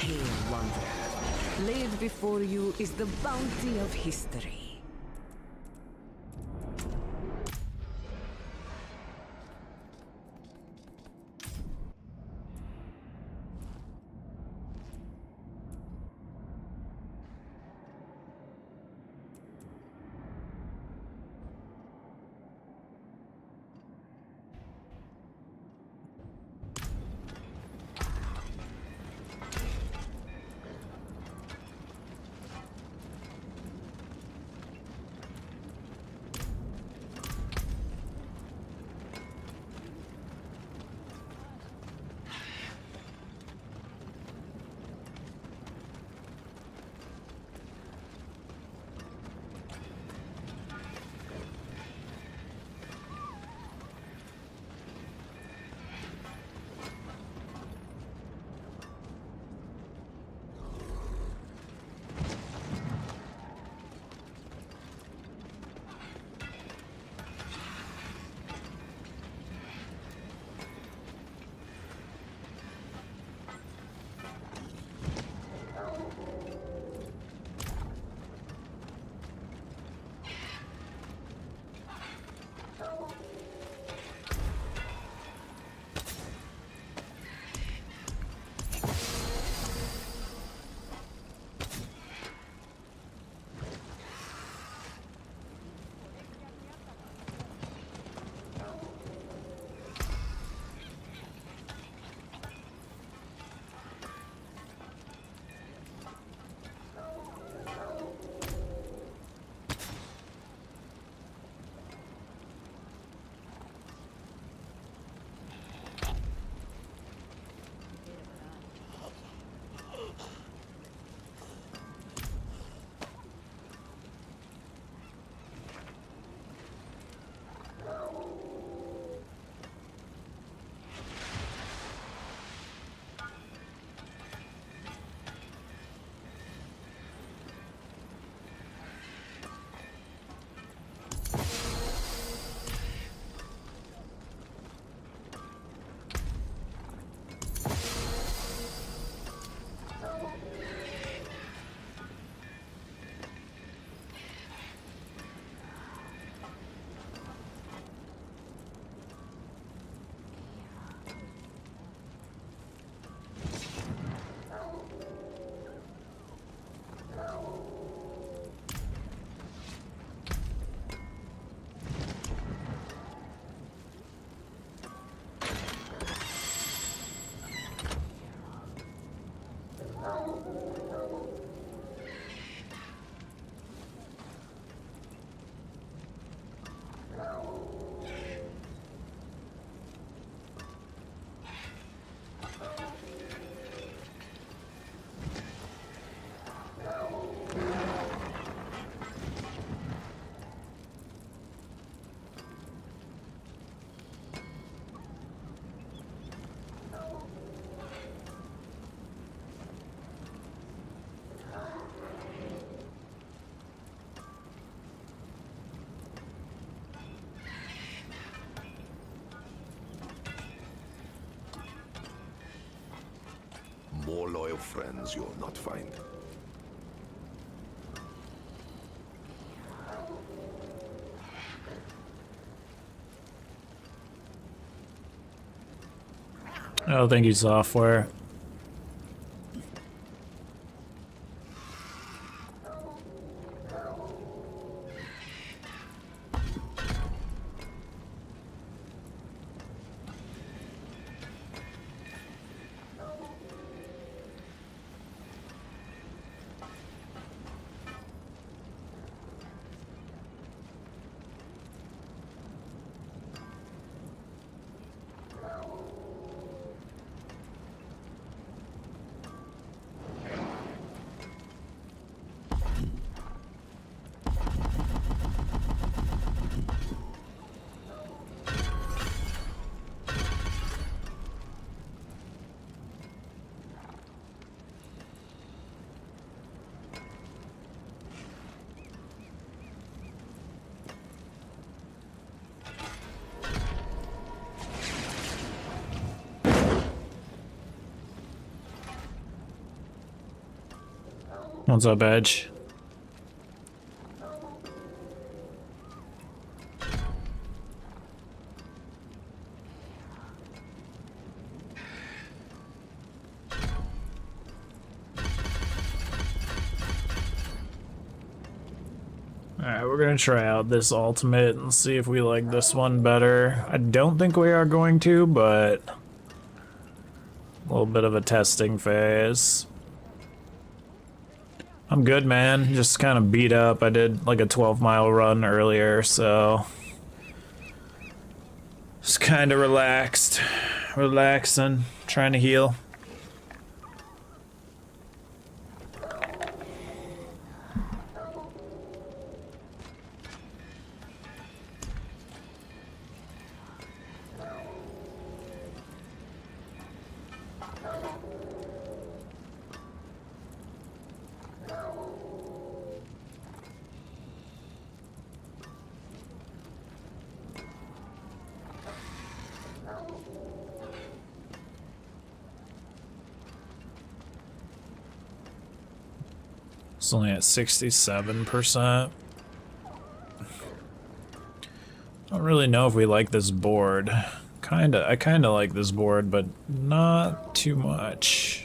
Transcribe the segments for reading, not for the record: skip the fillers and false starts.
Hail, wanderer. Laid before you is the bounty of history. More loyal friends you'll not find. Oh, thank you, software. What's up, Edge? Alright, we're gonna try out this ultimate and see if we like this one better. I don't think we are going to, but a little bit of a testing phase. I'm good, man. Just kind of beat up. I did like a 12-mile run earlier, so just kind of relaxing, trying to heal. It's only at 67%. I don't really know if we like this board. I kinda like this board, but not too much.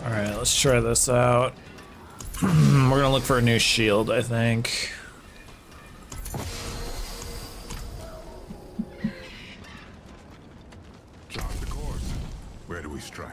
Alright, let's try this out. We're gonna look for a new shield, I think. Chart the course. Where do we strike?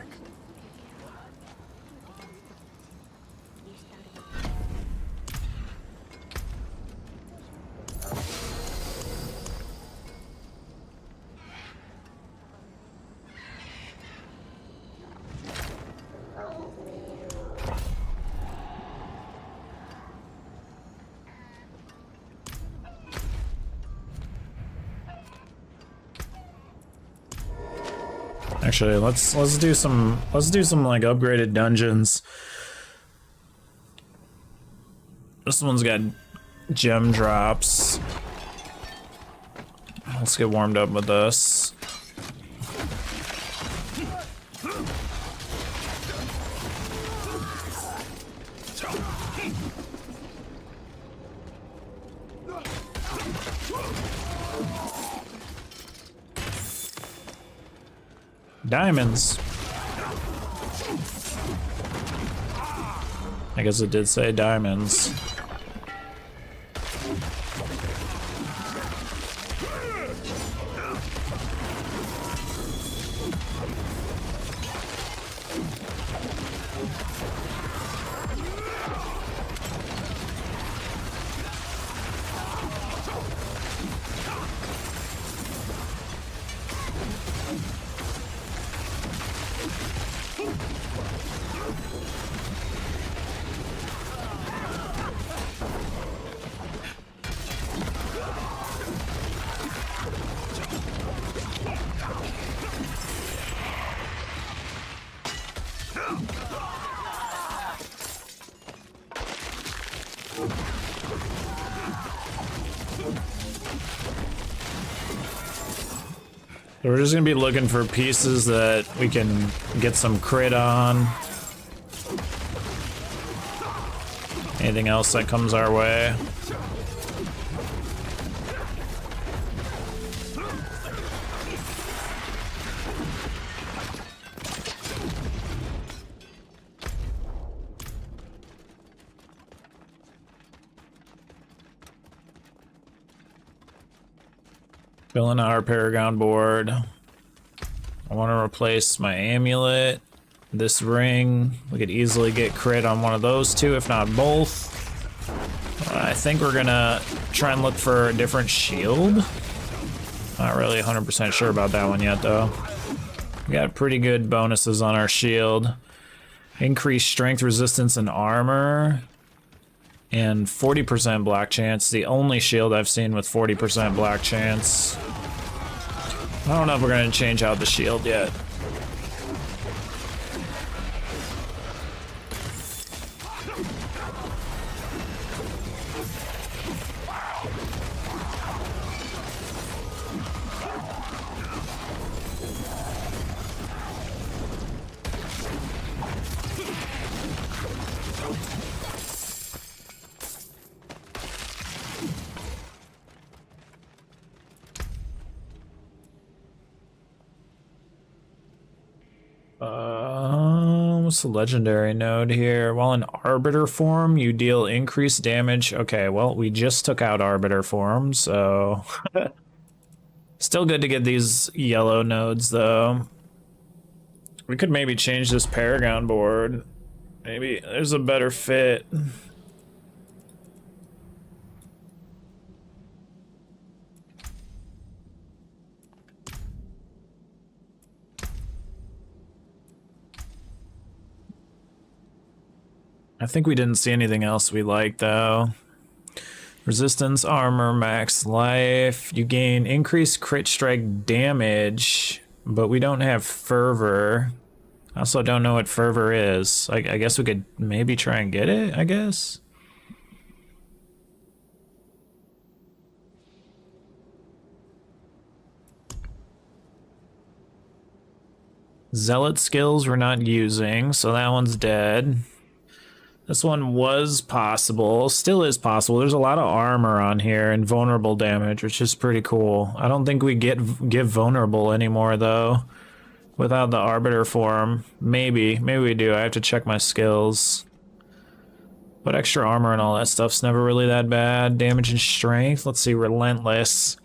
Actually, let's do some like upgraded dungeons. This one's got gem drops. Let's get warmed up with this. Diamonds. I guess it did say diamonds. So we're just gonna be looking for pieces that we can get some crit on. Anything else that comes our way. Filling out our Paragon board. I want to replace my amulet, this ring. We could easily get crit on one of those two, if not both. I think we're gonna try and look for a different shield. Not really 100% sure about that one yet, though. We got pretty good bonuses on our shield. Increased strength, resistance, and armor. And 40% black chance. The only shield I've seen with 40% black chance. I don't know if we're gonna change out the shield yet. What's the legendary node here? While in Arbiter form, you deal increased damage. Okay, well, we just took out Arbiter form, so... Still good to get these yellow nodes, though. We could maybe change this Paragon board. Maybe there's a better fit. I think we didn't see anything else we liked, though. Resistance, armor, max life. You gain increased crit strike damage, but we don't have fervor. I also don't know what fervor is. I guess we could maybe try and get it, I guess. Zealot skills we're not using, so that one's dead. This one was possible, still is possible. There's a lot of armor on here and vulnerable damage, which is pretty cool. I don't think we give vulnerable anymore, though, without the Arbiter form. Maybe we do. I have to check my skills. But extra armor and all that stuff's never really that bad. Damage and strength. Let's see, relentless.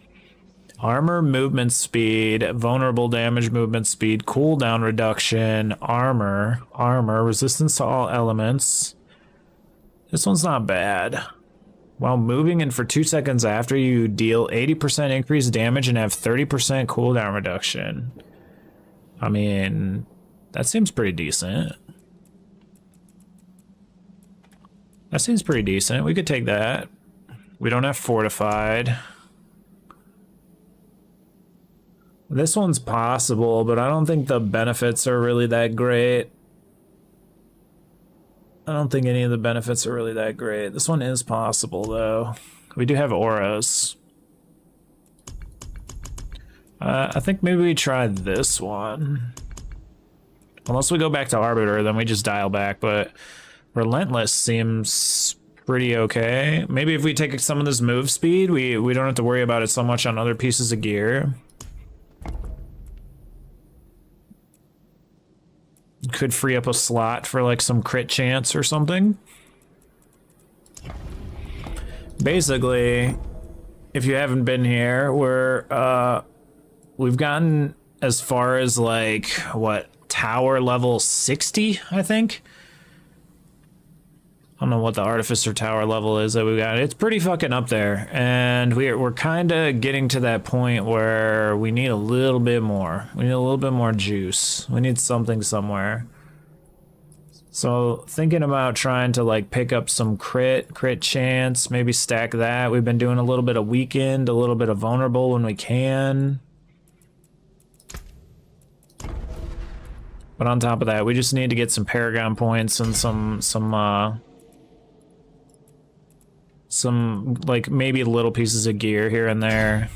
Armor, movement speed, vulnerable damage, movement speed, cooldown reduction, armor, resistance to all elements. This one's not bad. While moving and for 2 seconds after, you deal 80% increased damage and have 30% cooldown reduction. I mean, that seems pretty decent. That seems pretty decent. We could take that. We don't have fortified. This one's possible, but I don't think the benefits are really that great. I don't think any of the benefits are really that great. This one is possible, though. We do have auras. I think maybe we try this one. Unless we go back to Arbiter, then we just dial back, but Relentless seems pretty okay. Maybe if we take some of this move speed, we don't have to worry about it so much on other pieces of gear. Could free up a slot for like some crit chance or something. Basically, if you haven't been here, we've gotten as far as like what, tower level 60, I think. I don't know what the Artificer tower level is that we got. It's pretty fucking up there, and we're kind of getting to that point where we need a little bit more. We need a little bit more juice. We need something somewhere. So thinking about trying to like pick up some crit chance, maybe stack that. We've been doing a little bit of weakened, a little bit of vulnerable when we can. But on top of that, we just need to get some Paragon points and some like maybe little pieces of gear here and there.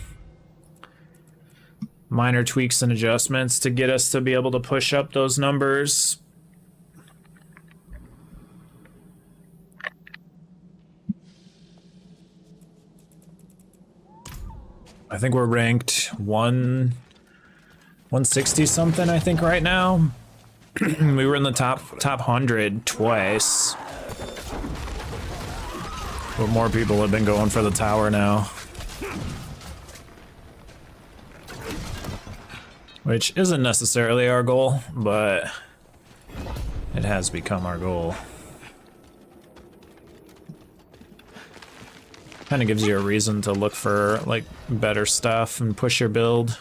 Minor tweaks and adjustments to get us to be able to push up those numbers. I think we're ranked 160 something, I think, right now. We were in the top 100 twice. But more people have been going for the tower now. Which isn't necessarily our goal, but it has become our goal. Kind of gives you a reason to look for like better stuff and push your build.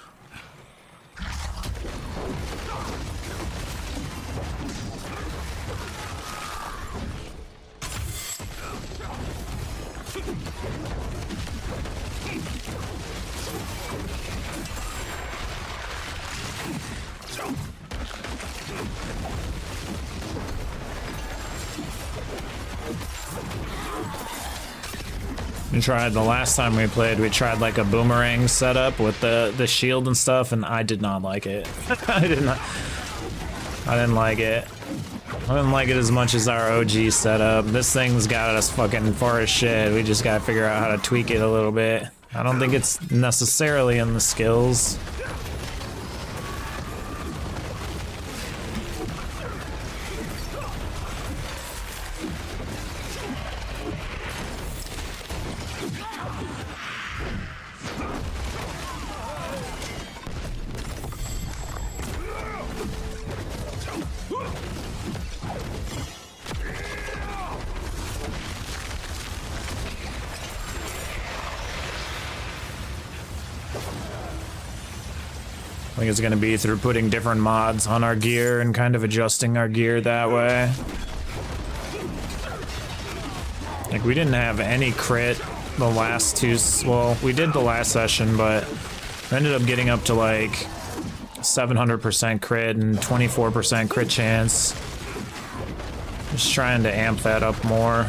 We tried the last time we played, we tried like a boomerang setup with the shield and stuff, and I did not like it. I didn't like it. I didn't like it as much as our OG setup. This thing's got us fucking far as shit. We just gotta figure out how to tweak it a little bit. I don't think it's necessarily in the skills. I think it's gonna be through putting different mods on our gear and kind of adjusting our gear that way. Like, we didn't have any crit the last two, well, we did the last session, but we ended up getting up to like 700% crit and 24% crit chance. Just trying to amp that up more.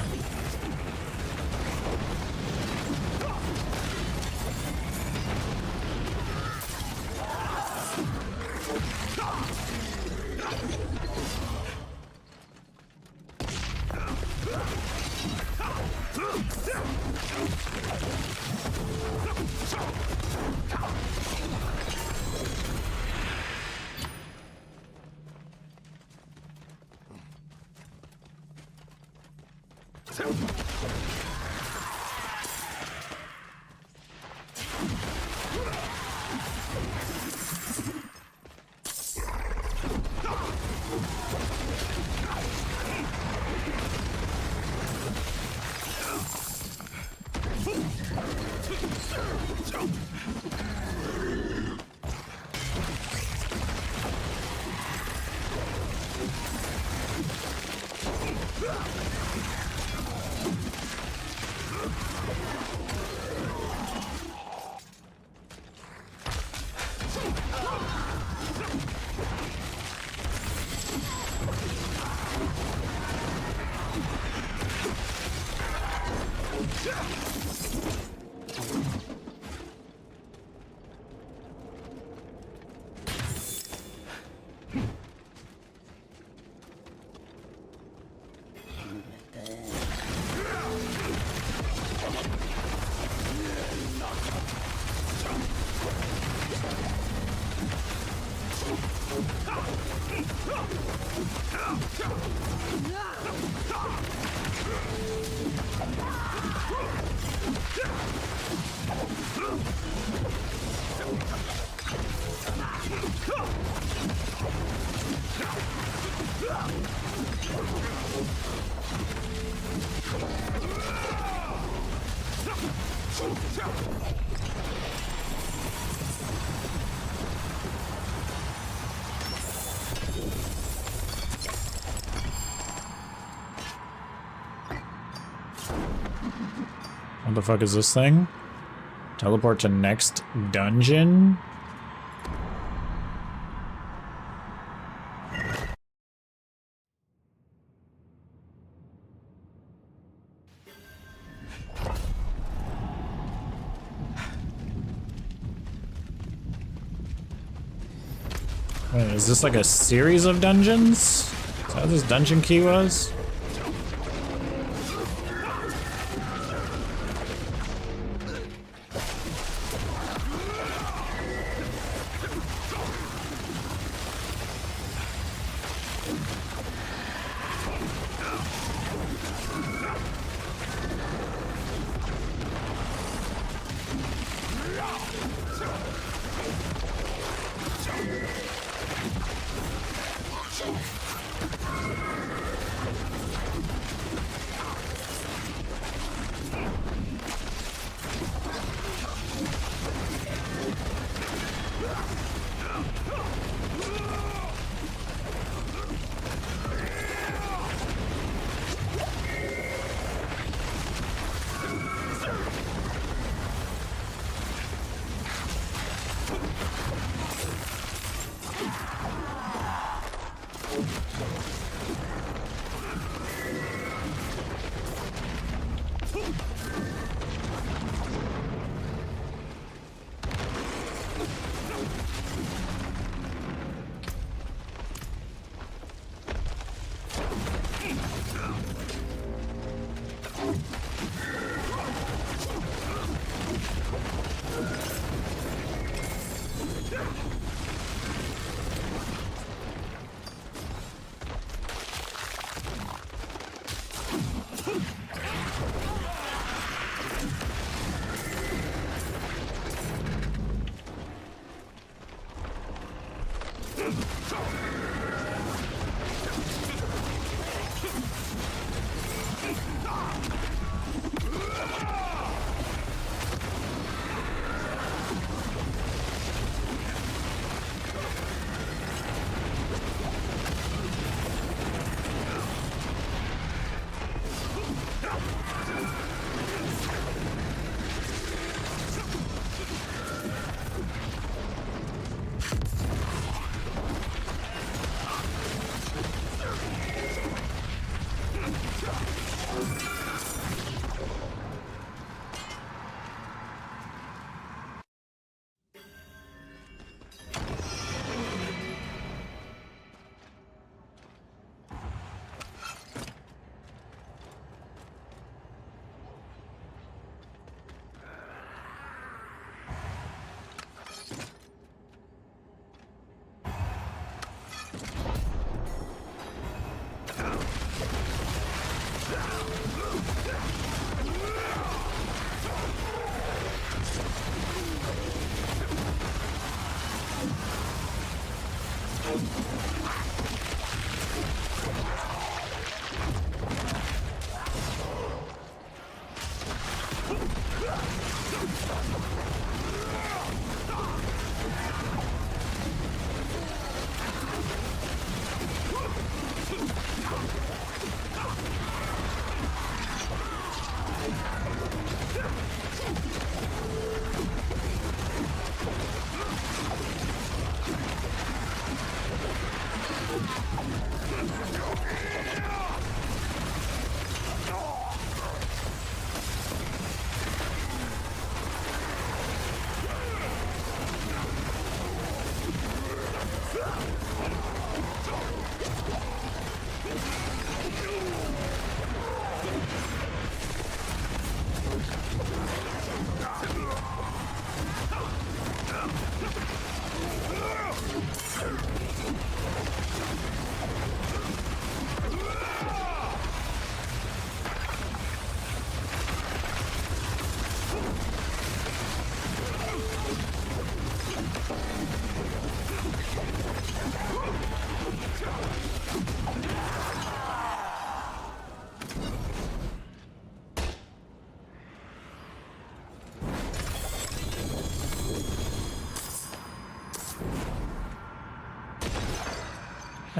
What the fuck is this thing? Teleport to next dungeon? Wait, is this like a series of dungeons? Is that what this dungeon key was?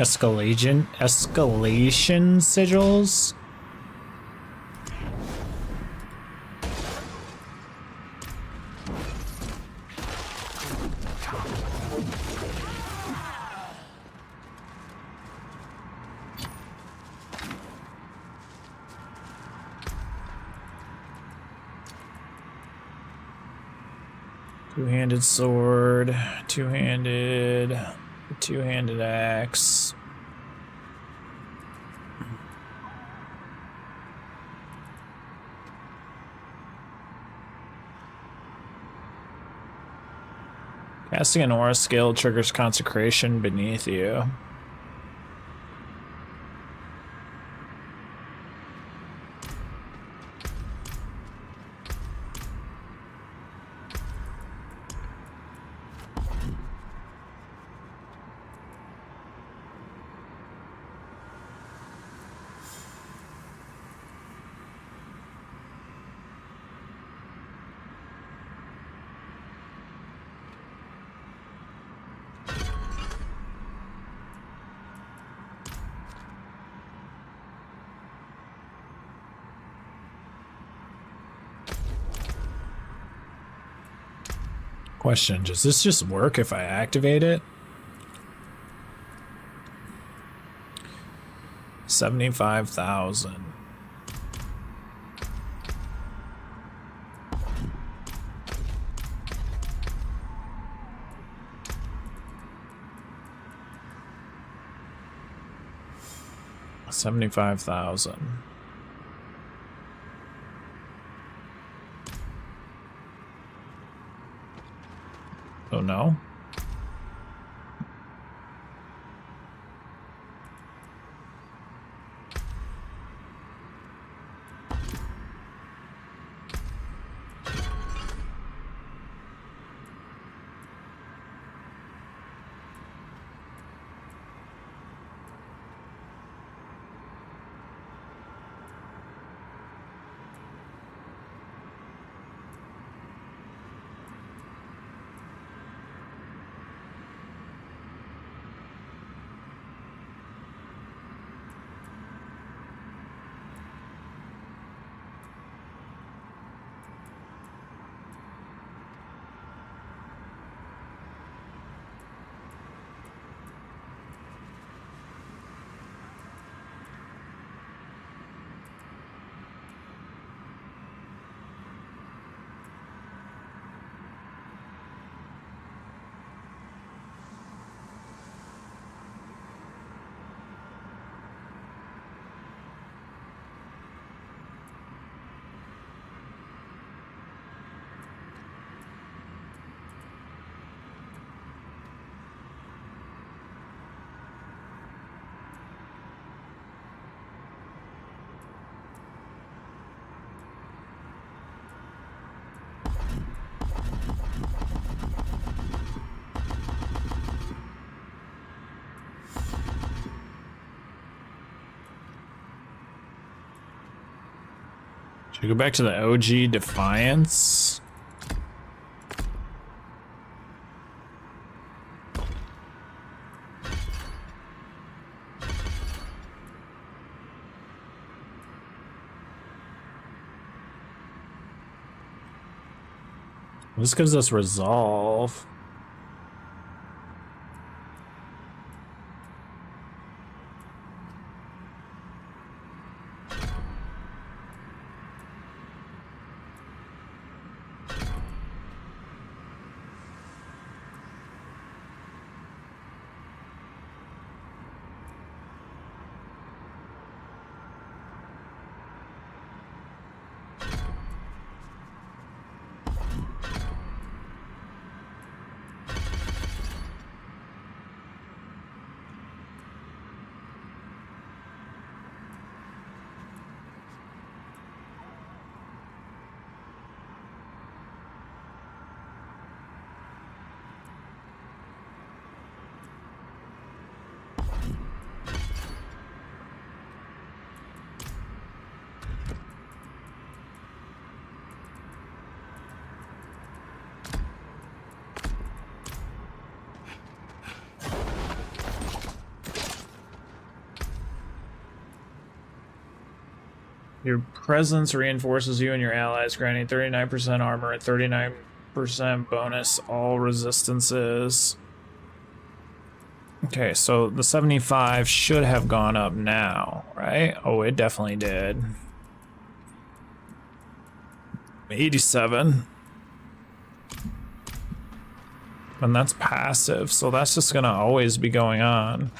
Escalation sigils? Two-handed sword, two-handed axe. Casting an aura skill triggers consecration beneath you. Question, does this just work if I activate it? 75,000. $75,000. Oh no. Should we go back to the OG Defiance? This gives us resolve. Your presence reinforces you and your allies, granting 39% armor and 39% bonus all resistances. Okay, so the 75 should have gone up now, right? Oh, it definitely did. 87. And that's passive, so that's just gonna always be going on.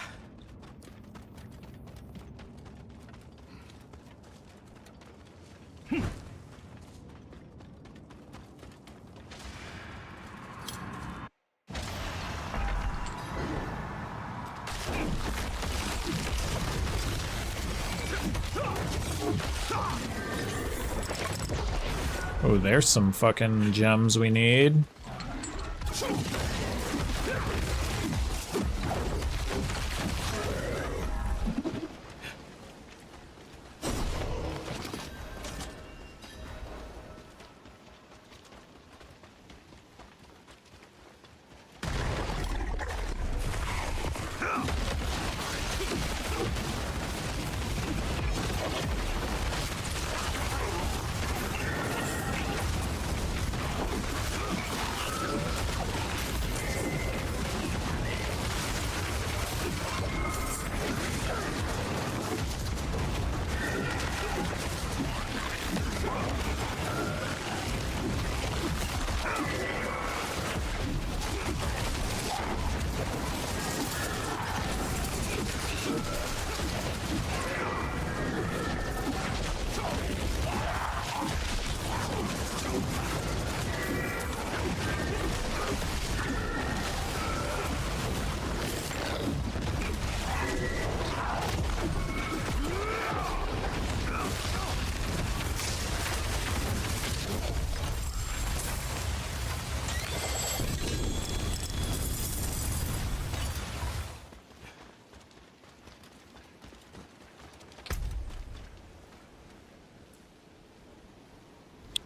Oh, there's some fucking gems we need.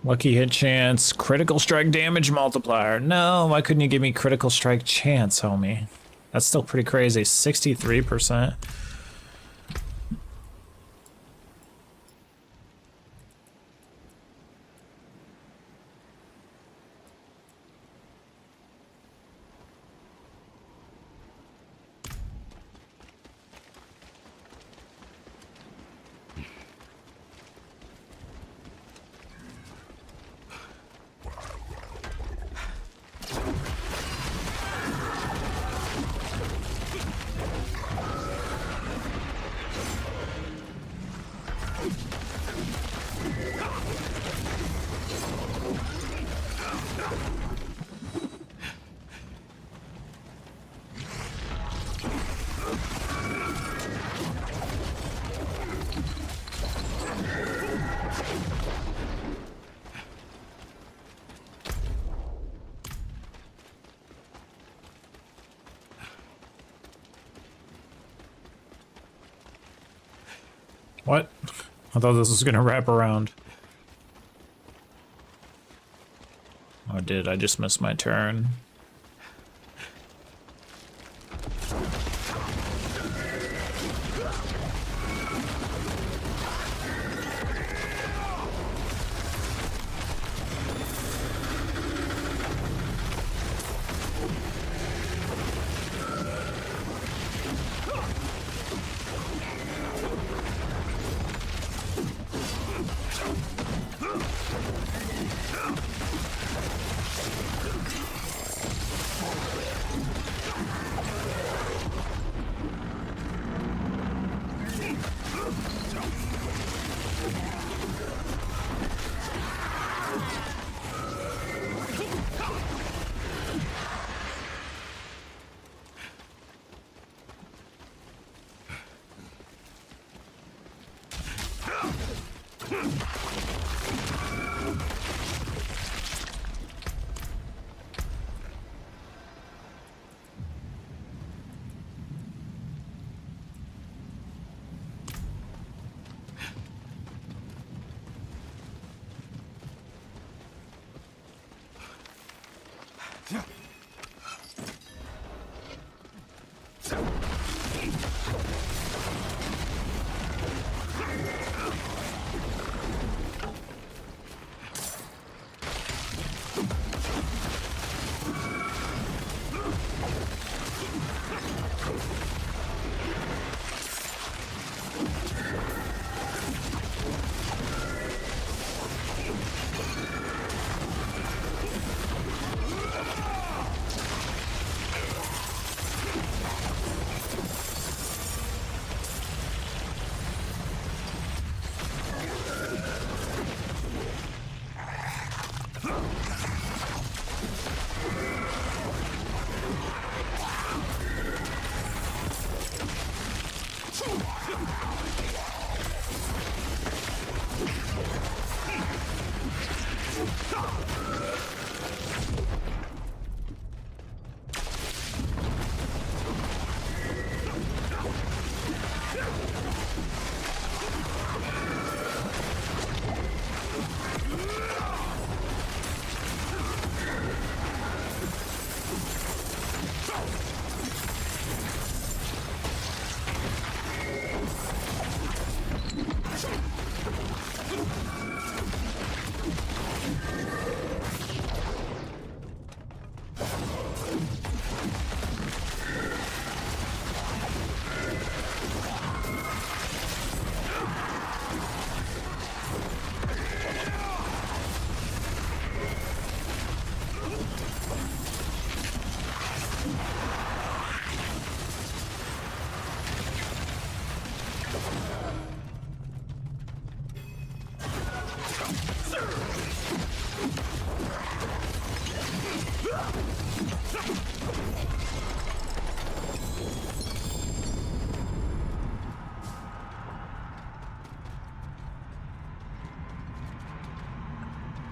Lucky hit chance, critical strike damage multiplier. No, why couldn't you give me critical strike chance, homie? That's still pretty crazy, 63%. What? I thought this was gonna wrap around. Oh, it did. I just missed my turn.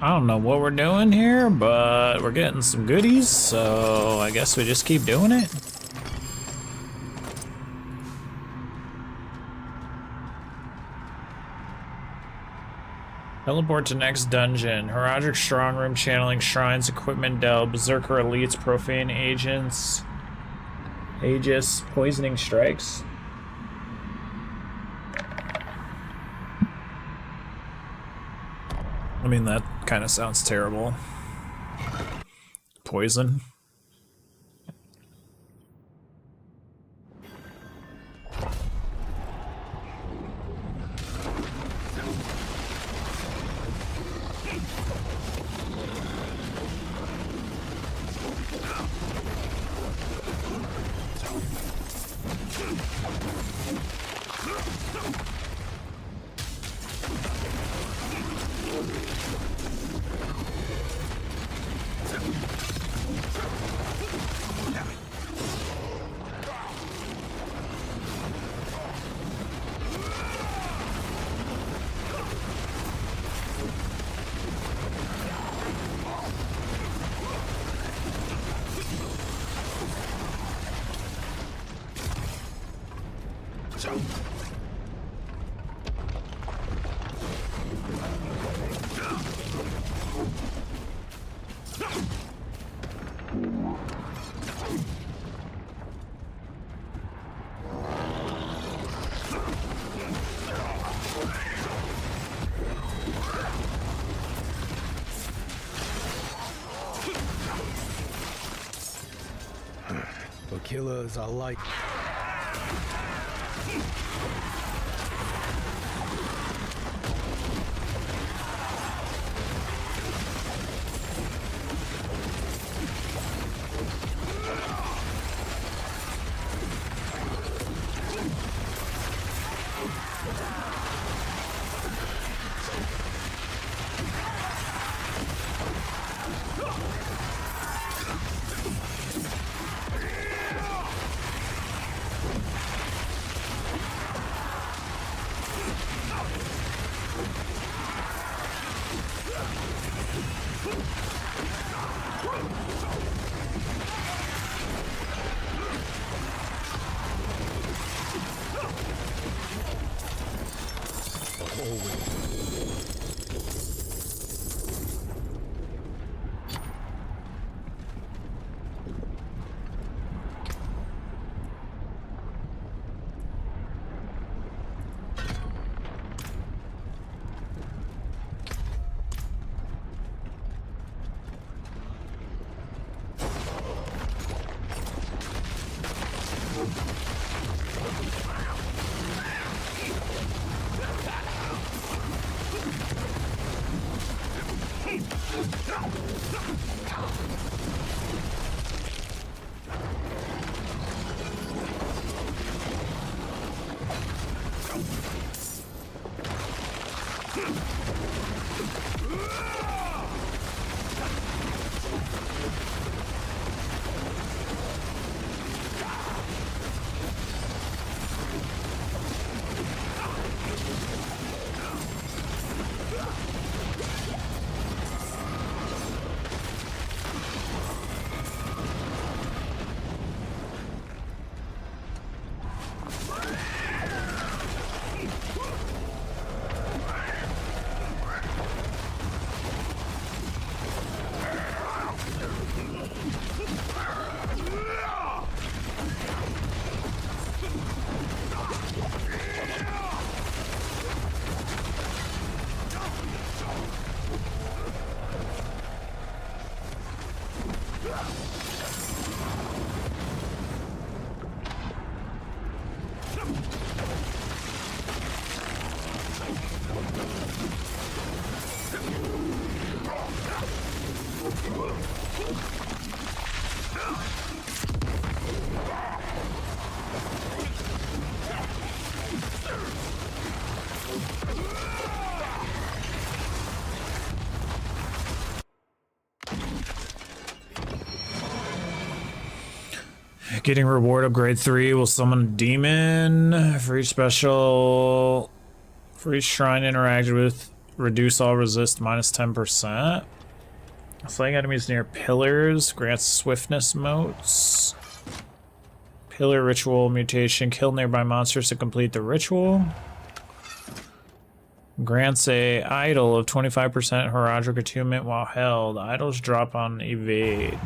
I don't know what we're doing here, but we're getting some goodies, so I guess we just keep doing it. Teleport to next dungeon. Herodic strong room, channeling shrines, equipment delve, berserker elites, profane agents, Aegis, poisoning strikes. I mean, that kind of sounds terrible. Poison. But killers are like... Getting reward upgrade 3 will summon a demon. For each special, for each shrine interacted with, reduce all resist minus 10%. Slaying enemies near pillars grants swiftness motes. Pillar ritual mutation. Kill nearby monsters to complete the ritual. Grants a idol of 25% heraldic attunement while held. Idols drop on evade.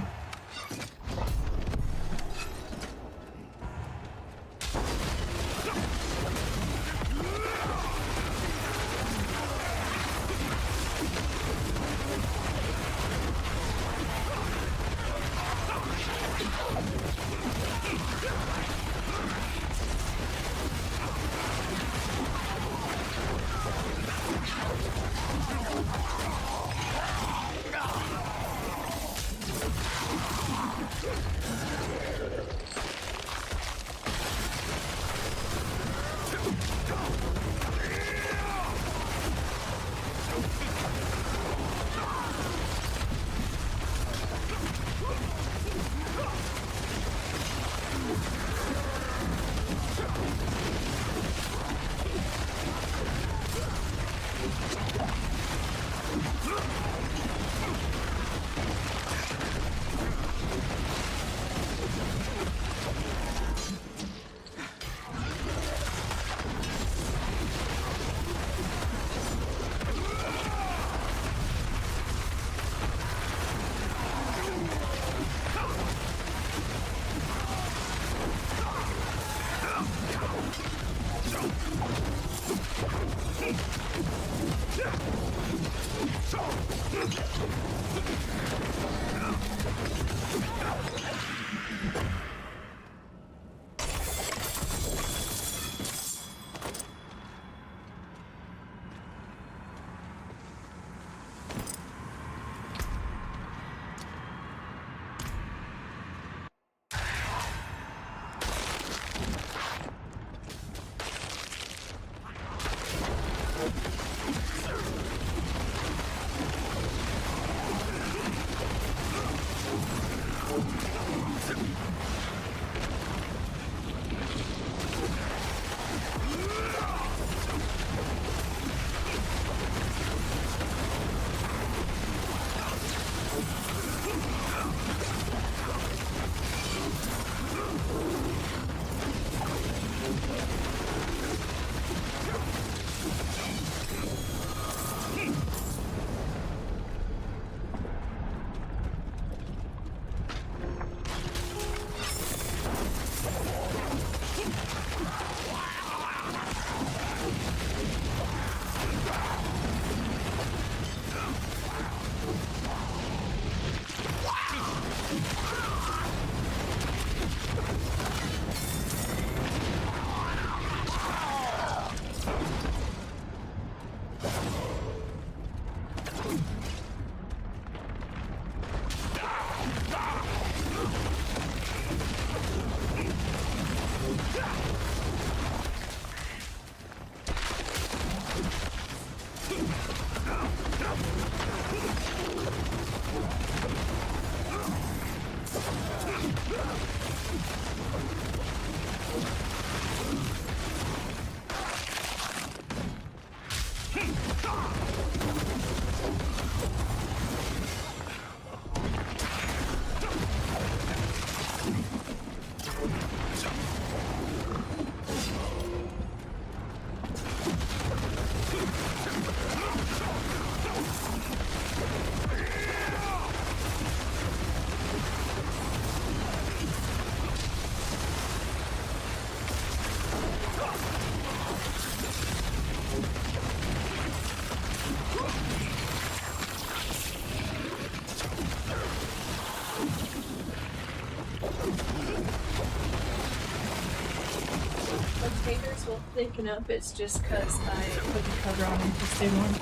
Taters will thicken up, it's just because I put the cover on them to stay warm.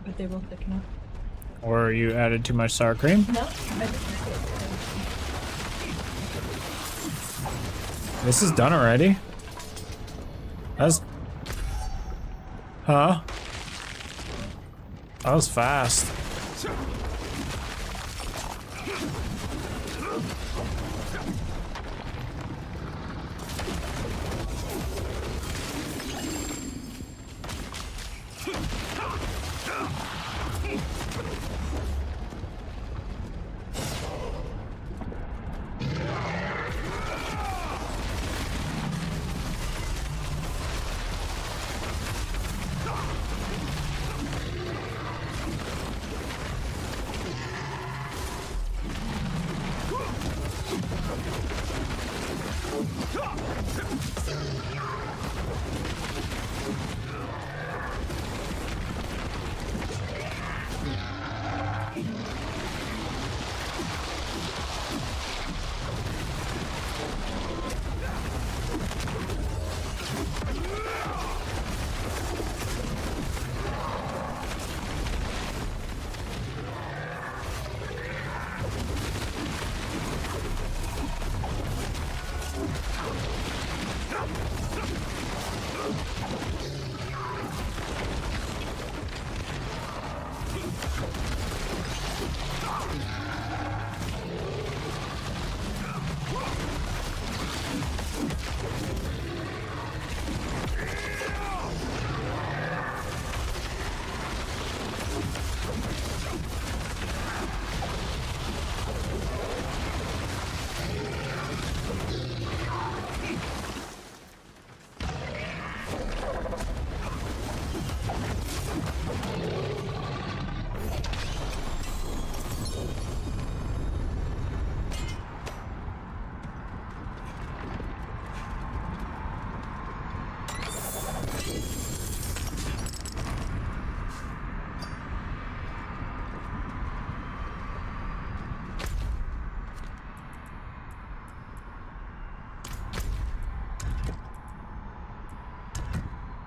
But they will thicken up. Or you added too much sour cream? No, I just make it. This is done already? That's... Huh? That was fast.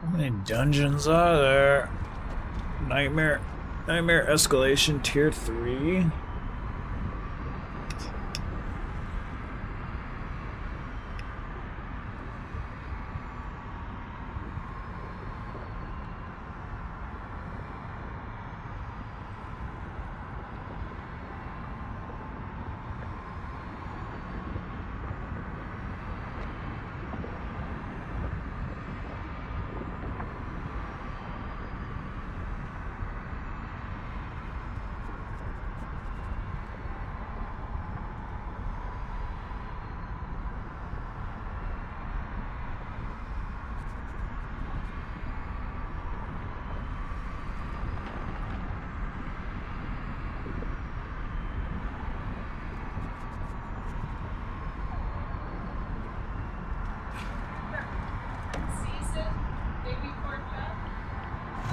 How many dungeons are there? Nightmare escalation tier 3.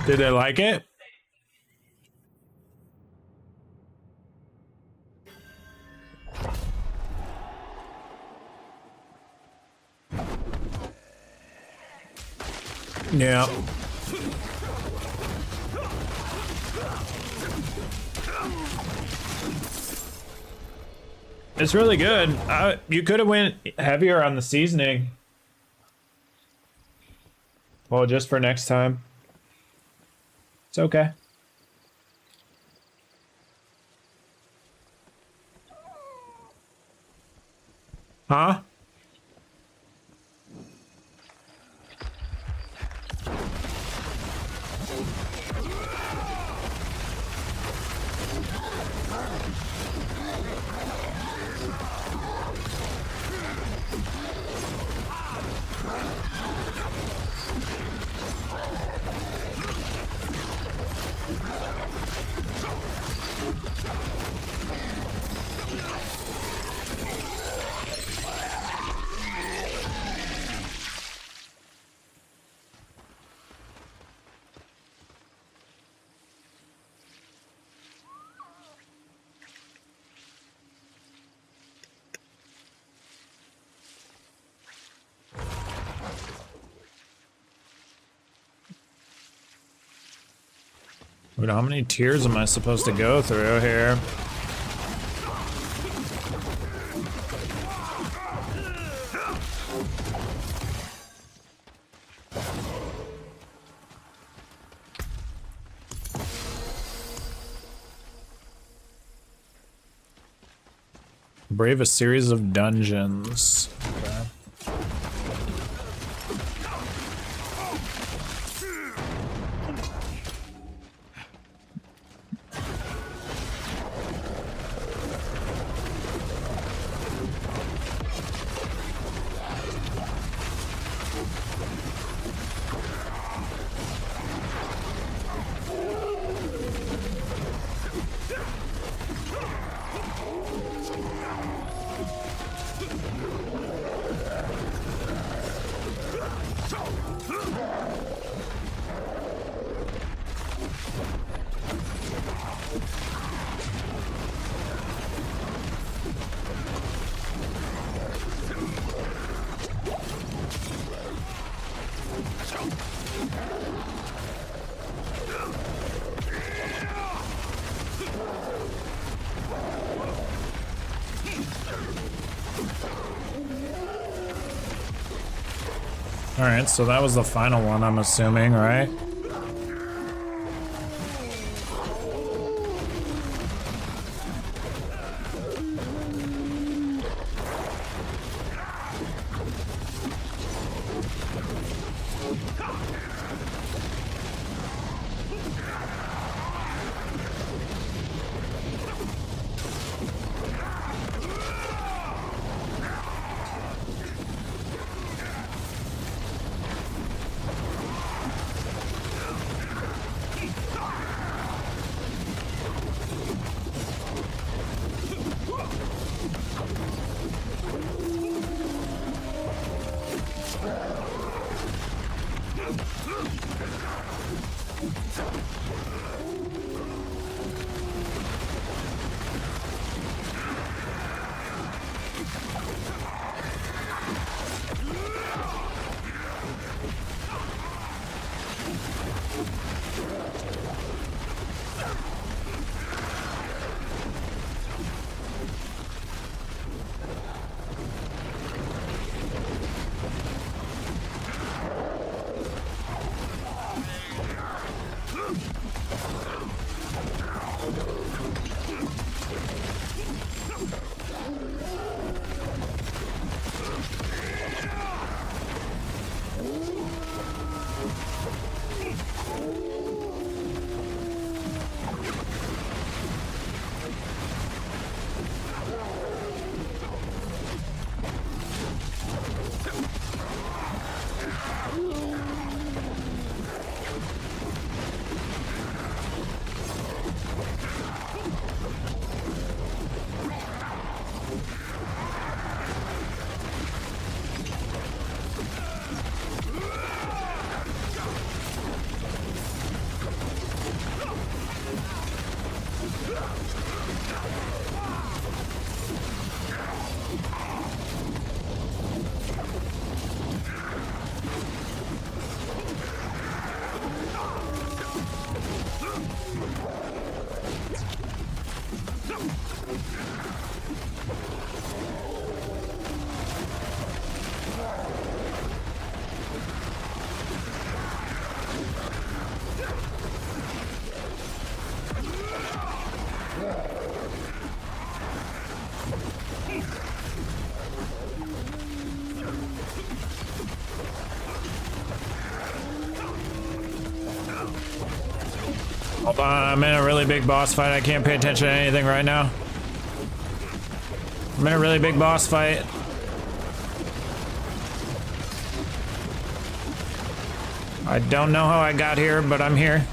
Did they like it? Yeah. It's really good. You could have went heavier on the seasoning. Well, just for next time. It's okay. Huh? Wait, how many tiers am I supposed to go through here? Brave a series of dungeons. Okay. Alright, so that was the final one, I'm assuming, right? Hold on, I'm in a really big boss fight. I can't pay attention to anything right now. I'm in a really big boss fight. I don't know how I got here, but I'm here.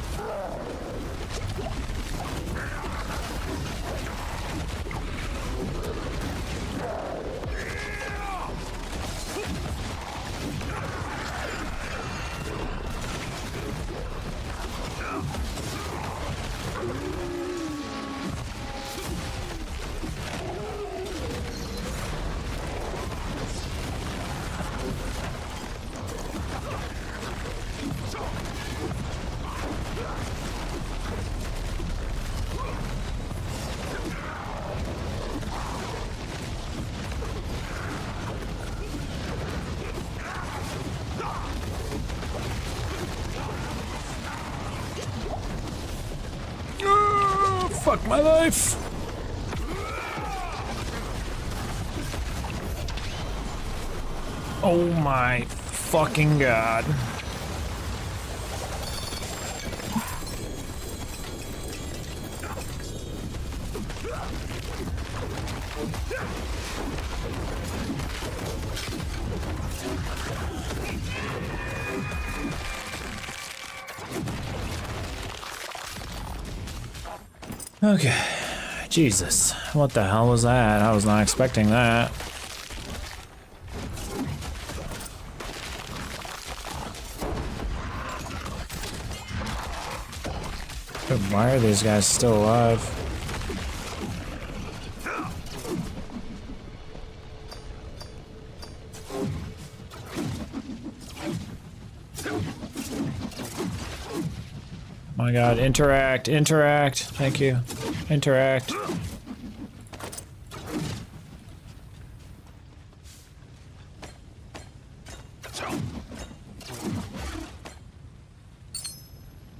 Fuck my life. Oh my fucking god. Okay. Jesus. What the hell was that? I was not expecting that. But why are these guys still alive? Oh my god, interact, interact. Thank you. Interact.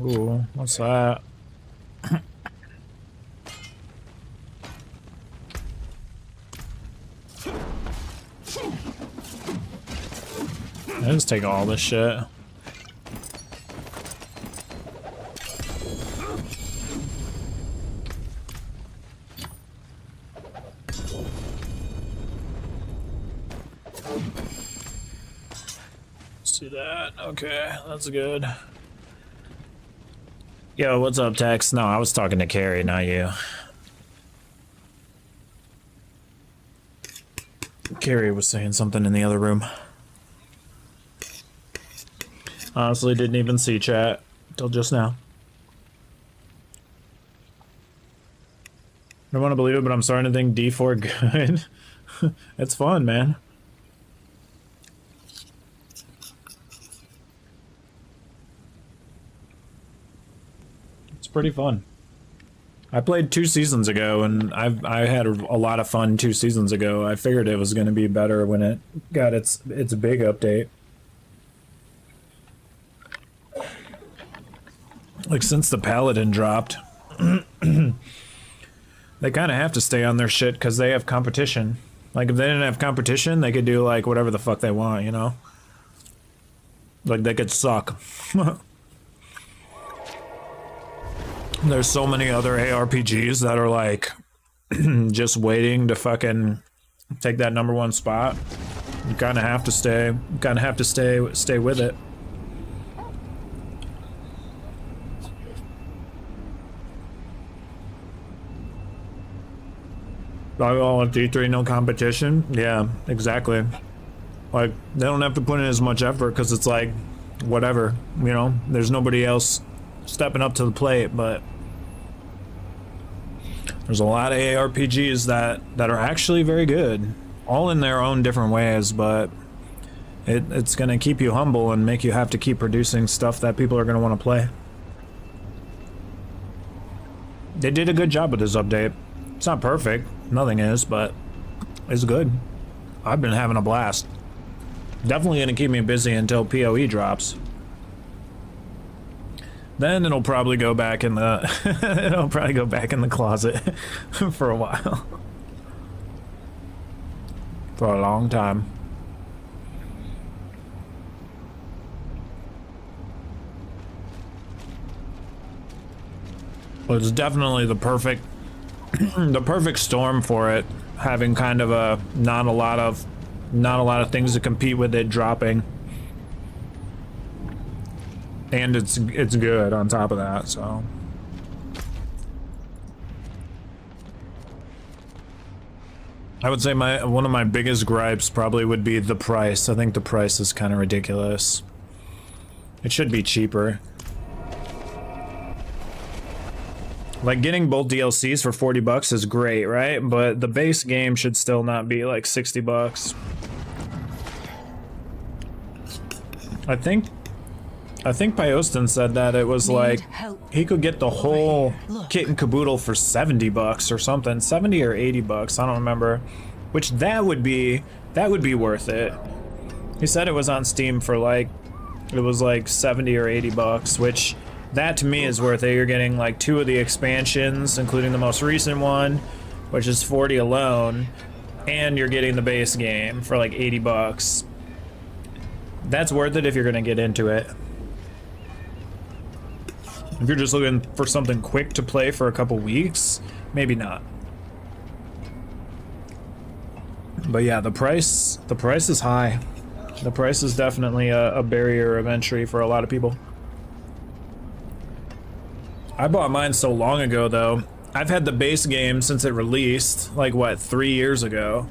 Ooh, what's that? I just take all this shit. See that? Okay, that's good. Yo, what's up, Tex? No, I was talking to Carrie, not you. Carrie was saying something in the other room. Honestly, didn't even see chat till just now. I don't want to believe it, but I'm starting to think D4 good. It's fun, man. It's pretty fun. I played 2 seasons ago, and I had a lot of fun 2 seasons ago. I figured it was going to be better when it got its big update. Like, since the Paladin dropped, they kind of have to stay on their shit because they have competition. Like, if they didn't have competition, they could do, like, whatever the fuck they want, you know? Like, they could suck. There's so many other ARPGs that are, like, just waiting to fucking take that #1 spot. You kind of have to stay. You kind of have to stay with it. Like, oh, D3 no competition? Yeah, exactly. Like, they don't have to put in as much effort because it's like, whatever, you know? There's nobody else stepping up to the plate, but there's a lot of ARPGs that are actually very good, all in their own different ways, but it's gonna keep you humble and make you have to keep producing stuff that people are gonna want to play. They did a good job with this update. It's not perfect, nothing is, but it's good. I've been having a blast. Definitely gonna keep me busy until PoE drops. Then it'll probably go back in the it'll probably go back in the closet for a while. For a long time. But it's definitely the perfect the perfect storm for it, having kind of a not a lot of things to compete with it dropping. And it's good on top of that, so. I would say one of my biggest gripes probably would be the price. I think the price is kind of ridiculous. It should be cheaper. Like, getting both DLCs for $40 is great, right? But the base game should still not be like $60. I think Pyostin said that it was like he could get the whole kit and caboodle for $70 or something, 70 or $80, I don't remember. Which that would be worth it. He said it was on Steam for like, it was like 70 or $80, which that to me is worth it. You're getting like 2 of the expansions, including the most recent one, which is 40 alone, and you're getting the base game for like $80. That's worth it if you're gonna get into it. If you're just looking for something quick to play for a couple weeks, maybe not. But yeah, the price is high. The price is definitely a barrier of entry for a lot of people. I bought mine so long ago though. I've had the base game since it released, like what, 3 years ago.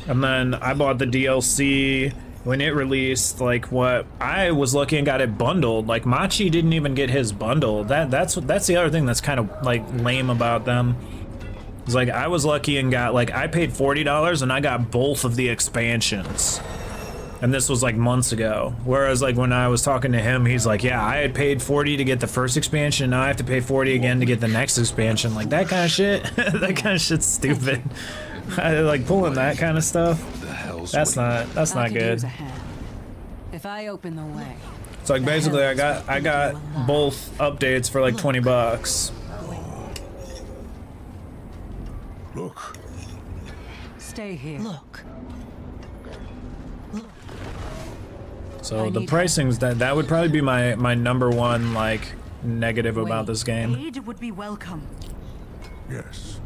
And then I bought the DLC when it released, like what, I was lucky and got it bundled. Like Machi didn't even get his bundle. That's the other thing that's kind of like lame about them. It's like I was lucky and got, like, I paid $40 and I got both of the expansions. And this was like months ago. Whereas like when I was talking to him, he's like, yeah, I had paid $40 to get the first expansion, now I have to pay $40 again to get the next expansion. Like that kind of shit, that kind of shit's stupid. I like pulling that kind of stuff. That's not good. If I open the way. It's like basically I got both updates for like $20. Look. Stay here. Look. So the pricing's that would probably be my #1 like negative about this game. Aid would be welcome. Yes.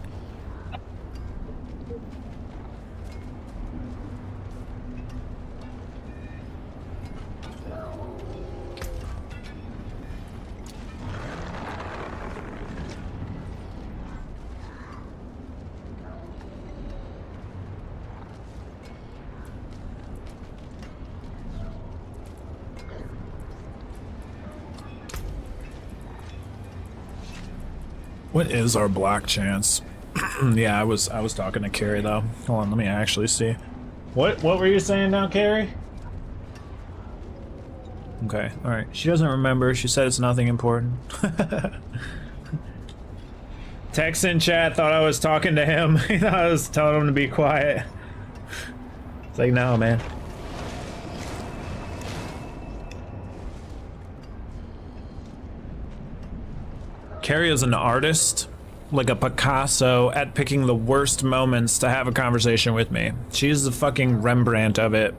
What is our black chance? Yeah, I was talking to Carrie though. Hold on, let me actually see. What were you saying now, Carrie? Okay, alright. She doesn't remember. She said it's nothing important. Text in chat thought I was talking to him. He thought I was telling him to be quiet. It's like, no, man. Carrie is an artist, like a Picasso, at picking the worst moments to have a conversation with me. She's the fucking Rembrandt of it.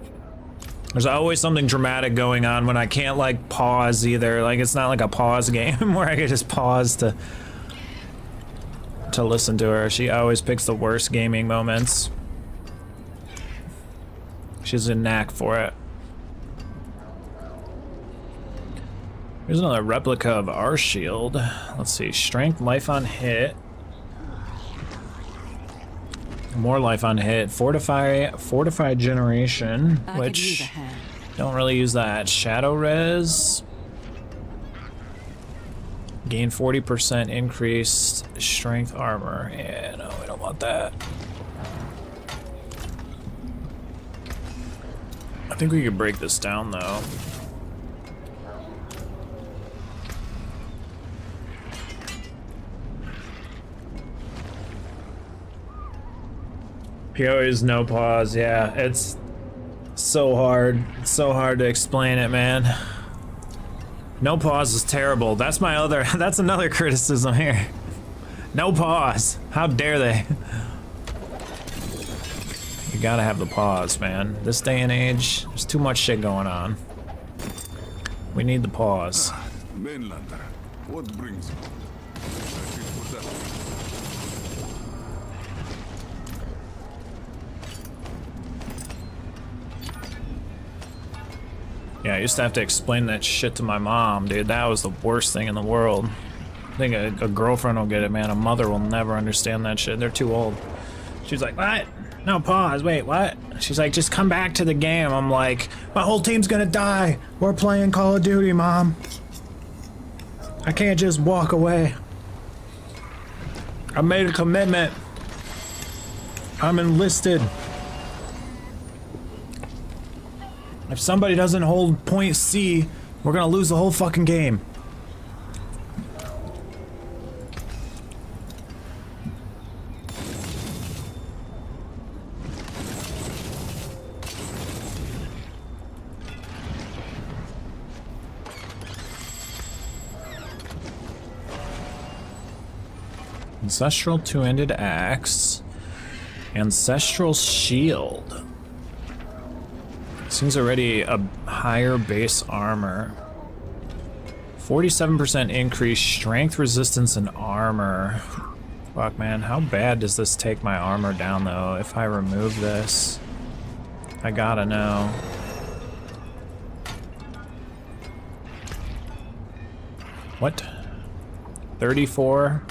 There's always something dramatic going on when I can't like pause either. Like it's not like a pause game where I can just pause to listen to her. She always picks the worst gaming moments. She's a knack for it. Here's another replica of our shield. Let's see, strength, life on hit. More life on hit. Fortify generation, which don't really use that. Shadow res. Gain 40% increased strength armor. Yeah, no, we don't want that. I think we could break this down though. PO is no pause, yeah, it's so hard. It's so hard to explain it, man. No pause is terrible. That's another criticism here. No pause. How dare they? You gotta have the pause, man. This day and age, there's too much shit going on. We need the pause. Mainlander, what brings you? Yeah, I used to have to explain that shit to my mom, dude. That was the worst thing in the world. I think a girlfriend will get it, man. A mother will never understand that shit. They're too old. She's like, what? No, pause. Wait, what? She's like, just come back to the game. I'm like, my whole team's gonna die. We're playing Call of Duty, Mom. I can't just walk away. I made a commitment. I'm enlisted. If somebody doesn't hold point C, we're gonna lose the whole fucking game. Ancestral two-handed axe. Ancestral shield. Seems already a higher base armor. 47% increase strength, resistance, and armor. Fuck, man, how bad does this take my armor down, though, if I remove this? I gotta know. What? 34?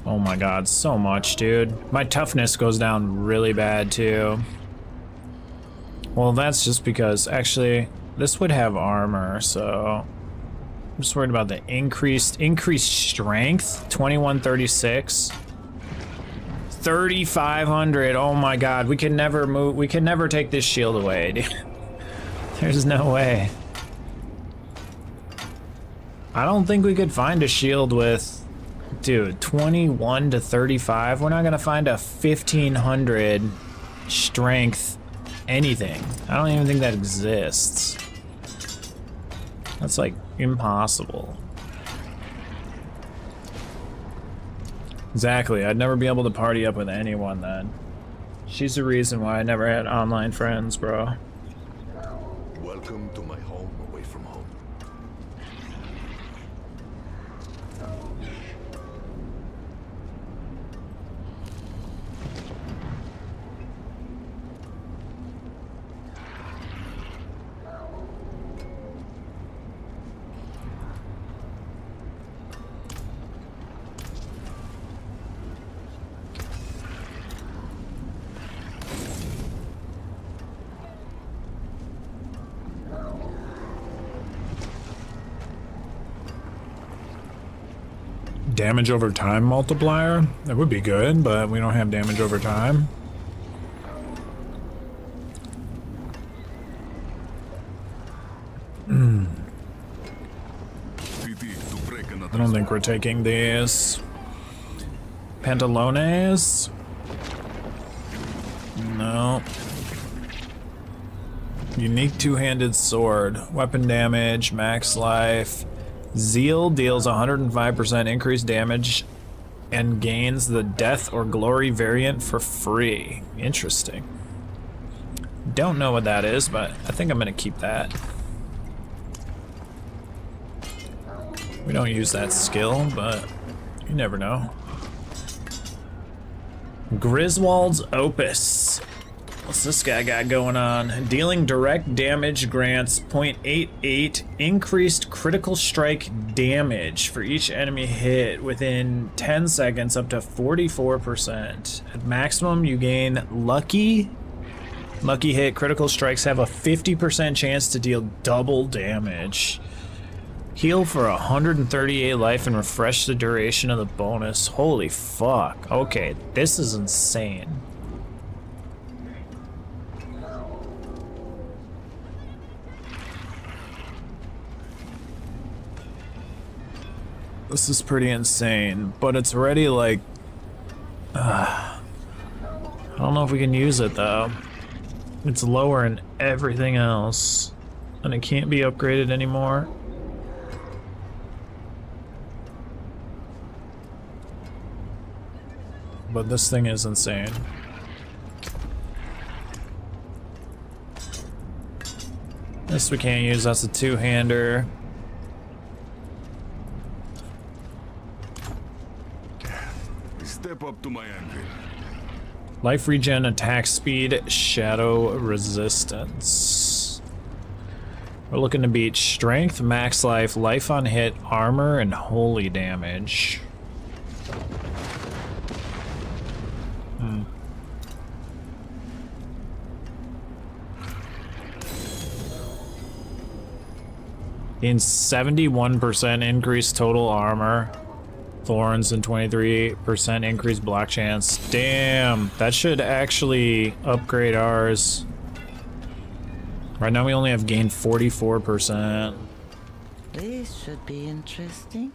Oh my god, so much, dude. My toughness goes down really bad, too. Well, that's just because, actually, this would have armor, so I'm just worried about the increased strength. 2136, 3500. Oh my god, we can never move. We can never take this shield away, dude. There's no way. I don't think we could find a shield with, dude, 21 to 35. We're not gonna find a 1500 strength anything. I don't even think that exists. That's like impossible. Exactly, I'd never be able to party up with anyone then. She's the reason why I never had online friends, bro. Welcome to my home away from home. Damage over time multiplier? That would be good, but we don't have damage over time. I don't think we're taking these. Pantalones? No. Unique two-handed sword. Weapon damage, max life, Zeal deals 105% increased damage and gains the Death or Glory variant for free. Interesting. Don't know what that is, but I think I'm gonna keep that. We don't use that skill, but you never know. Griswold's Opus. What's this guy got going on? Dealing direct damage grants 0.88 increased critical strike damage for each enemy hit within 10 seconds up to 44%. At maximum, you gain lucky hit. Critical strikes have a 50% chance to deal double damage. Heal for 138 life and refresh the duration of the bonus. Holy fuck. Okay, this is insane. This is pretty insane, but it's already like... I don't know if we can use it though. It's lower in everything else, and it can't be upgraded anymore. But this thing is insane. This we can't use, that's a two-hander. Step up to my anvil. Life regen, attack speed, shadow resistance. We're looking to beat strength, max life, life on hit, armor, and holy damage. Gains 71% increased total armor, thorns, and 23% increased block chance. Damn, that should actually upgrade ours. Right now we only have gained 44%. This should be interesting.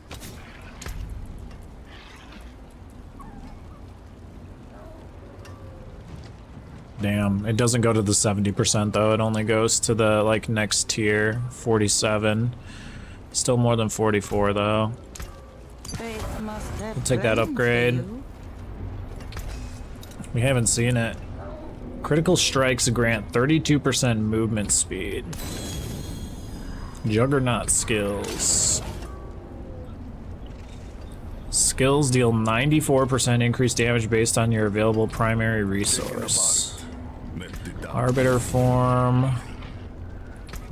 Damn, it doesn't go to the 70% though, it only goes to the like next tier, 47. Still more than 44 though. We'll take that upgrade. We haven't seen it. Critical strikes grant 32% movement speed. Juggernaut skills. Skills deal 94% increased damage based on your available primary resource. Arbiter form.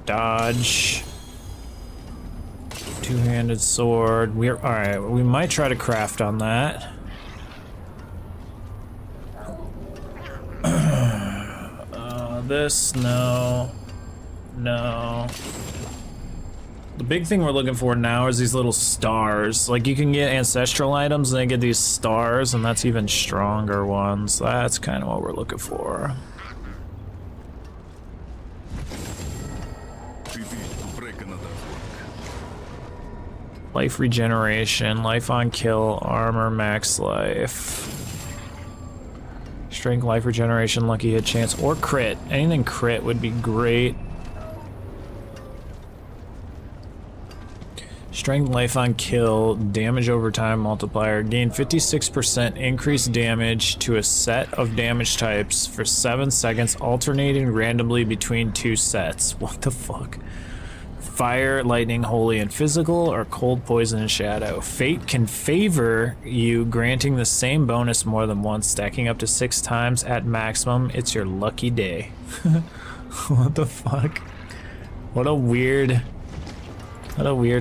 Dodge. Two-handed sword. We're alright, we might try to craft on that. This, no. No. The big thing we're looking for now is these little stars. Like, you can get ancestral items and they get these stars, and that's even stronger ones. That's kind of what we're looking for. Life regeneration, life on kill, armor, max life. Strength, life regeneration, lucky hit chance, or crit. Anything crit would be great. Strength, life on kill, damage over time multiplier. Gain 56% increased damage to a set of damage types for 7 seconds, alternating randomly between 2 sets. What the fuck? Fire, lightning, holy, and physical, or cold, poison, and shadow. Fate can favor you, granting the same bonus more than once, stacking up to 6 times at maximum. It's your lucky day. What the fuck? What a weird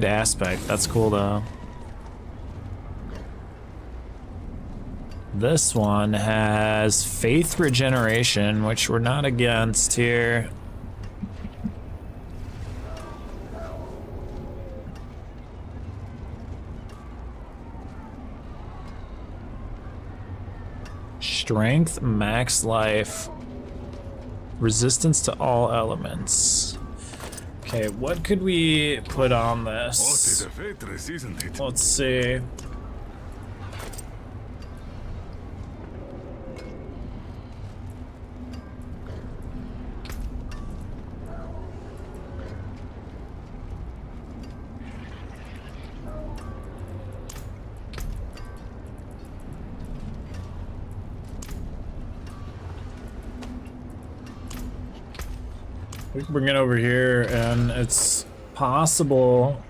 aspect. That's cool though. This one has faith regeneration, which we're not against here. Strength, max life, resistance to all elements. Okay, what could we put on this? Let's see. We can bring it over here, and it's possible.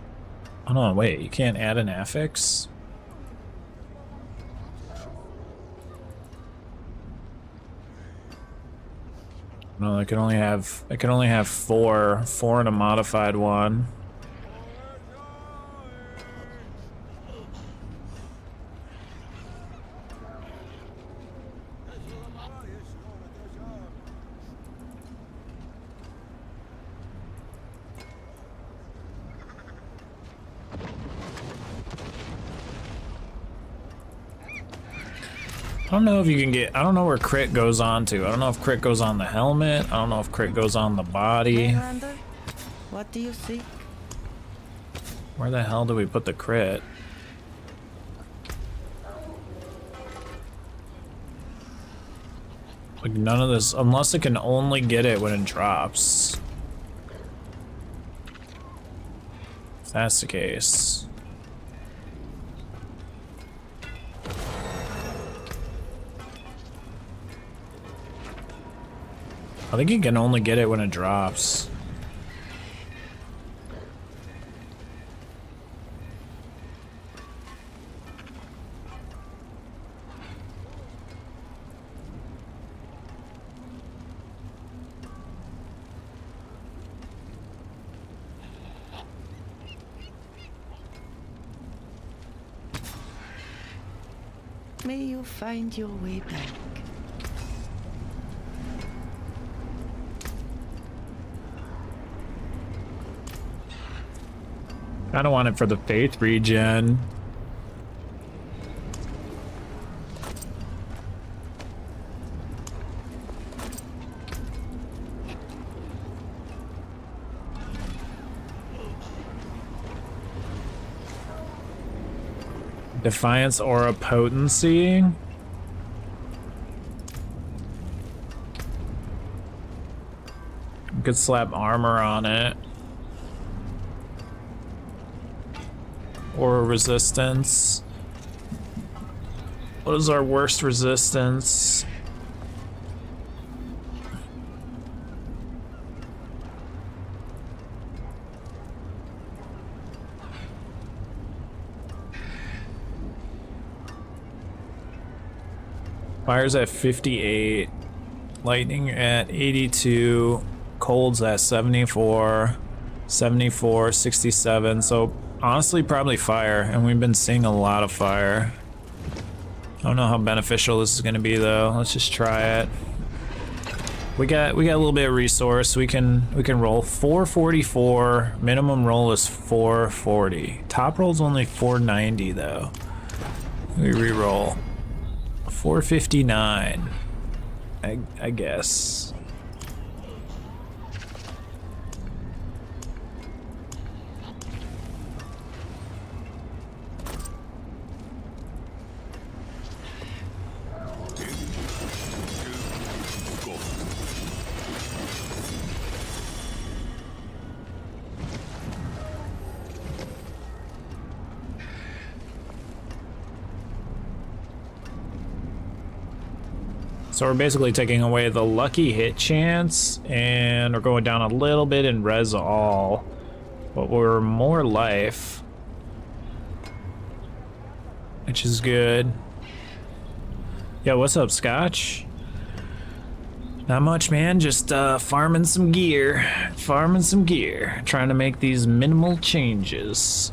Oh no, wait, you can't add an affix? No, I can only have four in a modified one. I don't know if you can get, I don't know where crit goes on to. I don't know if crit goes on the helmet. I don't know if crit goes on the body. Highlander, what do you seek? Where the hell do we put the crit? Like none of this, unless it can only get it when it drops. If that's the case. I think you can only get it when it drops. May you find your way back. I don't want it for the faith regen. Defiance aura potency. We could slap armor on it. Or resistance. What is our worst resistance? Fire's at 58, lightning at 82, cold's at 74, 74, 67, so honestly, probably fire, and we've been seeing a lot of fire. I don't know how beneficial this is going to be, though. Let's just try it. We got a little bit of resource. We can roll 444. Minimum roll is 440. Top roll's only 490, though. We re-roll 459. I guess. So we're basically taking away the lucky hit chance, and we're going down a little bit in res all, but we're more life, which is good. Yo, what's up, Scotch? Not much, man. Just farming some gear. Trying to make these minimal changes.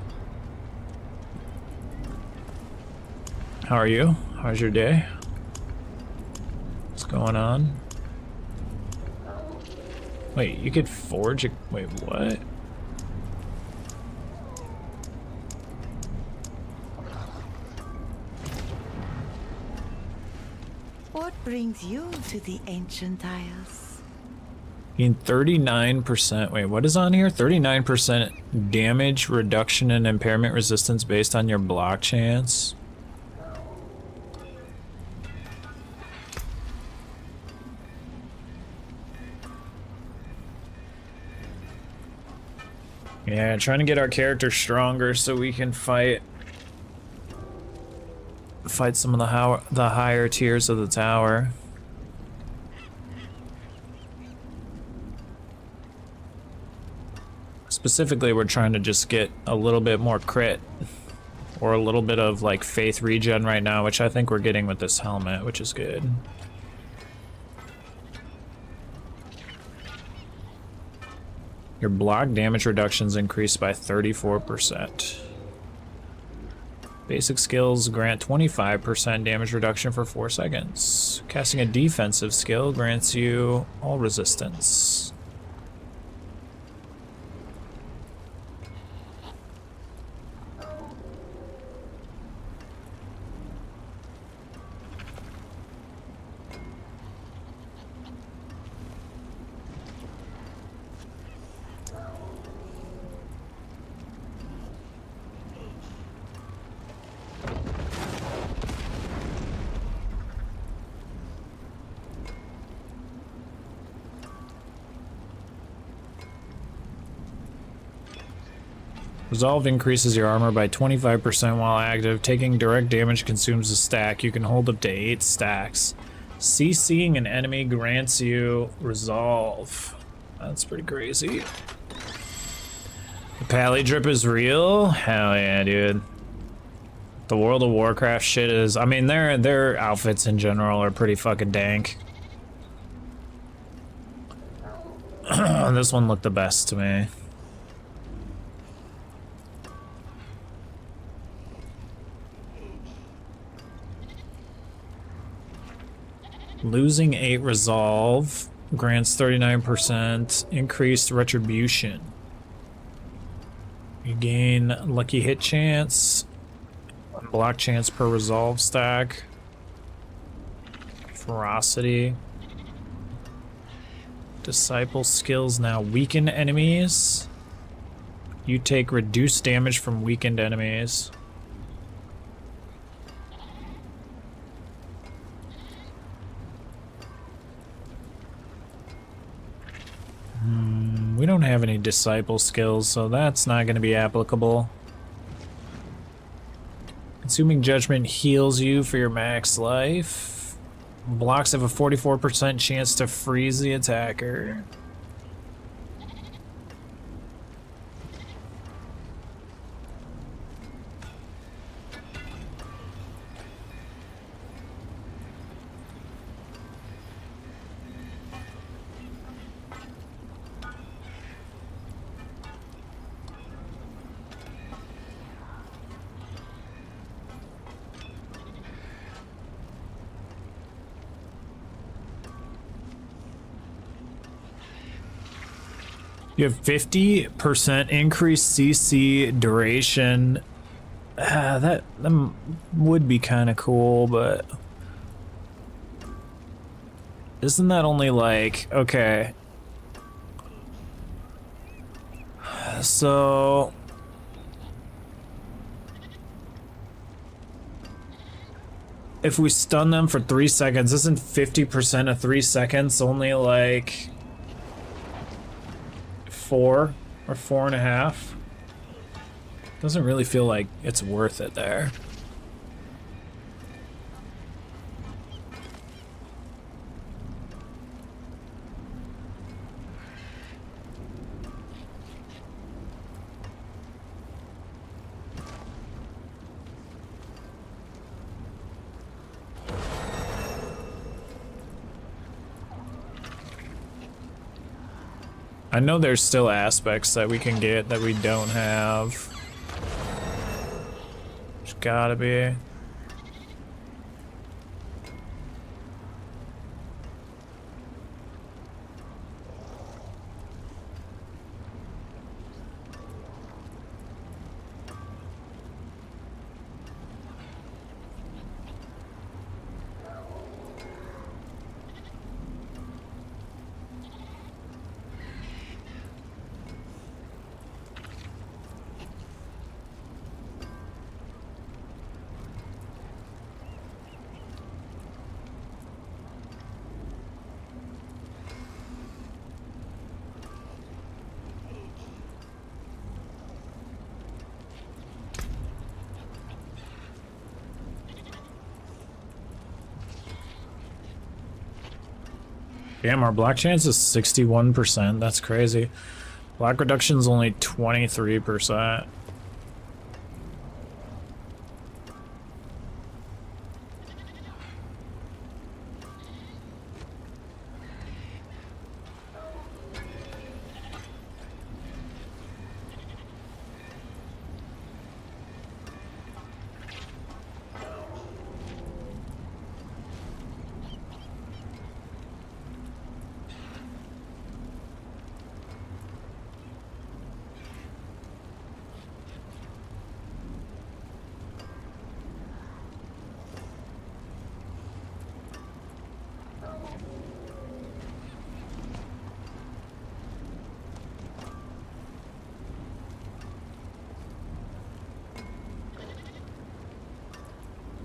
How are you? How's your day? What's going on? Wait, you could forge a... Wait, what? What brings you to the ancient isles? In 39%, wait, what is on here? 39% damage reduction and impairment resistance based on your block chance. Yeah, trying to get our character stronger so we can fight some of the higher tiers of the tower. Specifically, we're trying to just get a little bit more crit. Or a little bit of like faith regen right now, which I think we're getting with this helmet, which is good. Your block damage reductions increased by 34%. Basic skills grant 25% damage reduction for 4 seconds. Casting a defensive skill grants you all resistance. Resolve increases your armor by 25% while active. Taking direct damage consumes a stack. You can hold up to 8 stacks. CCing an enemy grants you Resolve. That's pretty crazy. The Pally Drip is real? Hell yeah, dude. The World of Warcraft shit is... I mean, their outfits in general are pretty fucking dank. This one looked the best to me. Losing 8 resolve grants 39% increased retribution. You gain lucky hit chance, 1 block chance per resolve stack, ferocity. Disciple skills now weaken enemies. You take reduced damage from weakened enemies. We don't have any disciple skills, so that's not going to be applicable. Consuming Judgment heals you for your max life. Blocks have a 44% chance to freeze the attacker. You have 50% increased CC duration. That would be kind of cool, but isn't that only like, okay. So if we stun them for 3 seconds, isn't 50% of 3 seconds only like 4 or 4.5? Doesn't really feel like it's worth it there. I know there's still aspects that we can get that we don't have. There's gotta be. Damn, our block chance is 61%. That's crazy. Black reduction's only 23%.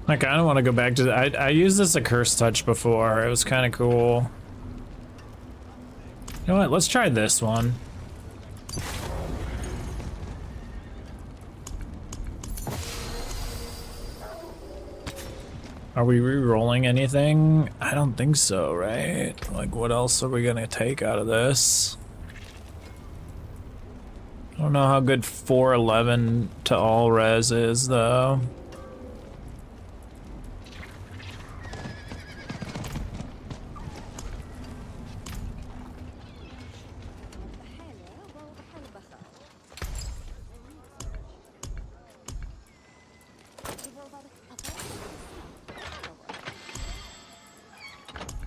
I kind of want to go back to I used this at Curse Touch before. It was kind of cool. You know what? Let's try this one. Are we re-rolling anything? I don't think so, right? Like, what else are we gonna take out of this? I don't know how good 411 to all res is, though.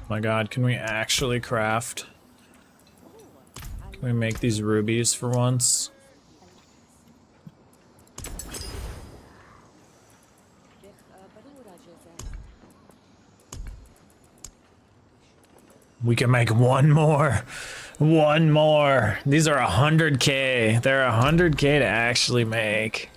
My god, can we actually craft? Can we make these rubies for once? We can make one more. One more. These are 100k. They're 100k to actually make.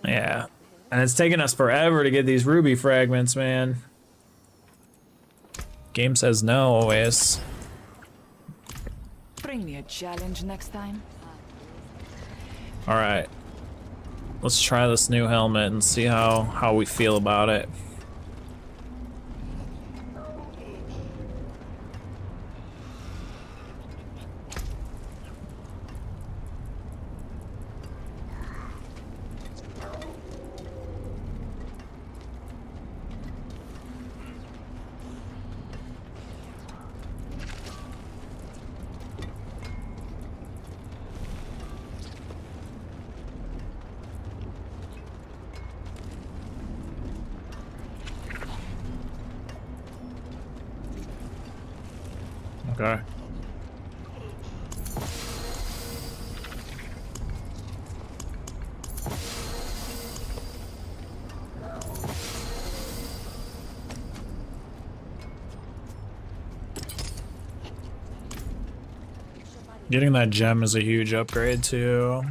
Yeah. And it's taken us forever to get these ruby fragments, man. Game says no always. Bring me a challenge next time. Alright. Let's try this new helmet and see how we feel about it. Okay. Getting that gem is a huge upgrade too.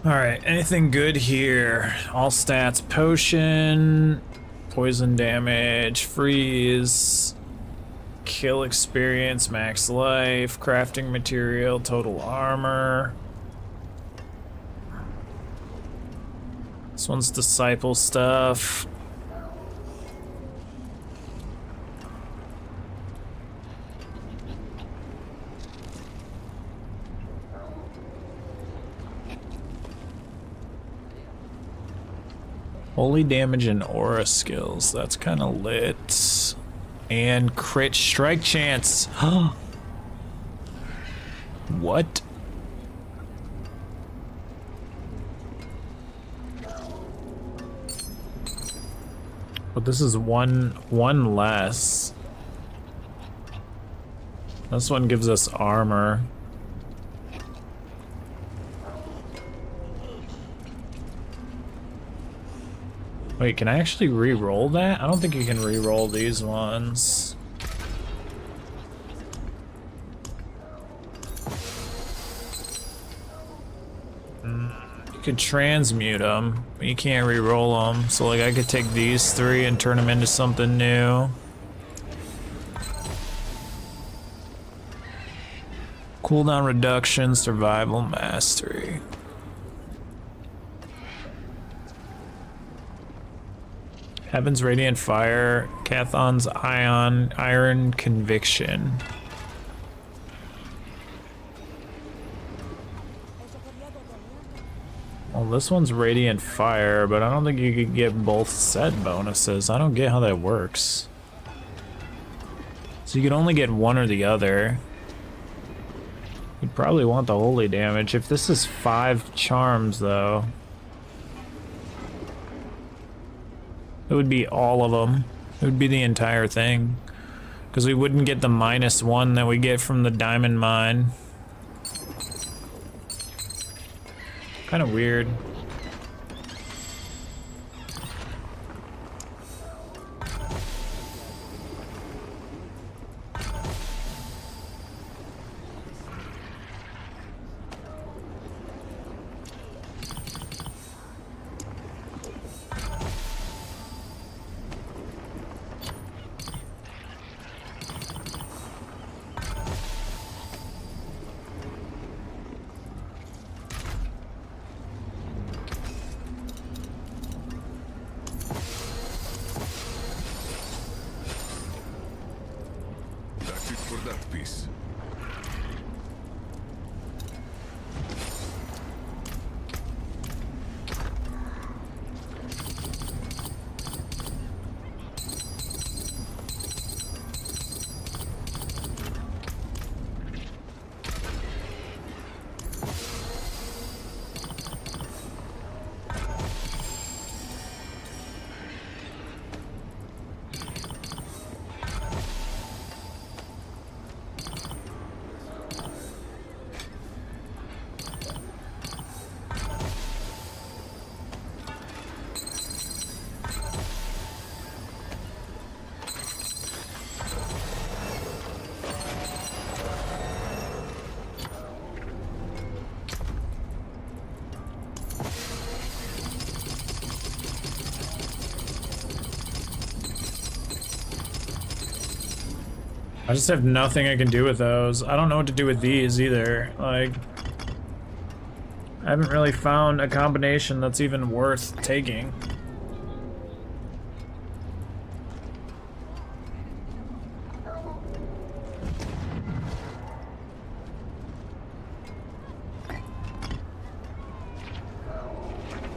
Alright, anything good here? All stats, potion, poison damage, freeze, kill experience, max life, crafting material, total armor. This one's disciple stuff. Holy damage and aura skills, that's kind of lit. And crit strike chance. What? But this is one less. This one gives us armor. Wait, can I actually re-roll that? I don't think you can re-roll these ones. You could transmute them, but you can't re-roll them. So like I could take these 3 and turn them into something new. Cooldown reduction, survival mastery. Heaven's Radiant Fire, Cathon's Iron Conviction. Well, this one's Radiant Fire, but I don't think you could get both set bonuses. I don't get how that works. So you could only get one or the other. You'd probably want the holy damage. If this is 5 charms, though, it would be all of them. It would be the entire thing. Because we wouldn't get the -1 that we get from the diamond mine. Kind of weird. That's it for that piece. I just have nothing I can do with those. I don't know what to do with these either. Like, I haven't really found a combination that's even worth taking.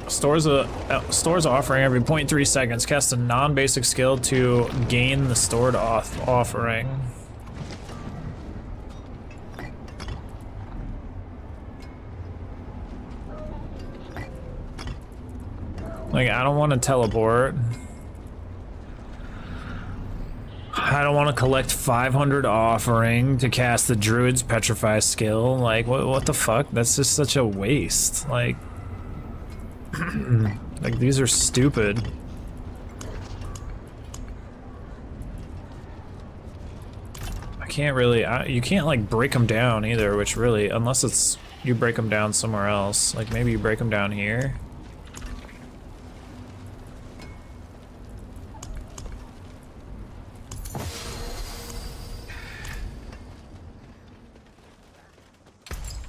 Stores offering every 0.3 seconds. Cast a non-basic skill to gain the stored offering. Like, I don't want to teleport. I don't want to collect 500 offering to cast the Druid's Petrify skill. Like, what the fuck? That's just such a waste. Like, like, these are stupid. I can't really, you can't like break them down either, which really, unless it's, you break them down somewhere else. Like maybe you break them down here.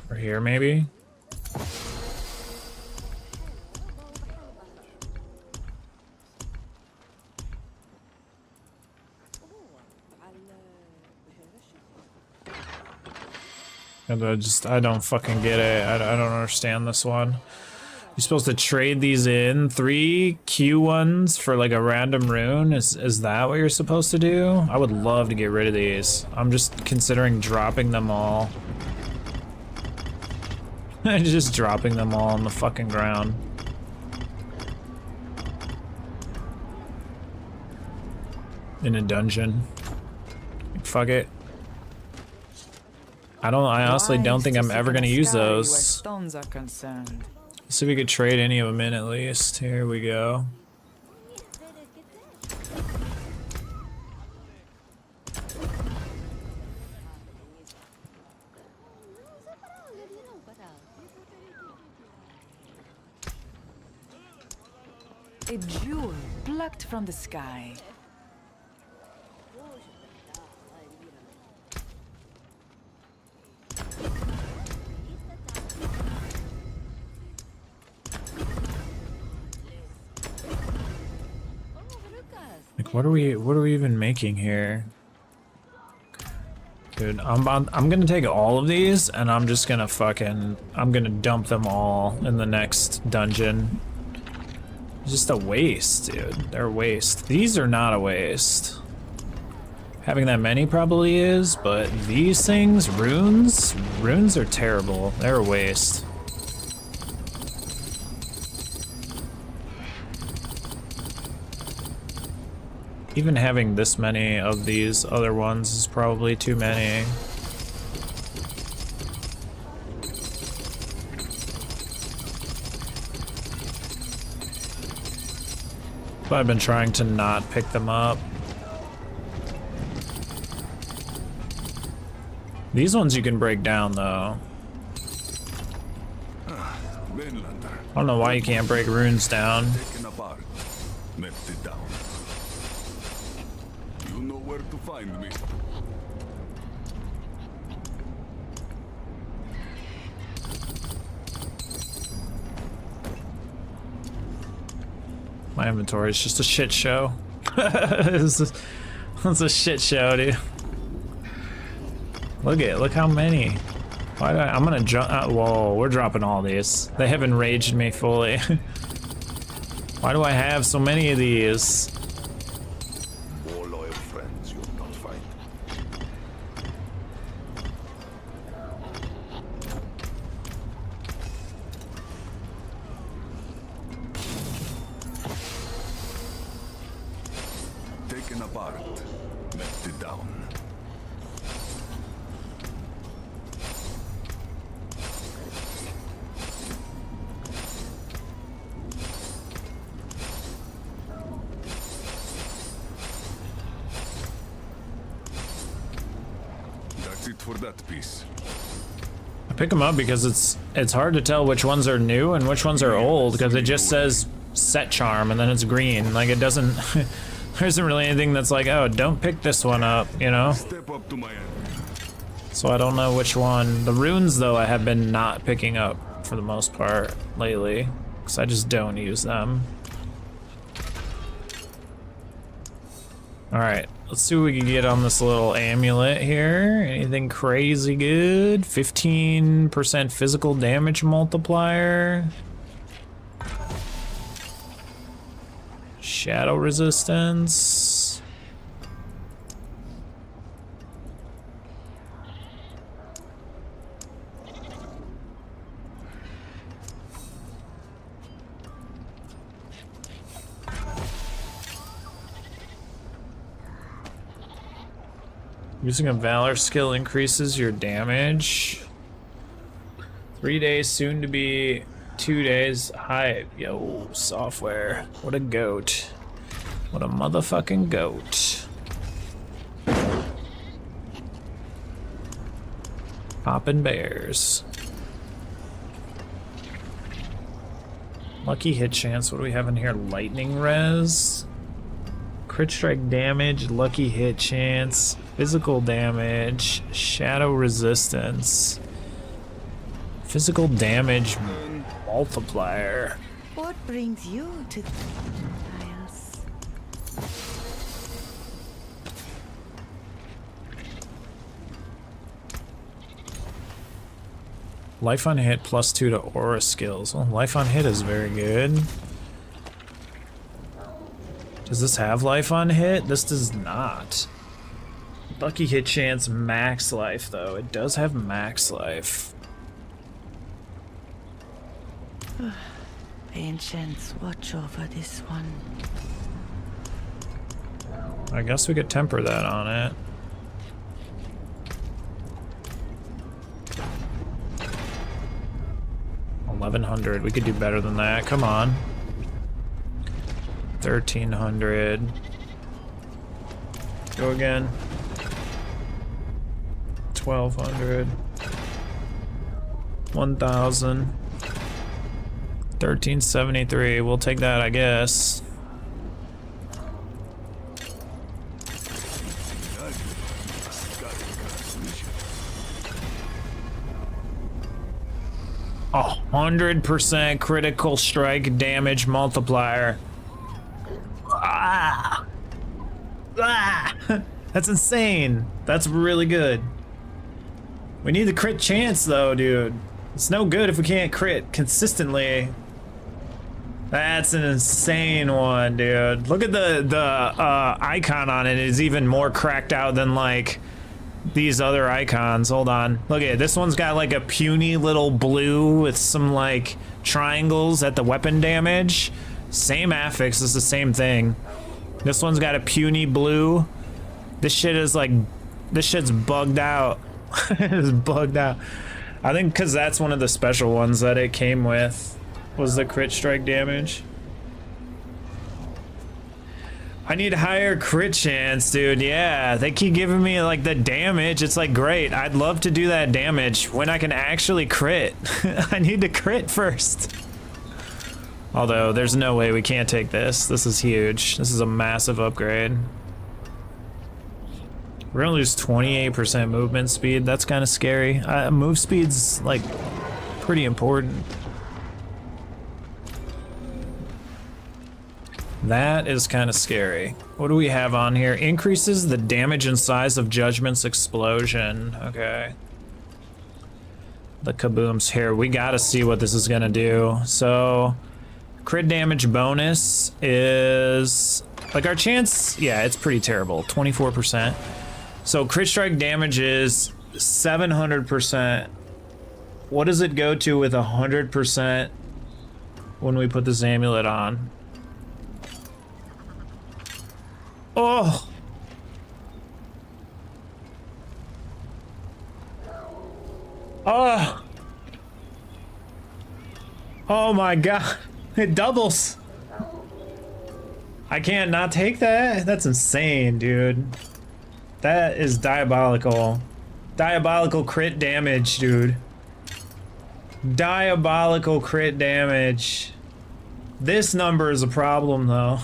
Or here maybe? And I don't fucking get it. I don't understand this one. You're supposed to trade these in 3 Q1s for like a random rune. Is that what you're supposed to do? I would love to get rid of these. I'm just considering dropping them all. Just dropping them all on the fucking ground. In a dungeon. Fuck it. I honestly don't think I'm ever gonna use those. Stones are concerned. Let's see if we could trade any of them in at least. Here we go. A jewel plucked from the sky. Like, what are we even making here? Dude, I'm gonna take all of these and I'm just gonna I'm gonna dump them all in the next dungeon. It's just a waste, dude. They're a waste. These are not a waste. Having that many probably is, but these things, runes are terrible. They're a waste. Even having this many of these other ones is probably too many. But I've been trying to not pick them up. These ones you can break down though. I don't know why you can't break runes down. Taken apart, melted down. You know where to find me. My inventory is just a shit show. It's a shit show, dude. Look how many. I'm gonna jump. Whoa, we're dropping all these. They have enraged me fully. Why do I have so many of these? More loyal friends you'll not find. Taken apart, melted down. That's it for that piece. I pick them up because it's hard to tell which ones are new and which ones are old because it just says set charm and then it's green. Like it doesn't. There isn't really anything that's like, oh, don't pick this one up, you know? Step up to my end. So I don't know which one. The runes, though, I have been not picking up for the most part lately, because I just don't use them. Alright, let's see what we can get on this little amulet here. Anything crazy good? 15% physical damage multiplier. Shadow resistance. Using a Valor skill increases your damage. 3 days, soon to be 2 days. Hi, yo, software. What a goat. What a motherfucking goat. Poppin' bears. Lucky hit chance. What do we have in here? Lightning res. Crit strike damage, lucky hit chance, physical damage, shadow resistance, physical damage multiplier. What brings you to the Isles? Life on hit +2 to aura skills. Well, life on hit is very good. Does this have life on hit? This does not. Lucky hit chance max life though. It does have max life. Ancients, watch over this one. I guess we could temper that on it. $1,100. We could do better than that. Come on. 1,300. Go again. 1,200. 1,000. 1373. We'll take that, I guess. A 100% critical strike damage multiplier. Ah! Ah! That's insane. That's really good. We need the crit chance though, dude. It's no good if we can't crit consistently. That's an insane one, dude. Look at the icon on it. It's even more cracked out than like these other icons. Hold on. Look at it. This one's got like a puny little blue with some like triangles at the weapon damage. Same affix, it's the same thing. This one's got a puny blue. This shit is like, this shit's bugged out. It's bugged out. I think because that's one of the special ones that it came with, was the crit strike damage. I need higher crit chance, dude. Yeah, they keep giving me like the damage. It's like, great. I'd love to do that damage when I can actually crit. I need to crit first. Although there's no way we can't take this. This is huge. This is a massive upgrade. We're gonna lose 28% movement speed. That's kind of scary. Move speed's like pretty important. That is kind of scary. What do we have on here? Increases the damage and size of Judgment's explosion. Okay. The kaboom's here. We gotta see what this is gonna do. So, crit damage bonus is like our chance. Yeah, it's pretty terrible. 24%. So crit strike damage is 700%. What does it go to with 100% when we put this amulet on? Oh! Oh! Oh my god! It doubles! I can't not take that? That's insane, dude. That is diabolical. Diabolical crit damage, dude. Diabolical crit damage. This number is a problem, though.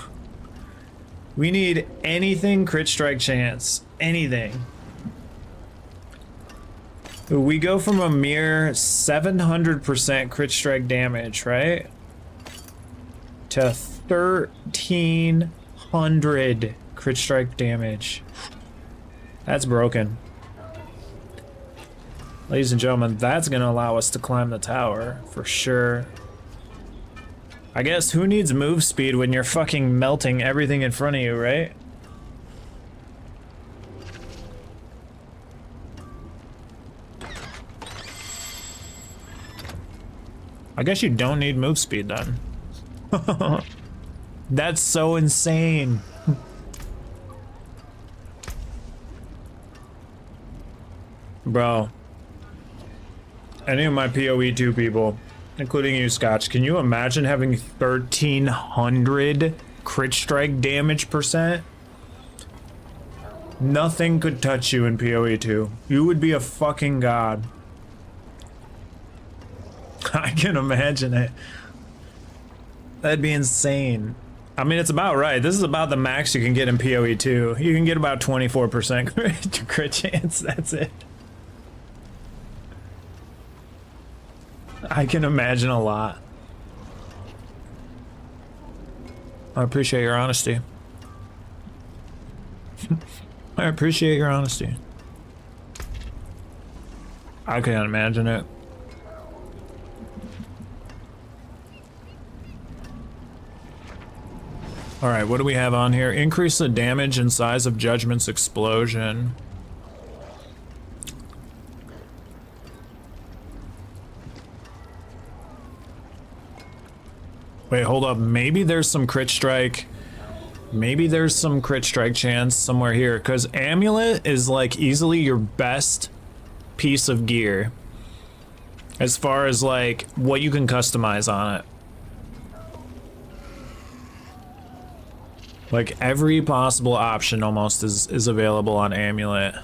We need anything crit strike chance. Anything. We go from a mere 700% crit strike damage, right? To 1300 crit strike damage. That's broken. Ladies and gentlemen, that's gonna allow us to climb the tower, for sure. I guess who needs move speed when you're fucking melting everything in front of you, right? I guess you don't need move speed then. That's so insane. Bro. Any of my PoE2 people, including you, Scotch, can you imagine having 1300 crit strike damage %? Nothing could touch you in PoE2. You would be a fucking god. I can imagine it. That'd be insane. I mean, it's about right. This is about the max you can get in PoE2. You can get about 24% crit chance. That's it. I can imagine a lot. I appreciate your honesty. I appreciate your honesty. I can't imagine it. Alright, what do we have on here? Increase the damage and size of Judgment's explosion. Wait, hold up. Maybe there's some crit strike. Maybe there's some crit strike chance somewhere here. Because Amulet is like easily your best piece of gear. As far as like what you can customize on it. Like every possible option almost is available on Amulet.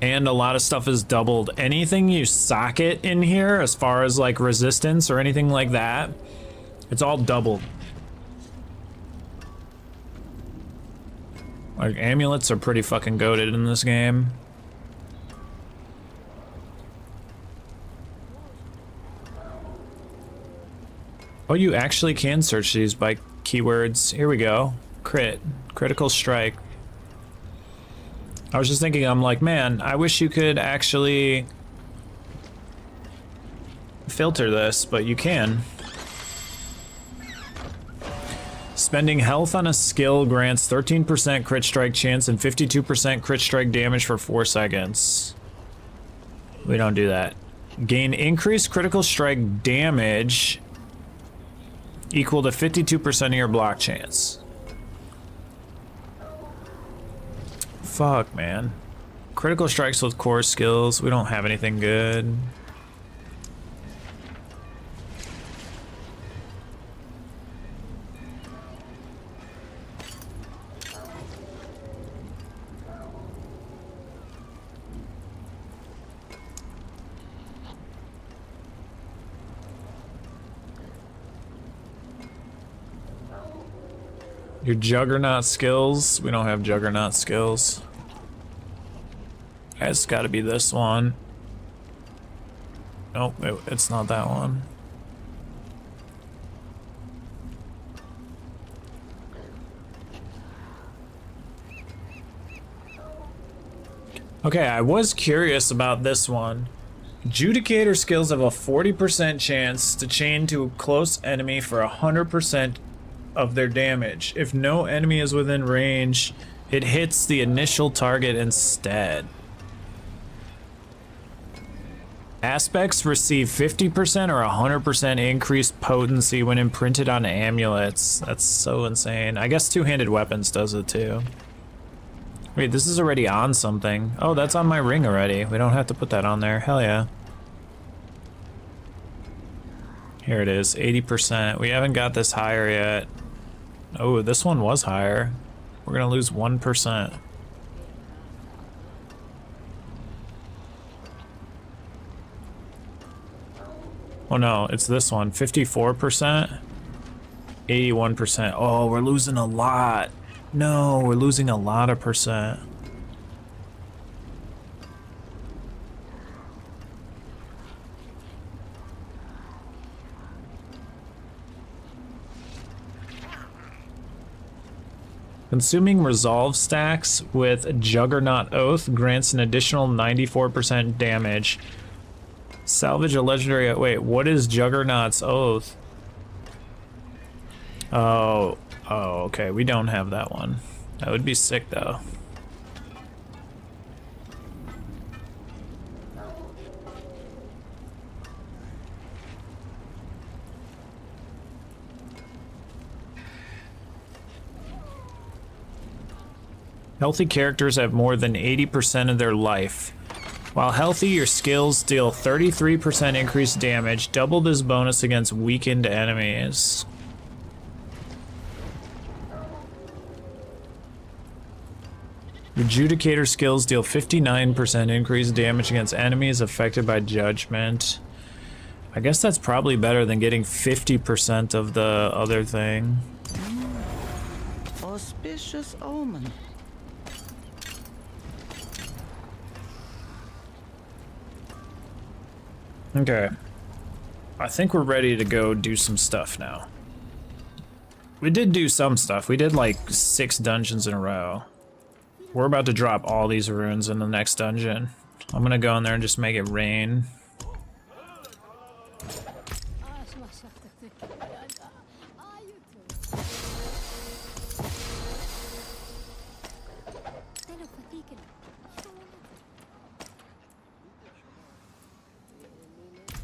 And a lot of stuff is doubled. Anything you socket in here as far as like resistance or anything like that It's all doubled. Like, amulets are pretty fucking goated in this game. Oh, you actually can search these by keywords. Here we go. Crit. Critical strike. I was just thinking, I'm like, man, I wish you could actually filter this, but you can. Spending health on a skill grants 13% crit strike chance and 52% crit strike damage for 4 seconds. We don't do that. Gain increased critical strike damage equal to 52% of your block chance. Fuck, man. Critical strikes with core skills. We don't have anything good. Your Juggernaut skills. We don't have Juggernaut skills. It's gotta be this one. Nope, it's not that one. Okay, I was curious about this one. Judicator skills have a 40% chance to chain to a close enemy for 100% of their damage. If no enemy is within range, it hits the initial target instead. Aspects receive 50% or 100% increased potency when imprinted on amulets. That's so insane. I guess two-handed weapons does it too. Wait, this is already on something. Oh, that's on my ring already. We don't have to put that on there. Hell yeah. Here it is, 80%. We haven't got this higher yet. Oh, this one was higher. We're gonna lose 1%. Oh no, it's this one, 54%, 81%. Oh, we're losing a lot. No, we're losing a lot of percent. Consuming resolve stacks with Juggernaut Oath grants an additional 94% damage. Salvage a legendary. Wait, what is Juggernaut's Oath? Oh, okay. We don't have that one. That would be sick though. Healthy characters have more than 80% of their life. While healthy, your skills deal 33% increased damage, double this bonus against weakened enemies. Your Judicator skills deal 59% increased damage against enemies affected by judgment. I guess that's probably better than getting 50% of the other thing. Auspicious omen. Okay. I think we're ready to go do some stuff now. We did do some stuff. We did like 6 dungeons in a row. We're about to drop all these runes in the next dungeon. I'm gonna go in there and just make it rain.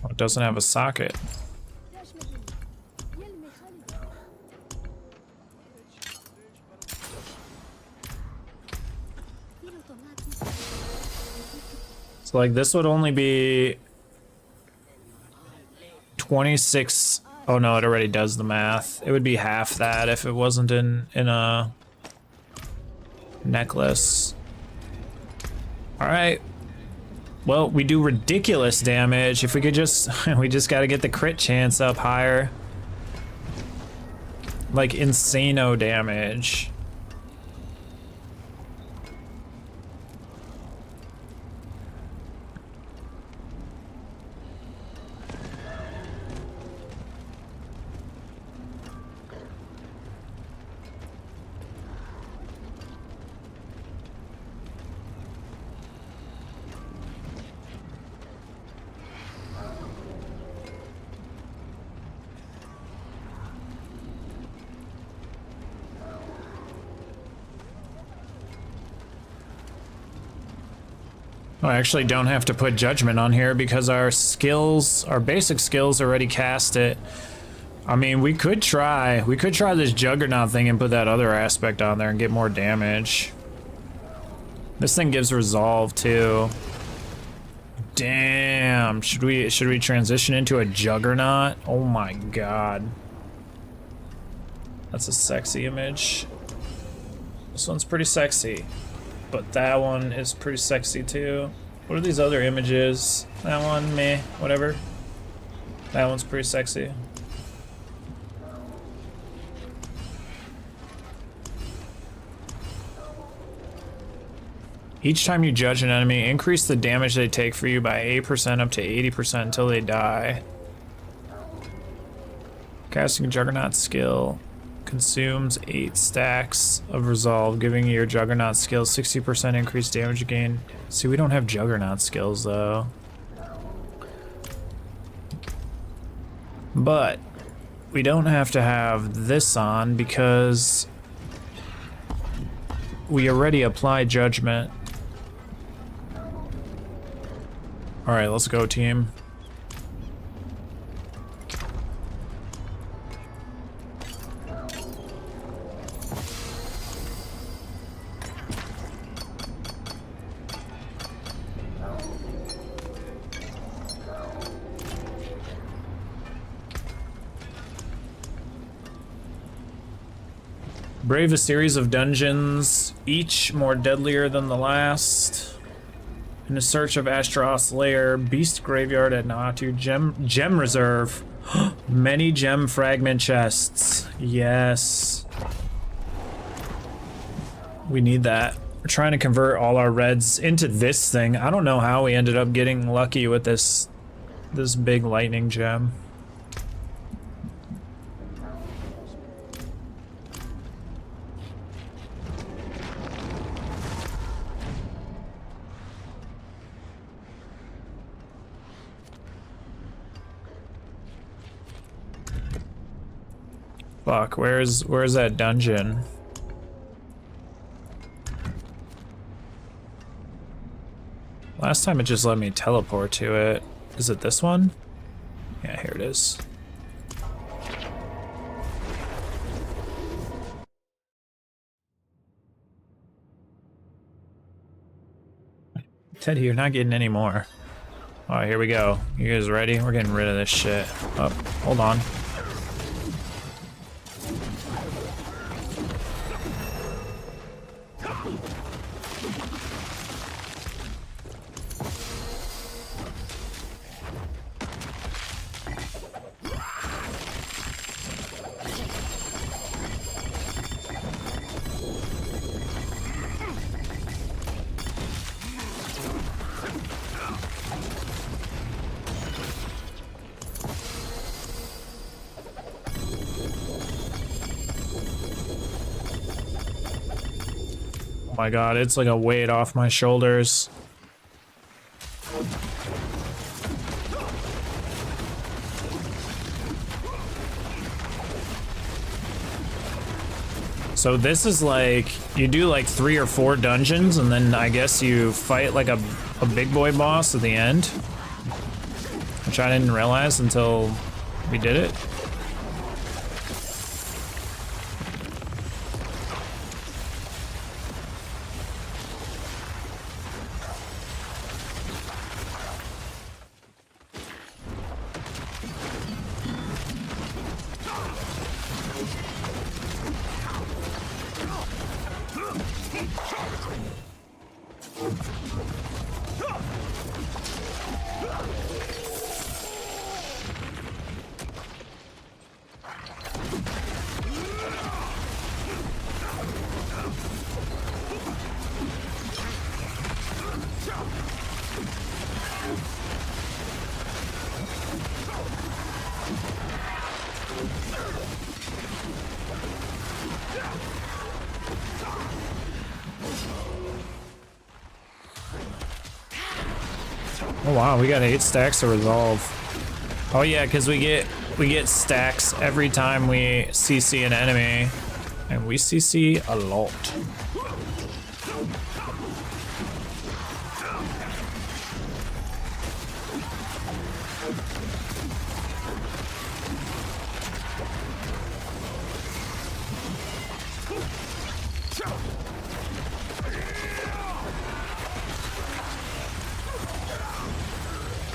Oh, it doesn't have a socket. So like this would only be 26. Oh no, it already does the math. It would be half that if it wasn't in a necklace. All right. Well, we do ridiculous damage. If we could just, we just got to get the crit chance up higher. like insano damage. I actually don't have to put judgment on here because our skills, our basic skills already cast it. I mean, we could try this juggernaut thing and put that other aspect on there and get more damage. This thing gives resolve too. Damn, should we transition into a juggernaut? Oh my god. That's a sexy image. This one's pretty sexy. But that one is pretty sexy too. What are these other images? That one, meh, whatever. That one's pretty sexy. Each time you judge an enemy, increase the damage they take for you by 8% up to 80% until they die. Casting a Juggernaut skill consumes 8 stacks of resolve, giving your Juggernaut skill 60% increased damage gain. See, we don't have Juggernaut skills though. But we don't have to have this on because we already applied judgment. All right, let's go, team. Brave a series of dungeons, each more deadlier than the last. In the search of Astaroth's lair, Beast Graveyard at Naatu, Gem Reserve. Many gem fragment chests. Yes. We need that. We're trying to convert all our reds into this thing. I don't know how we ended up getting lucky with this big lightning gem. Fuck, where's that dungeon? Last time it just let me teleport to it. Is it this one? Yeah, here it is. Teddy, you're not getting any more. All right, here we go. You guys ready? We're getting rid of this shit. Oh, hold on. Oh my god, it's like a weight off my shoulders. So this is like, you do like 3 or 4 dungeons and then I guess you fight like a big boy boss at the end. Which I didn't realize until we did it. wow, we got 8 stacks to resolve. Oh yeah, because we get stacks every time we CC an enemy, and we CC a lot.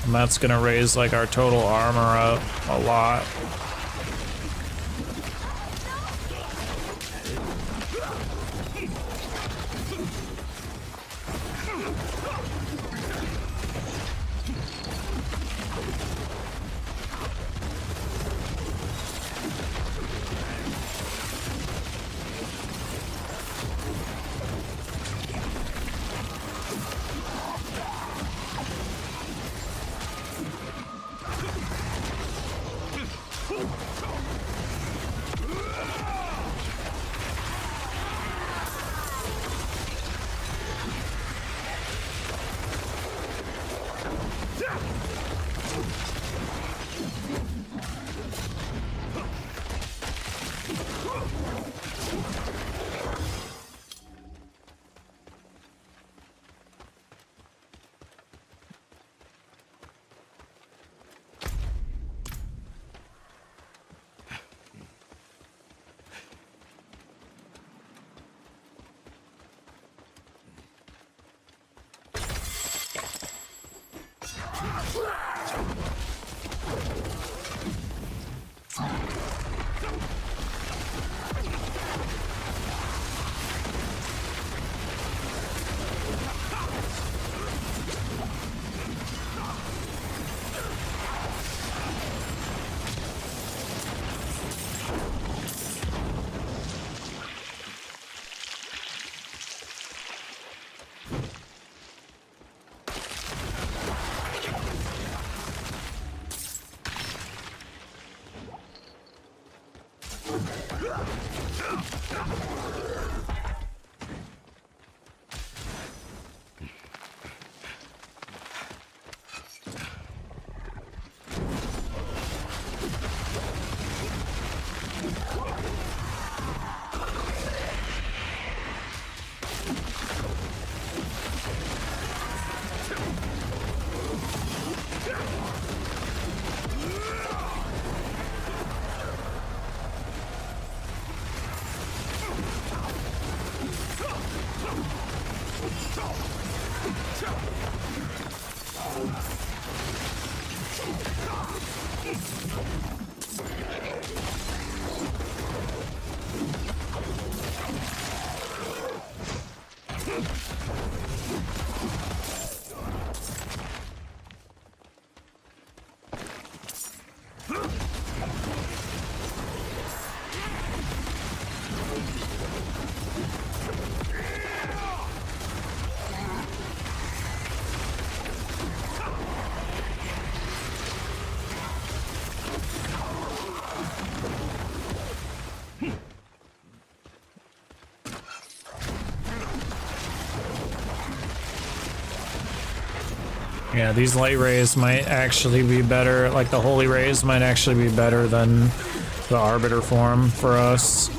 And that's gonna raise like our total armor up a lot. Yeah, these light rays might actually be better, like the holy rays might actually be better than the arbiter form for us.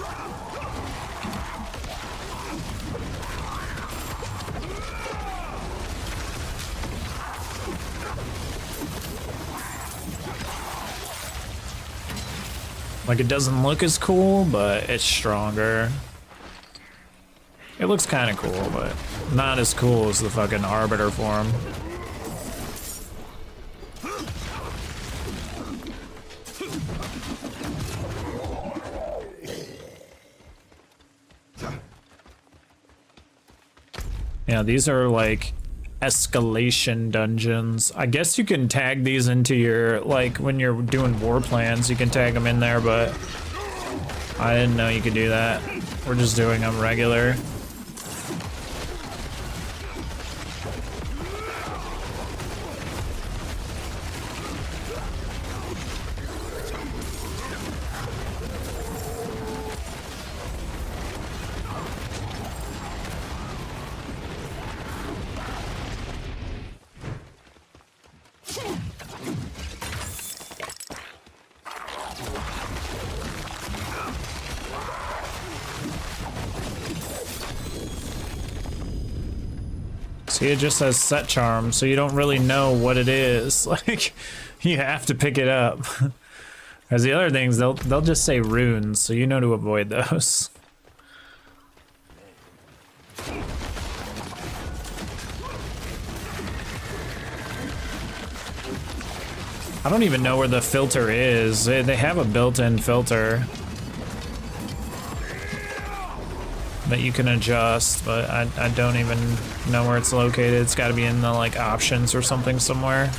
Like, it doesn't look as cool, but it's stronger. It looks kind of cool, but not as cool as the fucking arbiter form. Yeah, these are like escalation dungeons. I guess you can tag these into your, like, when you're doing war plans, you can tag them in there, but I didn't know you could do that. We're just doing them regular. See, it just says set charm, so you don't really know what it is. Like, you have to pick it up. As the other things, they'll just say runes, so you know to avoid those. I don't even know where the filter is. They have a built-in filter that you can adjust, but I don't even know where it's located. It's got to be in the like options or something somewhere.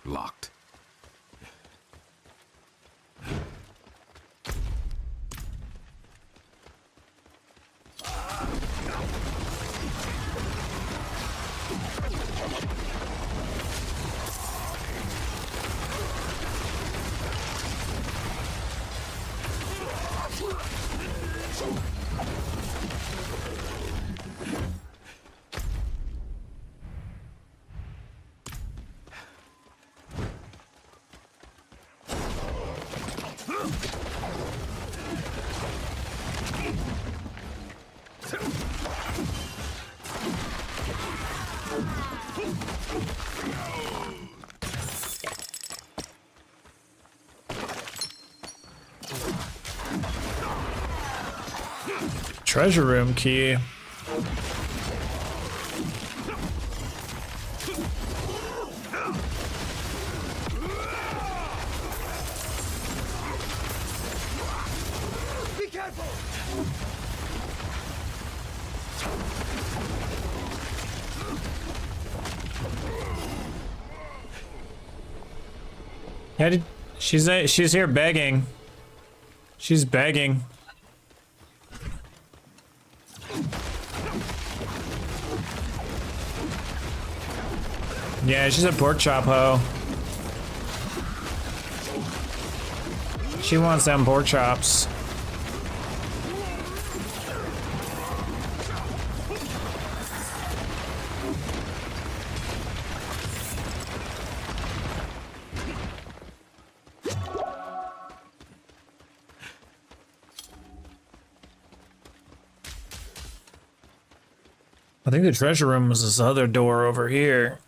Locked. Treasure room key. Be careful! Yeah, she's here begging. She's begging. Yeah, she's a pork chop hoe. She wants them pork chops. I think the treasure room was this other door over here.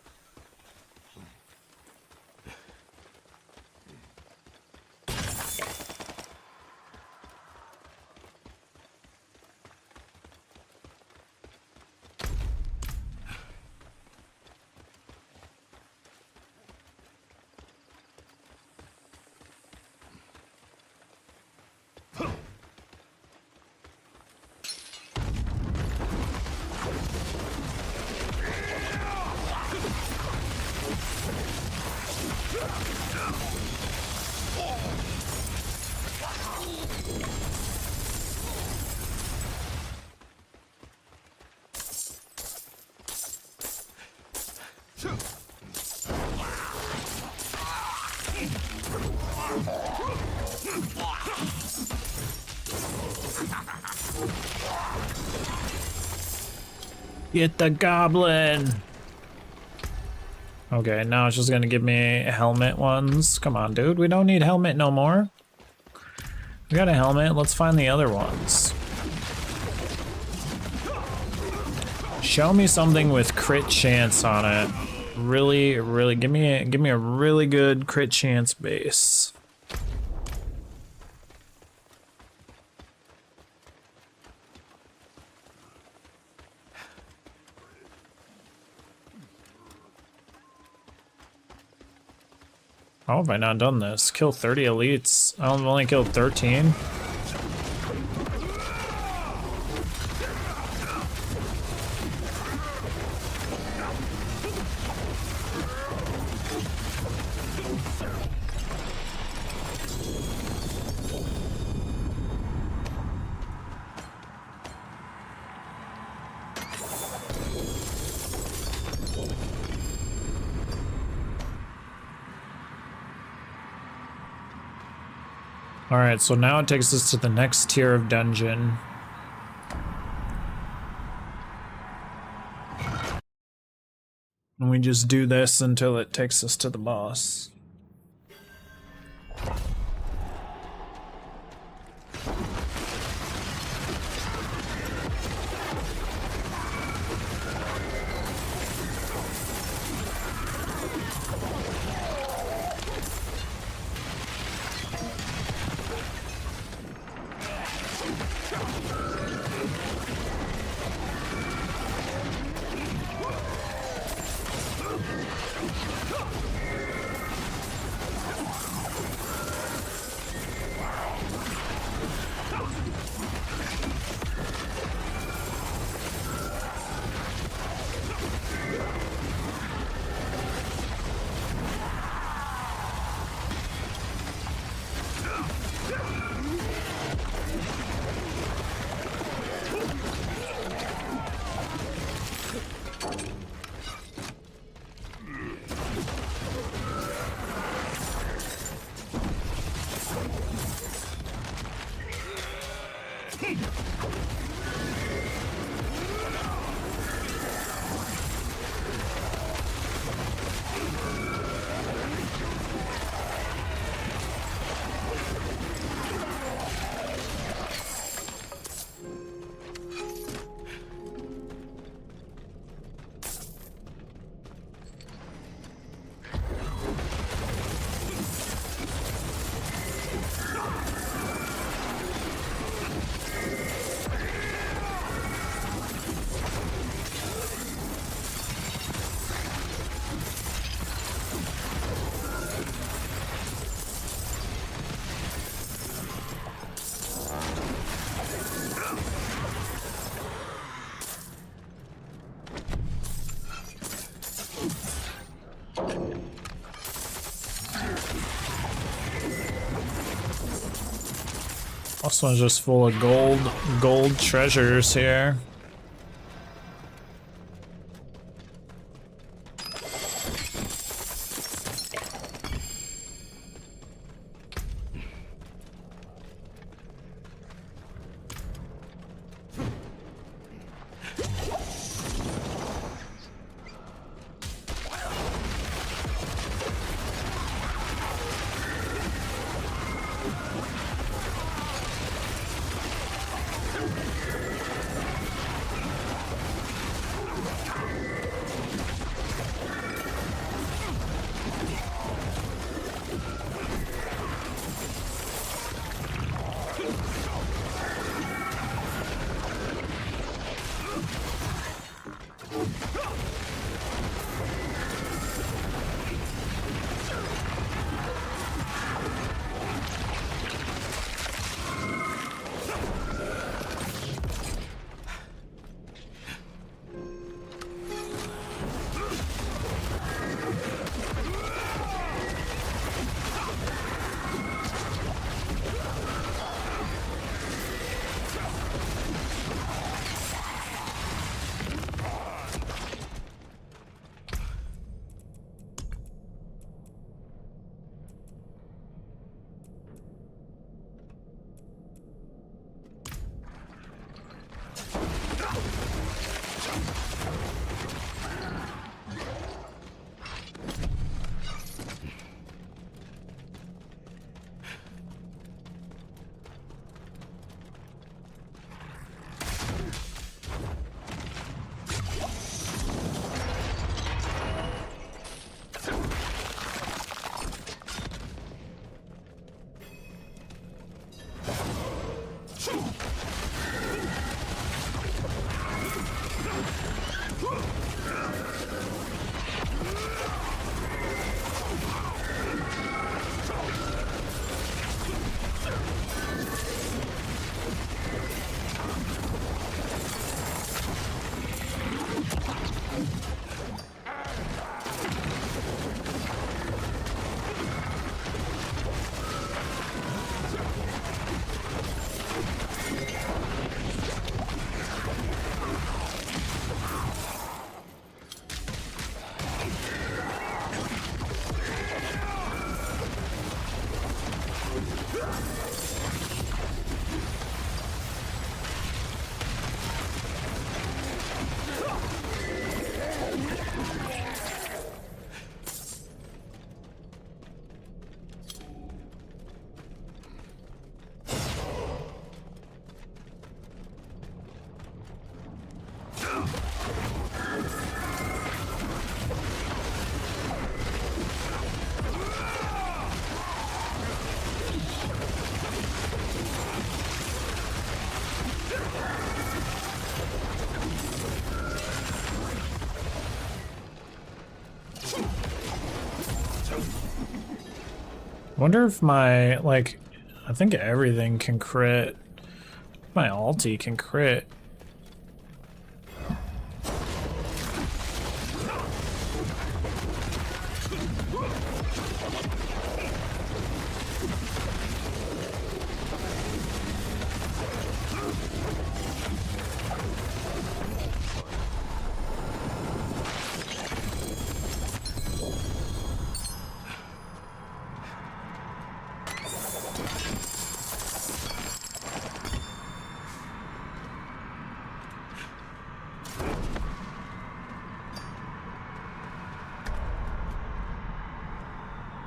Get the goblin. Okay, now it's just gonna give me helmet ones. Come on, dude. We don't need helmet no more. We got a helmet. Let's find the other ones. Show me something with crit chance on it. Really, give me a really good crit chance base. How have I not done this? Kill 30 elites. I've only killed 13. Alright, so now it takes us to the next tier of dungeon. And we just do this until it takes us to the boss. This one's just full of gold treasures here. Wonder if my, like, I think everything can crit. My ulti can crit.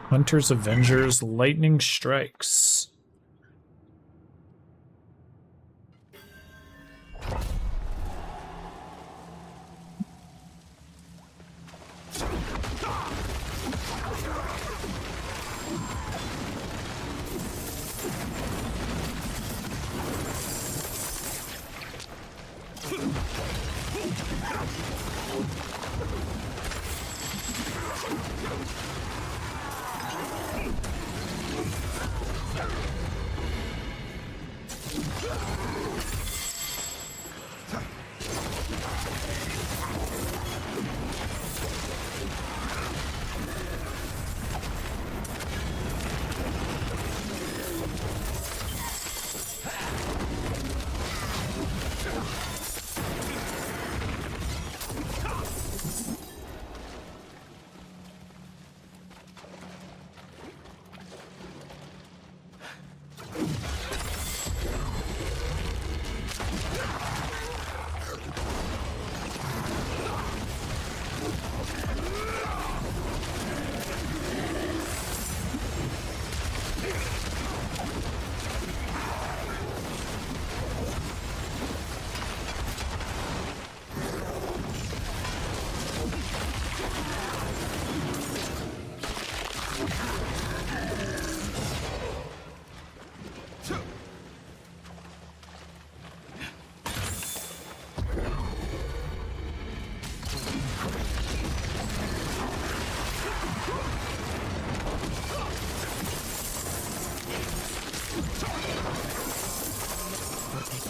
Hunter's Avengers Lightning Strikes.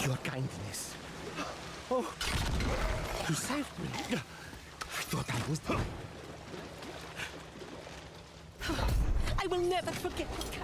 Your kindness. Oh, you saved me. I thought I was dead. I will never forget it.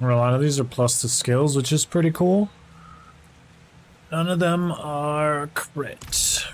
Or a lot of these are plus to skills, which is pretty cool. None of them are crit.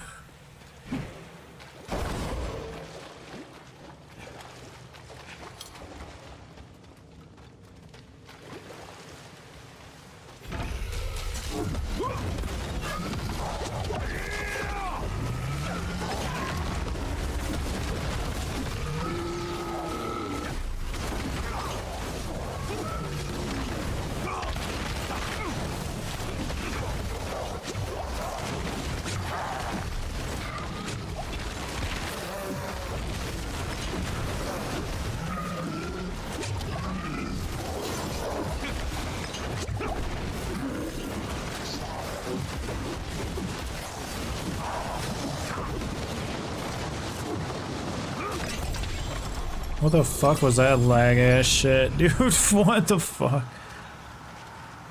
What the fuck was that lag ass shit? Dude, what the fuck?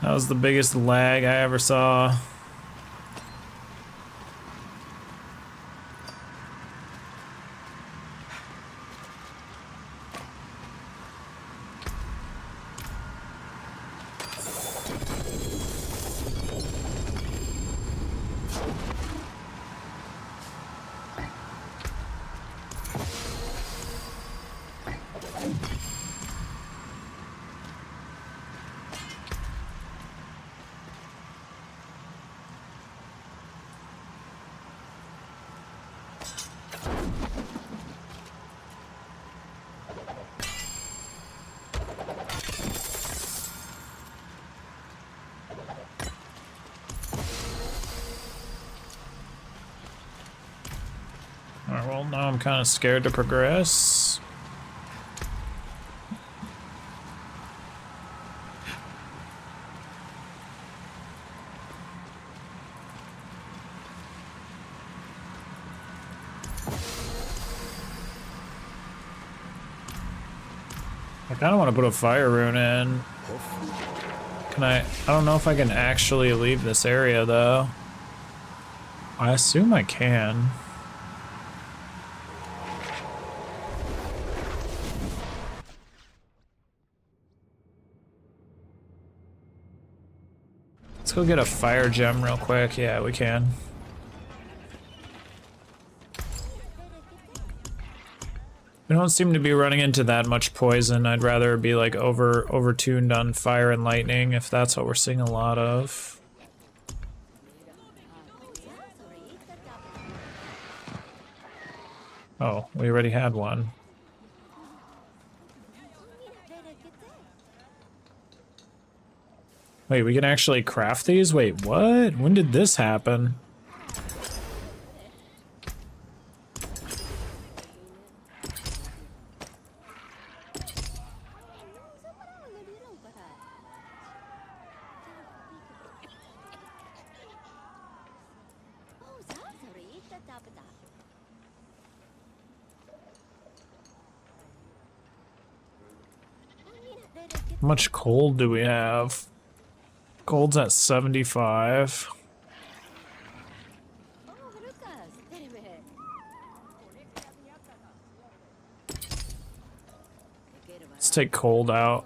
That was the biggest lag I ever saw. Alright, well, now I'm kind of scared to progress. I kind of want to put a fire rune in. Can I don't know if I can actually leave this area though. I assume I can. Let's go get a fire gem real quick. Yeah, we can. We don't seem to be running into that much poison. I'd rather be like over-tuned on fire and lightning if that's what we're seeing a lot of. Oh, we already had one. Wait, we can actually craft these? Wait, what? When did this happen? How much gold do we have? Gold's at 75. Let's take cold out.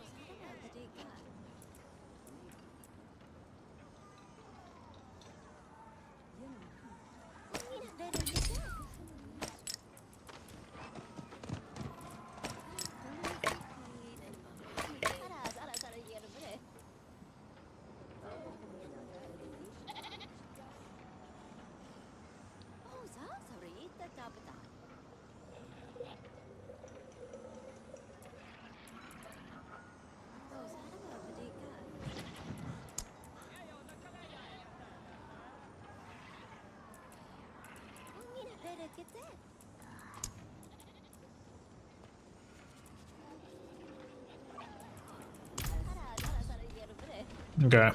Okay.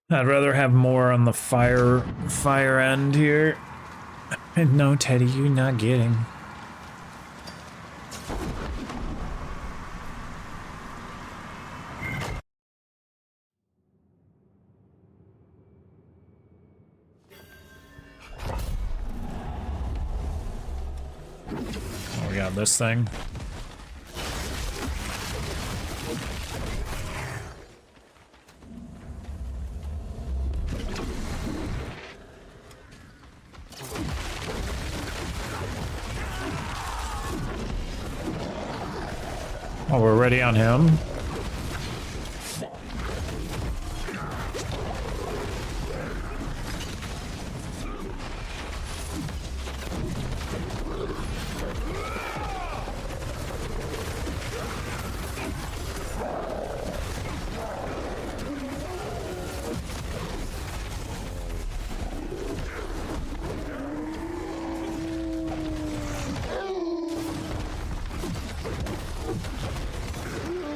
I'd rather have more on the fire end here. And no, Teddy, you're not getting. Oh, we got this thing. Oh, we're ready on him.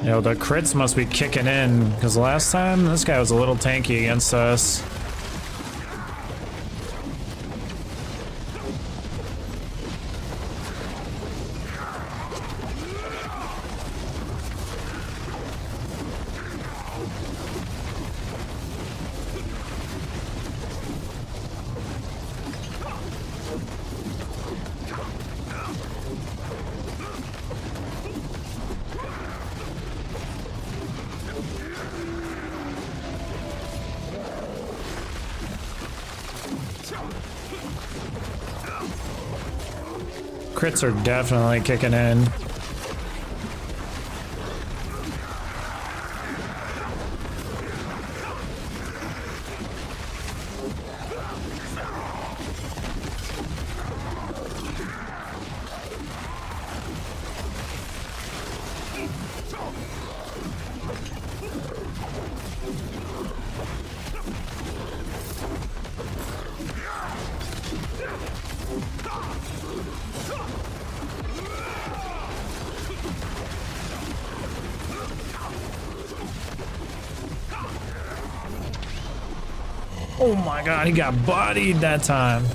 Yo, the crits must be kicking in, because last time this guy was a little tanky against us. Crits are definitely kicking in. Oh my god, he got bodied that time.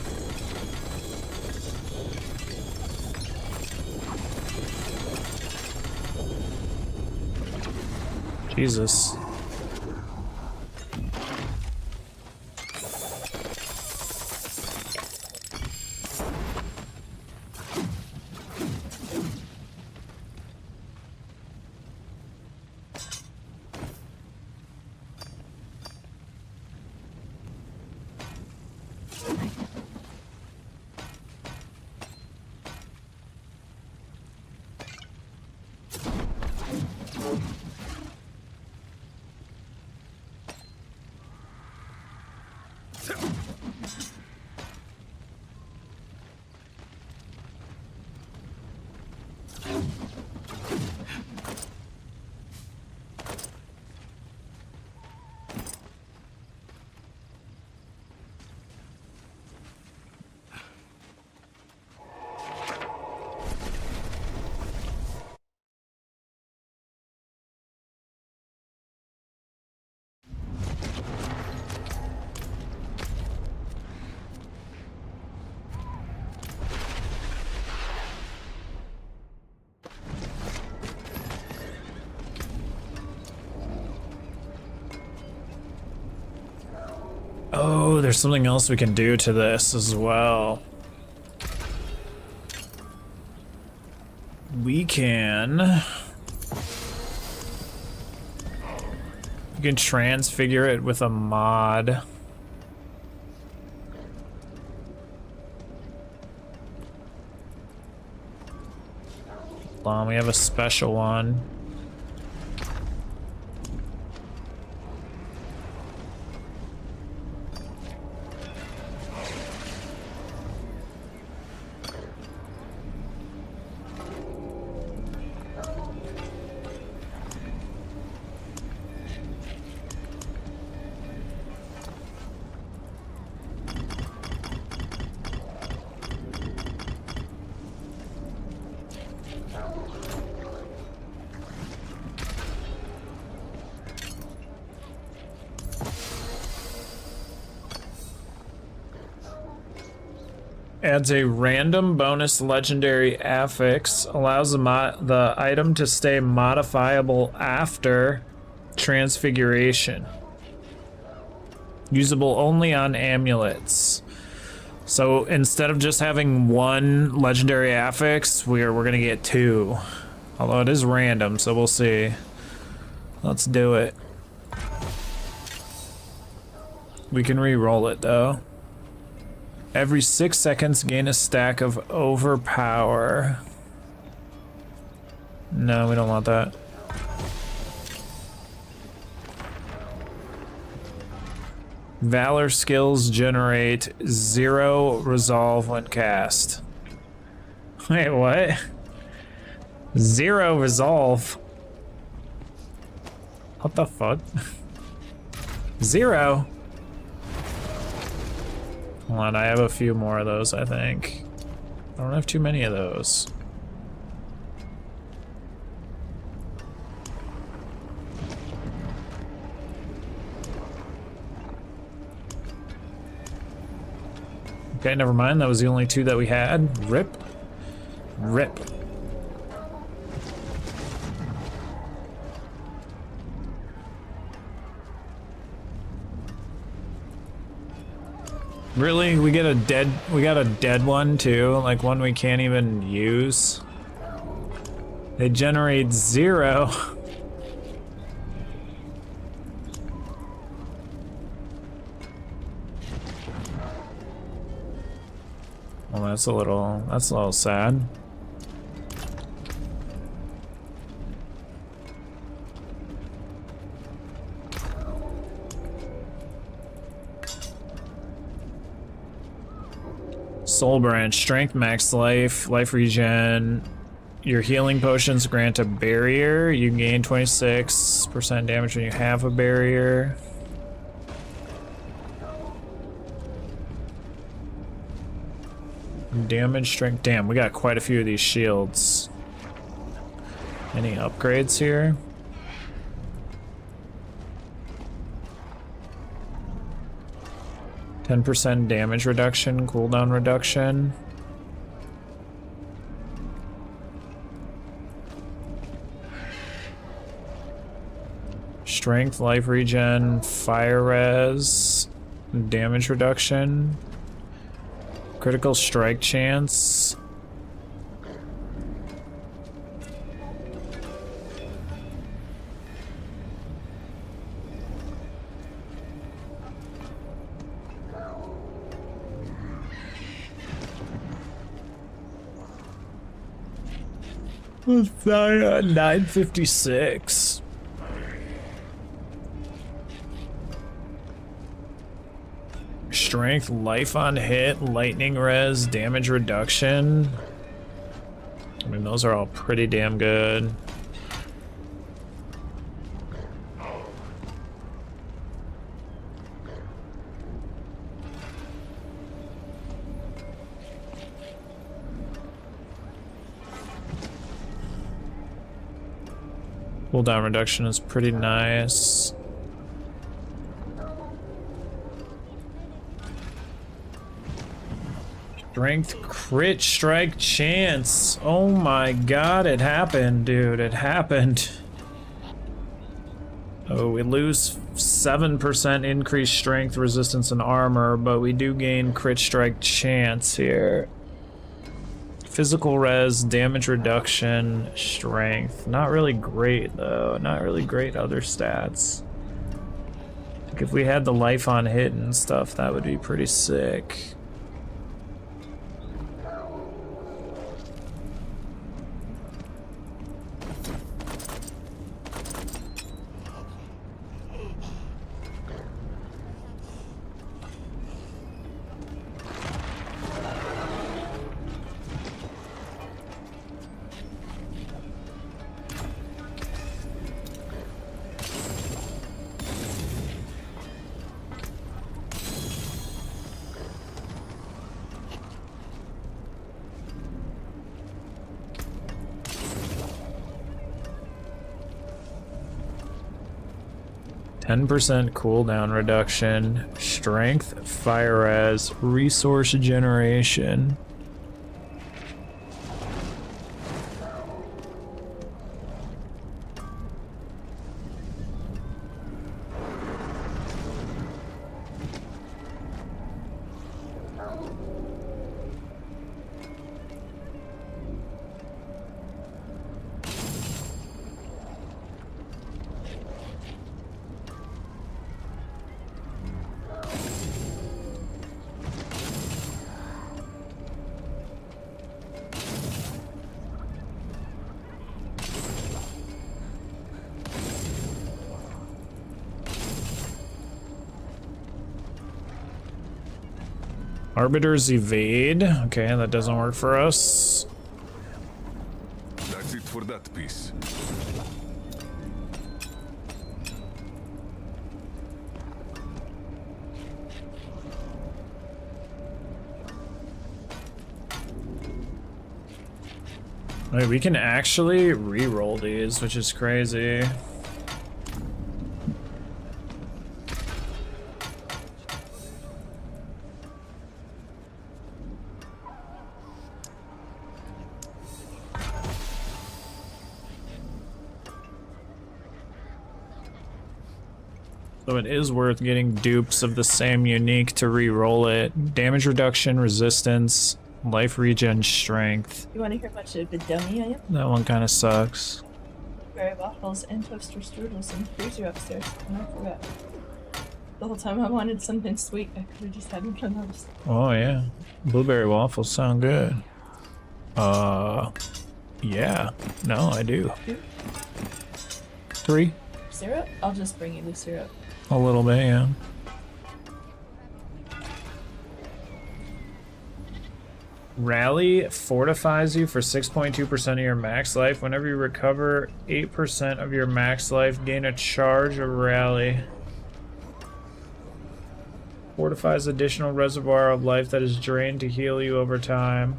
Jesus. Oh, there's something else we can do to this as well. We can transfigure it with a mod. Hold on, we have a special one. Adds a random bonus legendary affix, allows the item to stay modifiable after transfiguration. Usable only on amulets. So instead of just having one legendary affix, we're gonna get two. Although it is random, so we'll see. Let's do it. We can re-roll it though. Every 6 seconds, gain a stack of overpower. No, we don't want that. Valor skills generate 0 resolve when cast. Wait, what? 0 resolve? What the fuck? 0? Hold on, I have a few more of those, I think. I don't have too many of those. Okay, never mind. That was the only 2 that we had. Rip. Rip. Really? We got a dead one too? Like one we can't even use? They generate 0. Well, that's a little sad. Soul Branch, Strength, Max Life, Life Regen. Your healing potions grant a barrier. You gain 26% damage when you have a barrier. Damage, strength. Damn, we got quite a few of these shields. Any upgrades here? %10 damage reduction, cooldown reduction. Strength, life regen, fire res, damage reduction. Critical strike chance. What's that? 956. Strength, life on hit, lightning res, damage reduction. I mean, those are all pretty damn good. Cooldown reduction is pretty nice. Strength crit strike chance. Oh my god, it happened, dude. It happened. Oh, we lose 7% increased strength, resistance, and armor, but we do gain crit strike chance here. Physical res, damage reduction, strength. Not really great though. Not really great other stats. I think if we had the life on hit and stuff, that would be pretty sick. %10 cooldown reduction, strength, fire res, resource generation. Arbiter's evade. Okay, that doesn't work for us. That's it for that piece. Wait, we can actually re-roll these, which is crazy. So it is worth getting dupes of the same unique to re-roll it. Damage reduction, resistance, life regen, strength. You want to hear how much of a dummy I am? That one kind of sucks. Berry waffles and toaster strudels and freezer upstairs, and I forgot. The whole time I wanted something sweet, I could have just had one of those. Oh yeah, blueberry waffles sound good. Yeah. No, I do. 3. Syrup? I'll just bring you the syrup. A little bit, yeah. Rally fortifies you for 6.2% of your max life. Whenever you recover 8% of your max life, gain a charge of rally. Fortifies additional reservoir of life that is drained to heal you over time.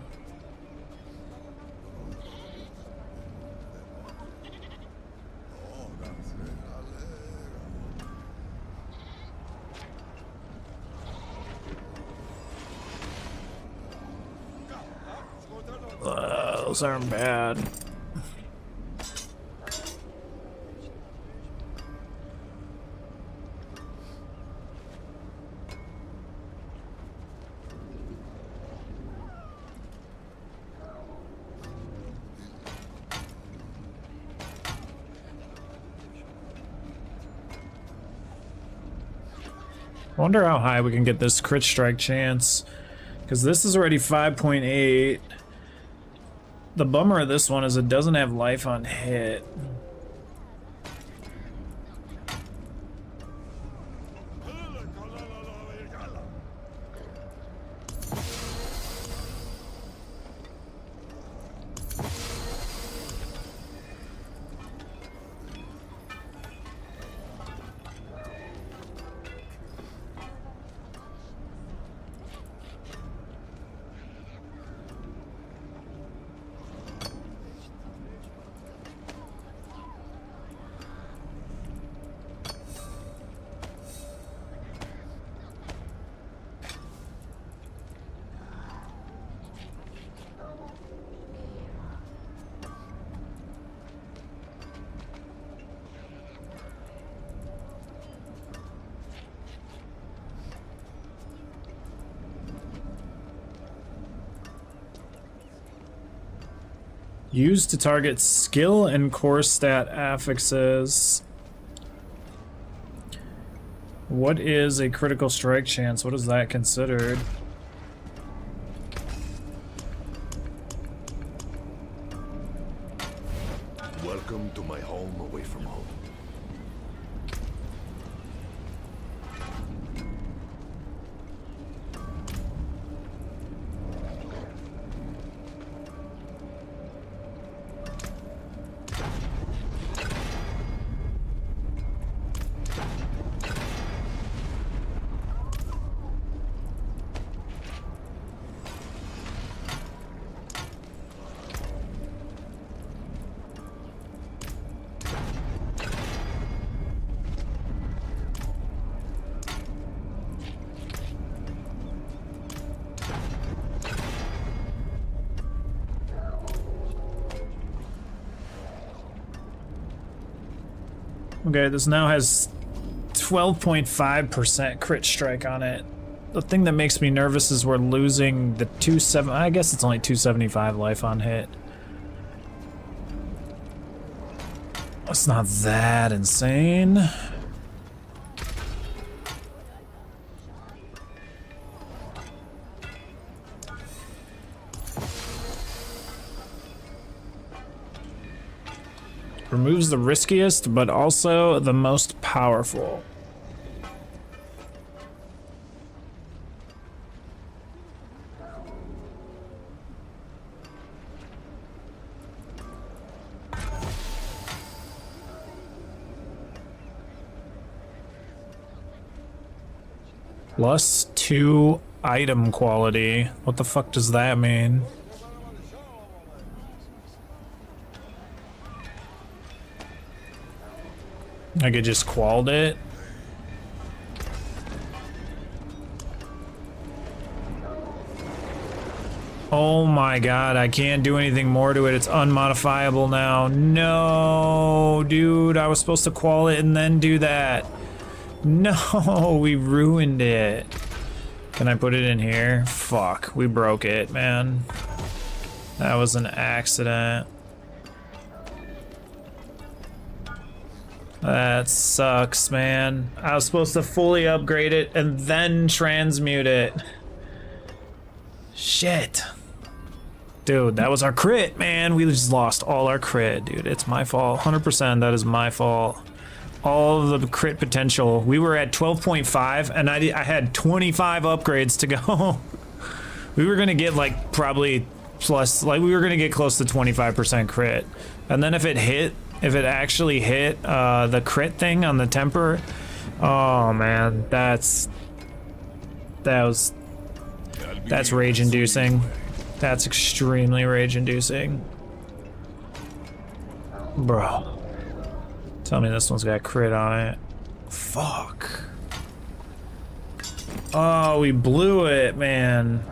Those aren't bad. I wonder how high we can get this crit strike chance, because this is already 5.8. The bummer of this one is it doesn't have life on hit. Used to target skill and core stat affixes. What is a critical strike chance? What is that considered? Welcome to my home away from home. Okay, this now has 12.5% crit strike on it. The thing that makes me nervous is we're losing the 270. I guess it's only 275 life on hit. It's not that insane. Removes the riskiest, but also the most powerful. +2 item quality. What the fuck does that mean? I could just qualled it. Oh my god, I can't do anything more to it. It's unmodifiable now. No, dude, I was supposed to qual it and then do that. No, we ruined it. Can I put it in here? Fuck, we broke it, man. That was an accident. That sucks, man. I was supposed to fully upgrade it and then transmute it. Shit. Dude, that was our crit, man. We just lost all our crit, dude. It's my fault. 100%, that is my fault. All of the crit potential. We were at 12.5 and I had 25 upgrades to go. We were gonna get like probably plus, like we were gonna get close to 25% crit. And then if it actually hit the crit thing on the temper, oh man, that's rage inducing. That's extremely rage inducing. Bro. Tell me this one's got crit on it. Fuck. Oh, we blew it, man.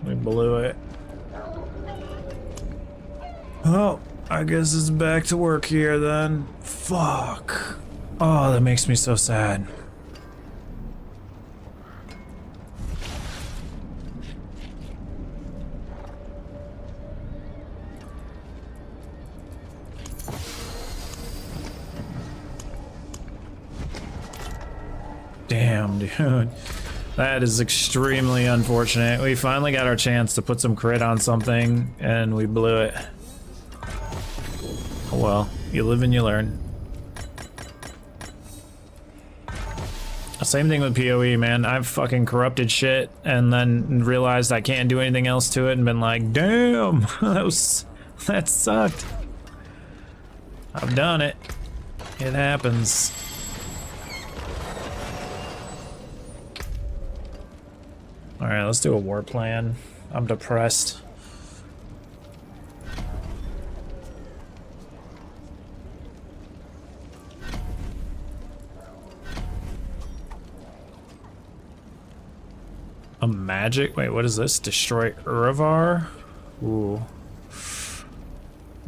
We blew it. Oh, I guess it's back to work here then. Fuck. Oh, that makes me so sad. Damn, dude. That is extremely unfortunate. We finally got our chance to put some crit on something, and we blew it. Oh well, you live and you learn. Same thing with PoE, man. I've fucking corrupted shit, and then realized I can't do anything else to it, and been like, damn, that sucked. I've done it. It happens. Alright, let's do a war plan. I'm depressed. A magic? Wait, what is this? Destroy Uravar? Ooh.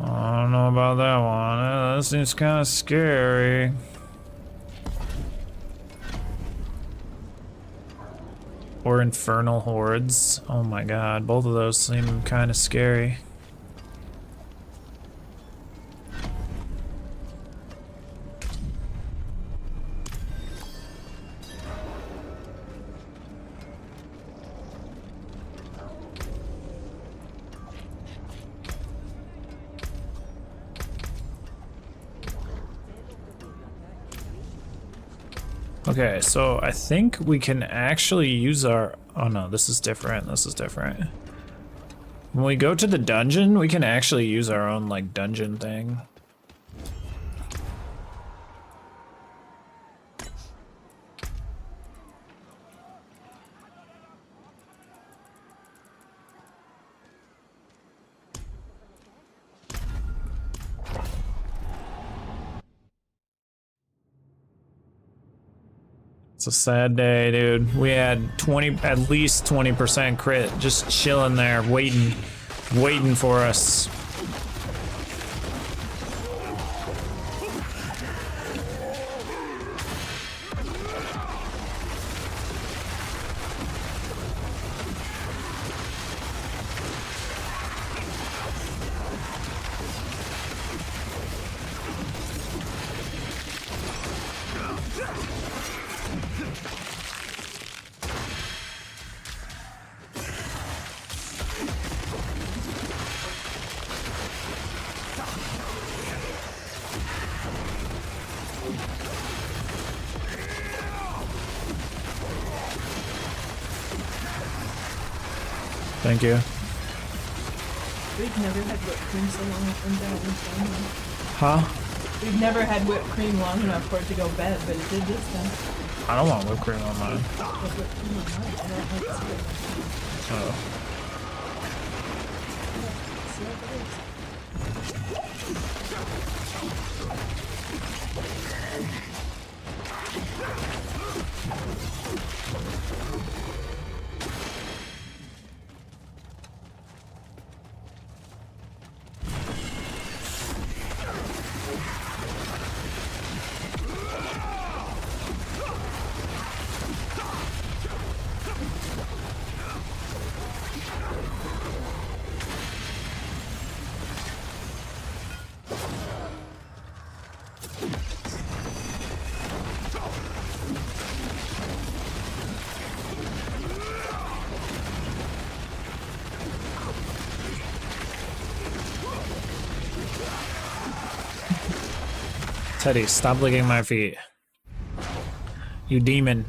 I don't know about that one. That seems kind of scary. Or Infernal Hordes. Oh my god, both of those seem kind of scary. Okay, so I think we can actually use our... Oh no, this is different. This is different. When we go to the dungeon, we can actually use our own, like, dungeon thing. It's a sad day, dude. We had at least 20% crit just chilling there, waiting for us. Thank you. We've never had whipped cream so long up and down and down. Huh? We've never had whipped cream long enough for it to go bad, but it did this time. I don't want whipped cream on mine. Whipped cream on mine. I don't like to see it. Oh. See what it is. Teddy, stop licking my feet. You demon.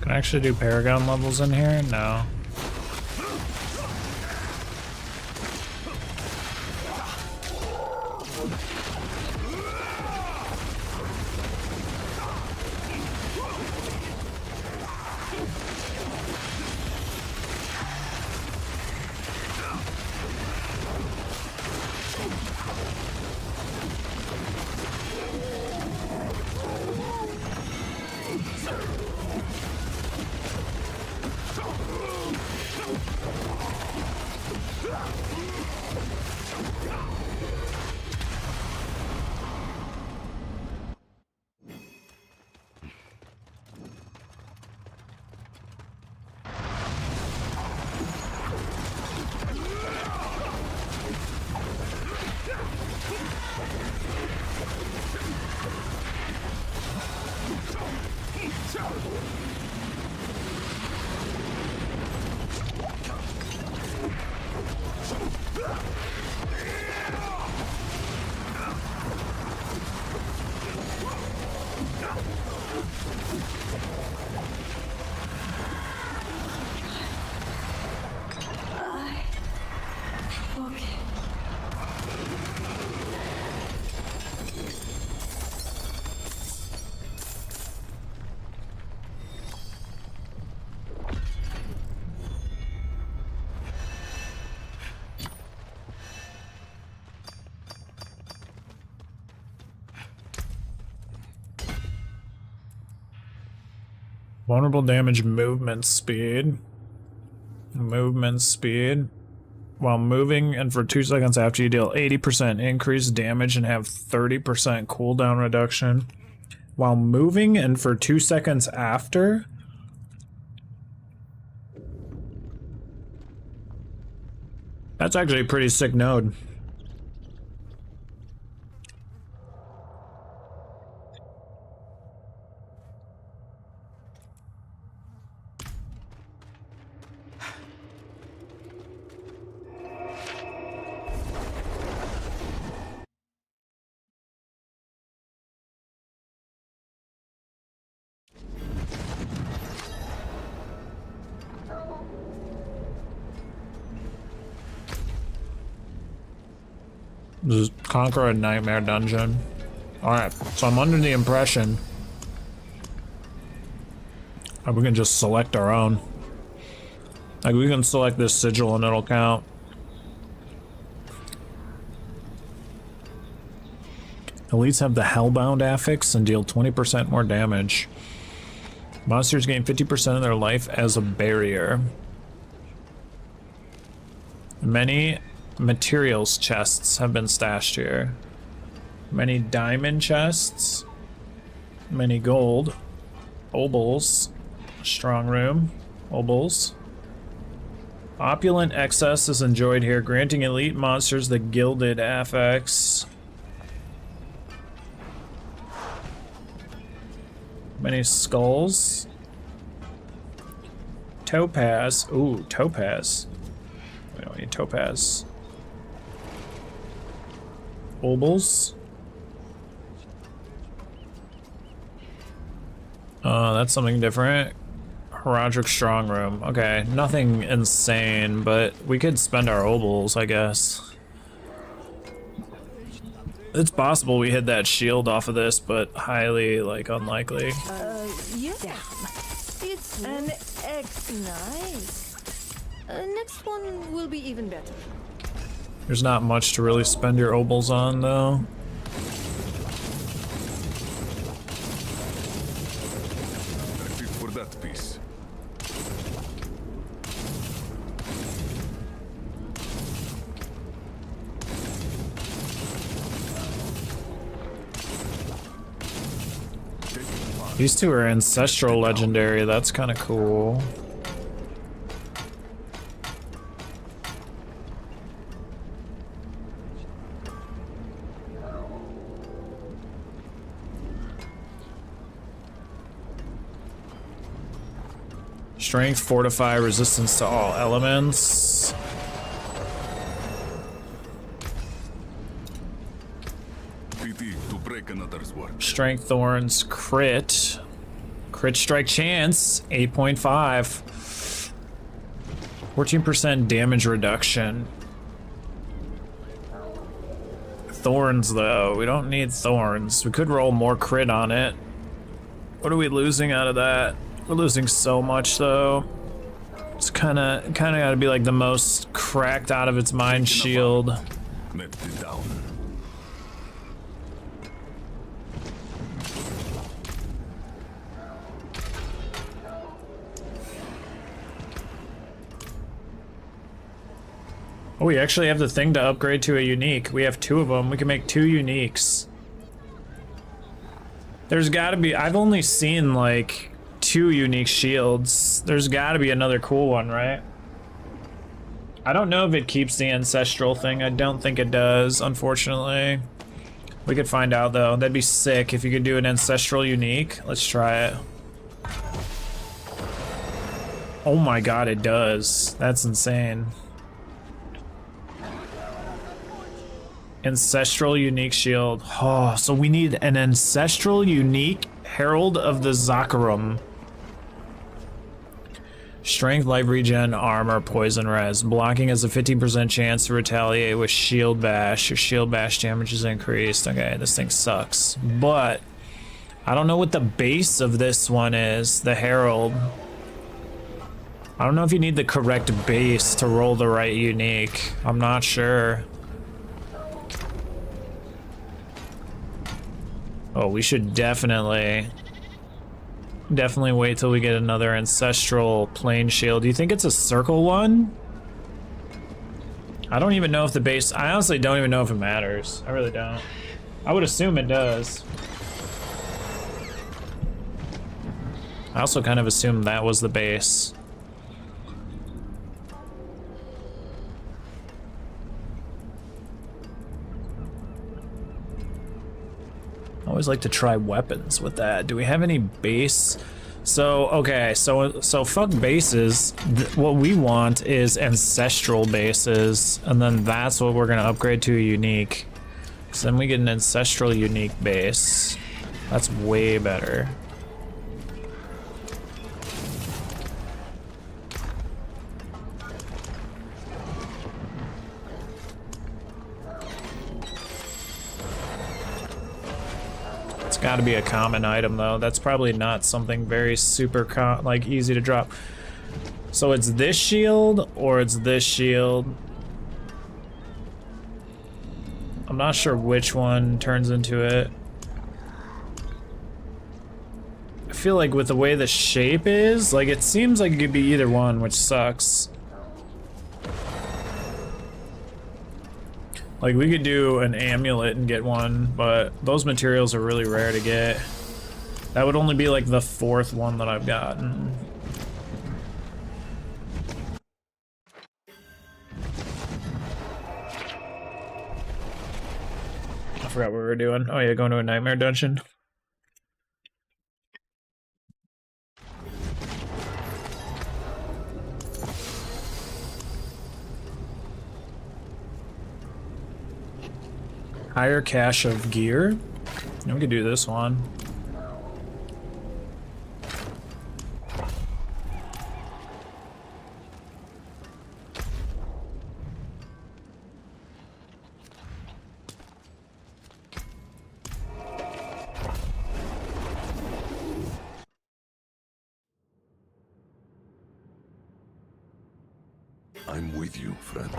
Can I actually do Paragon levels in here? No. Okay. Vulnerable damage movement speed. Movement speed. While moving and for 2 seconds after you deal 80% increased damage and have 30% cooldown reduction. While moving and for 2 seconds after? That's actually a pretty sick node. Just conquer a nightmare dungeon. Alright, so I'm under the impression that we can just select our own. Like, we can select this sigil and it'll count. Elites have the Hellbound affix and deal 20% more damage. Monsters gain 50% of their life as a barrier. Many materials chests have been stashed here. Many diamond chests. Many gold. Obols. Strong room. Obols. Opulent excess is enjoyed here, granting elite monsters the gilded affix. Many skulls. Topaz. Ooh, topaz. We don't need topaz. Obols. That's something different. Herodric strong room. Okay, nothing insane, but we could spend our obols, I guess. It's possible we hit that shield off of this, but highly, like, unlikely. Yeah. It's an X. Nice. Next one will be even better. There's not much to really spend your obols on, though. That's it for that piece. These two are ancestral legendary. That's kind of cool. Strength, fortify, resistance to all elements. PT to break another's work. Strength, thorns, crit. Crit strike chance, 8.5. 14% damage reduction. Thorns, though. We don't need thorns. We could roll more crit on it. What are we losing out of that? We're losing so much, though. It's kind of gotta be like the most cracked out of its mind shield. Met it down. Oh, we actually have the thing to upgrade to a unique. We have 2 of them. We can make 2 uniques. There's gotta be, I've only seen like 2 unique shields. There's gotta be another cool one, right? I don't know if it keeps the ancestral thing. I don't think it does, unfortunately. We could find out though. That'd be sick if you could do an ancestral unique. Let's try it. Oh my god, it does. That's insane. Ancestral unique shield. Oh, so we need an ancestral unique Herald of the Zakarum. Strength, life regen, armor, poison res. Blocking has a 15% chance to retaliate with shield bash. Your shield bash damage is increased. Okay, this thing sucks. But I don't know what the base of this one is, the Herald. I don't know if you need the correct base to roll the right unique. I'm not sure. Oh, we should definitely wait till we get another ancestral plane shield. Do you think it's a circle one? I don't even know if the base, I honestly don't even know if it matters. I really don't. I would assume it does. I also kind of assumed that was the base. I always like to try weapons with that. Do we have any base? So, okay, so fuck bases. What we want is ancestral bases, and then that's what we're gonna upgrade to a unique. So then we get an ancestral unique base. That's way better. Got to be a common item though. That's probably not something very super like easy to drop. So it's this shield or it's this shield. I'm not sure which one turns into it. I feel like with the way the shape is, like it seems like it could be either one, which sucks. Like, we could do an amulet and get one, but those materials are really rare to get. That would only be like the 4th one that I've gotten. I forgot what we were doing. Oh yeah, going to a nightmare dungeon. Higher cache of gear. We could do this one. I'm with you, friend.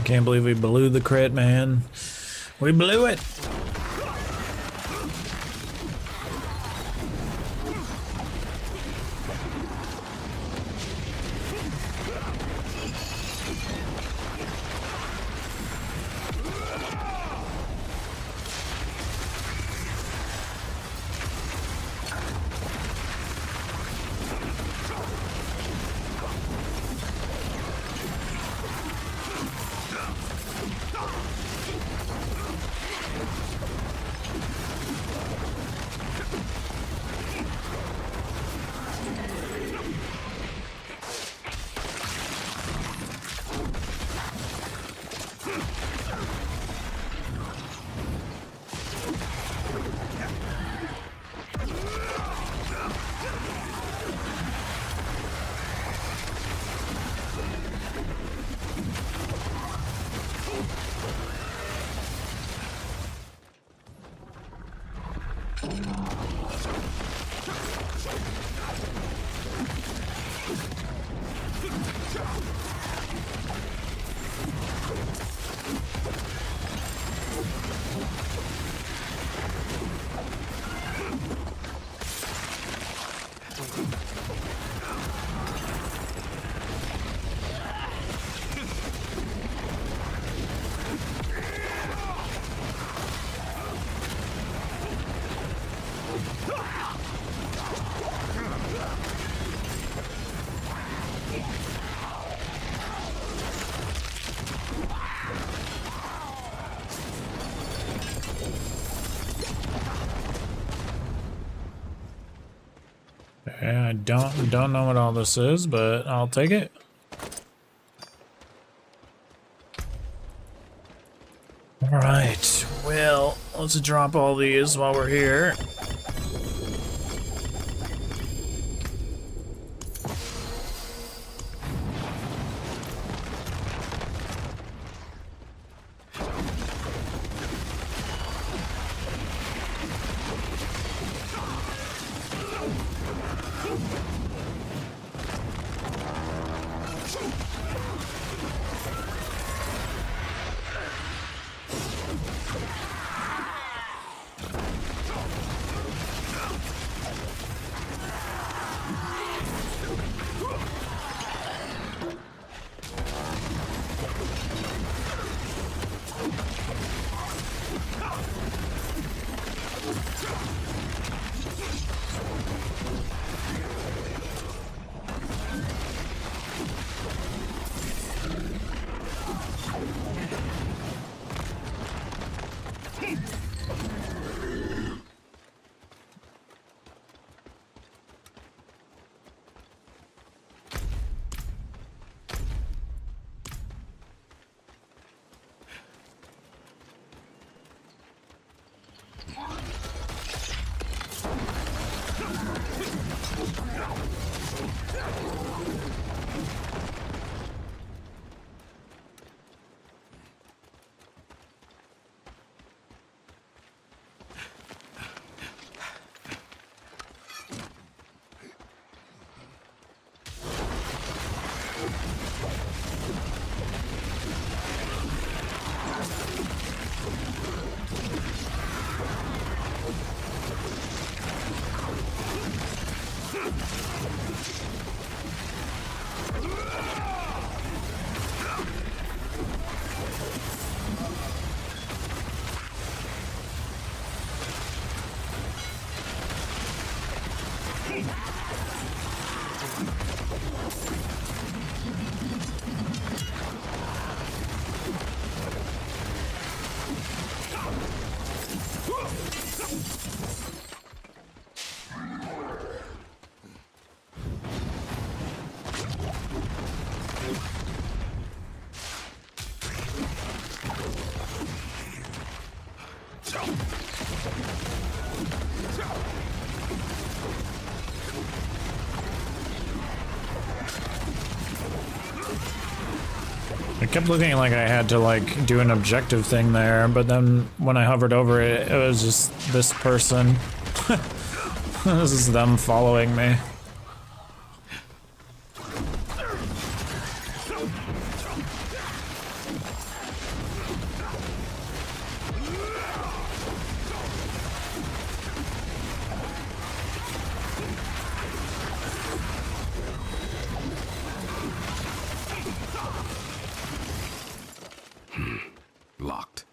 Can't believe we blew the crit, man. We blew it. Yeah, I don't know what all this is, but I'll take it. All right, well, let's drop all these while we're here. It kept looking like I had to like do an objective thing there, but then when I hovered over it, it was just this person. This is them following me. Locked.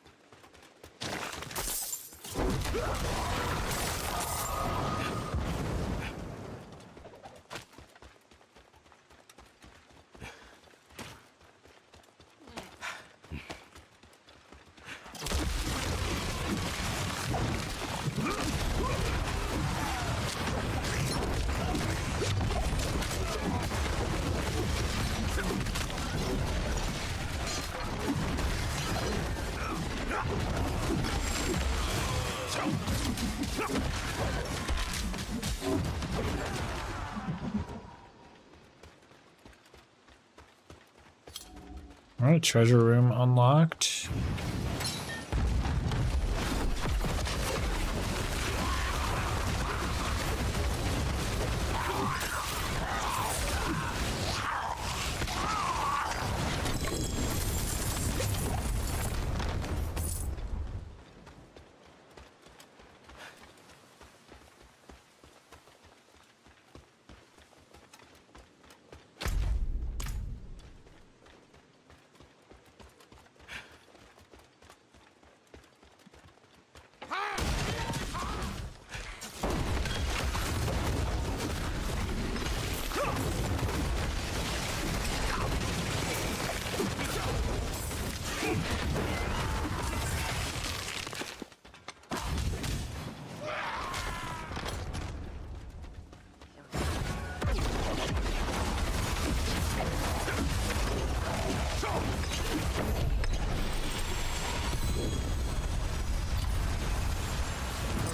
Alright, treasure room unlocked.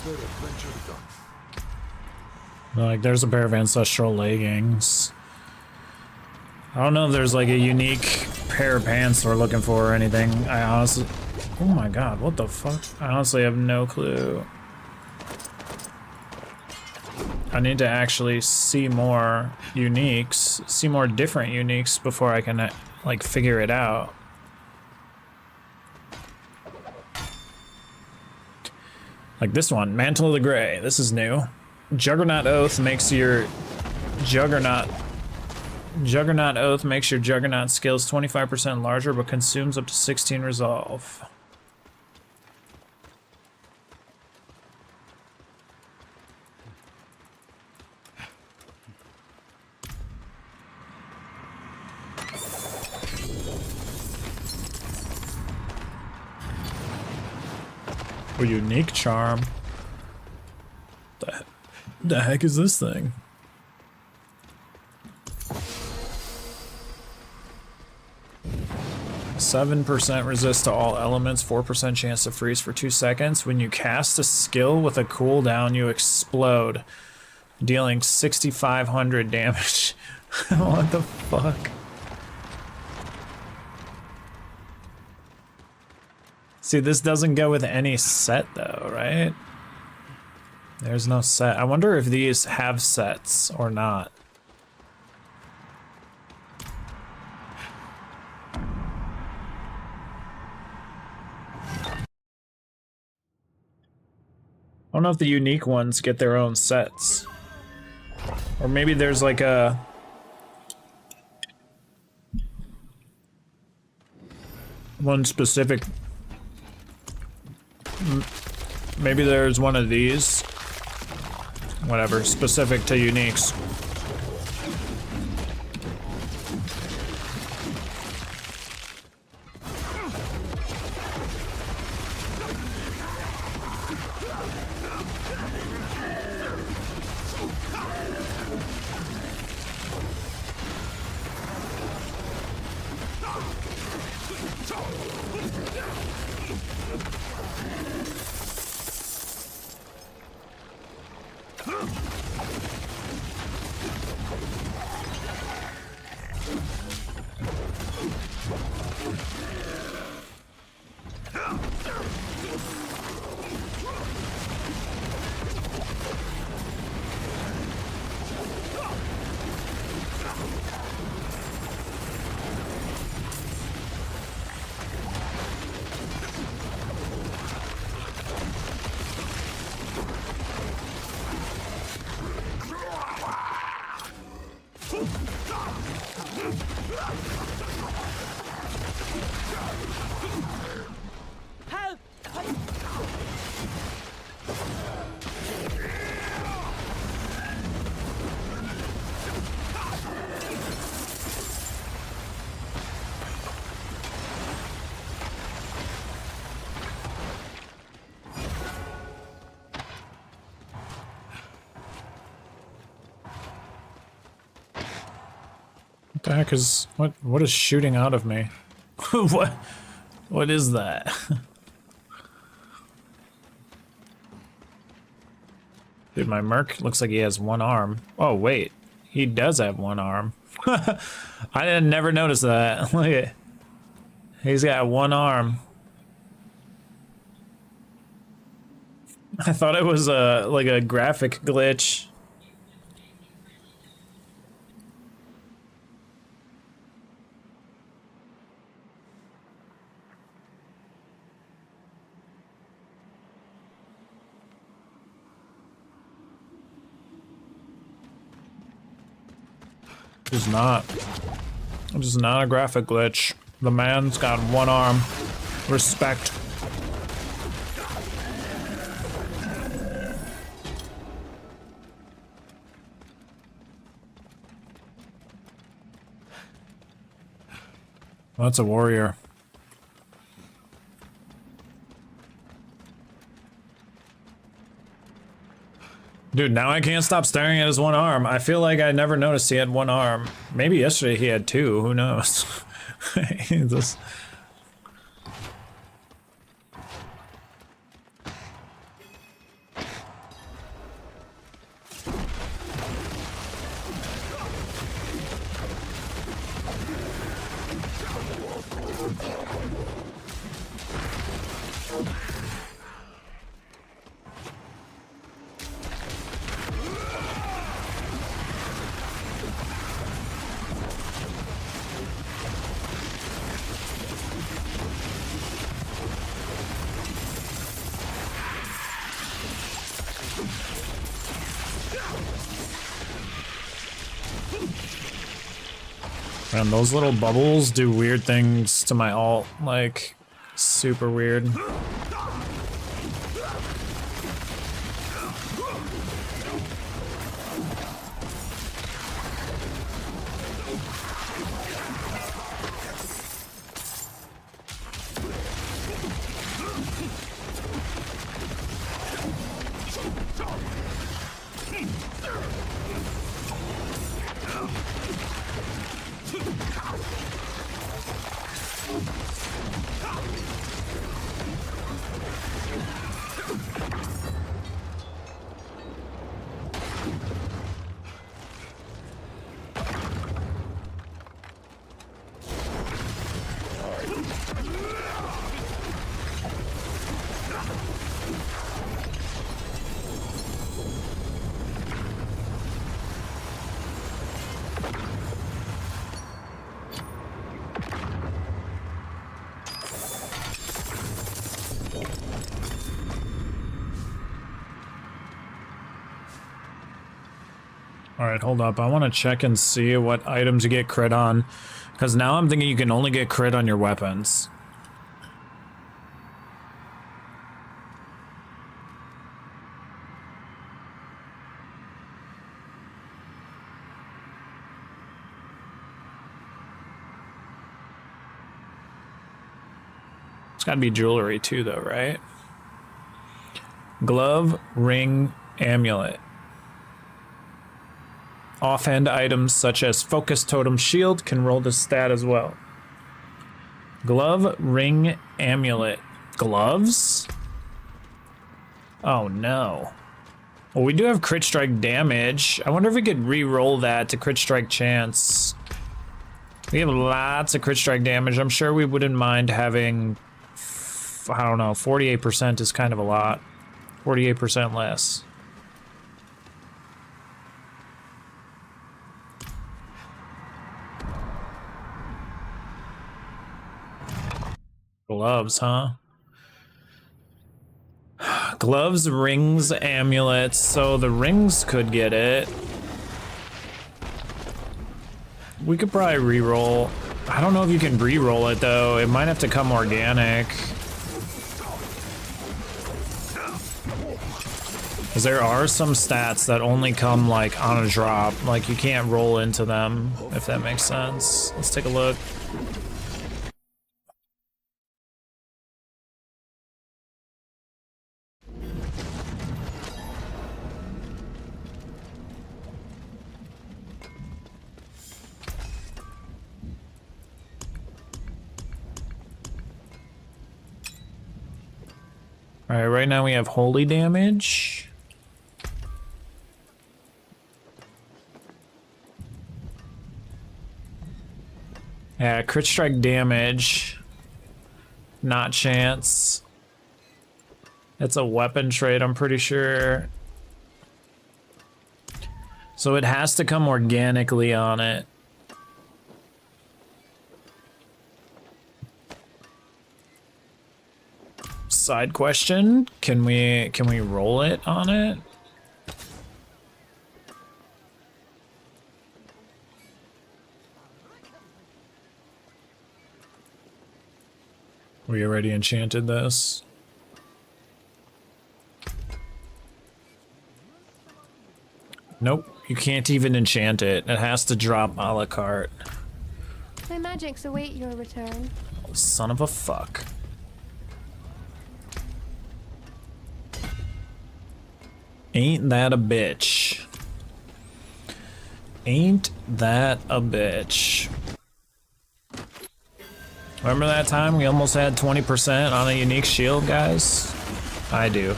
their adventure done. Like, there's a pair of ancestral leggings. I don't know if there's like a unique pair of pants we're looking for or anything. I honestly... Oh my god, what the fuck? I honestly have no clue. I need to actually see more uniques, see more different uniques before I can, like, figure it out. Like this one, Mantle of the Grey. This is new. Juggernaut Oath makes your Juggernaut Oath makes your Juggernaut skills 25% larger, but consumes up to 16 resolve. A unique charm. The heck is this thing? %, resist to all elements, 4% chance to freeze for 2 seconds. When you cast a skill with a cooldown, you explode, dealing 6,500 damage. What the fuck? See, this doesn't go with any set though, right? There's no set. I wonder if these have sets or not. I don't know if the unique ones get their own sets. Or maybe there's like a... one specific... Maybe there's one of these. Whatever, specific to uniques. What the heck is... what is shooting out of me? What is that? Dude, my merc looks like he has one arm. Oh wait, he does have one arm. I didn't never notice that. Look at... he's got one arm. I thought it was a like a graphic glitch. It's not. It's not a graphic glitch. The man's got one arm. Respect. Well, that's a warrior. Dude, now I can't stop staring at his one arm. I feel like I never noticed he had one arm. Maybe yesterday he had two, who knows? This... Man, those little bubbles do weird things to my ult, like, super weird. Alright, hold up. I want to check and see what items you get crit on. Because now I'm thinking you can only get crit on your weapons. It's gotta be jewelry too, though, right? Glove, ring, amulet. Offhand items such as Focus Totem Shield can roll this stat as well. Glove, ring, amulet. Gloves? Oh no. Well, we do have crit strike damage. I wonder if we could re-roll that to crit strike chance. We have lots of crit strike damage. I'm sure we wouldn't mind having, I don't know, 48% is kind of a lot. 48% less. Gloves, huh? Gloves, rings, amulets. So the rings could get it. We could probably re-roll. I don't know if you can re-roll it though. It might have to come organic. Because there are some stats that only come like on a drop. Like you can't roll into them, if that makes sense. Let's take a look. Alright, right now we have holy damage. Yeah, crit strike damage. Not chance. It's a weapon trait, I'm pretty sure. So it has to come organically on it. Side question, can we roll it on it? We already enchanted this. Nope, you can't even enchant it. It has to drop a la carte. My magics await your return. Oh, son of a fuck. Ain't that a bitch? Ain't that a bitch? Remember that time we almost had 20% on a unique shield, guys? I do.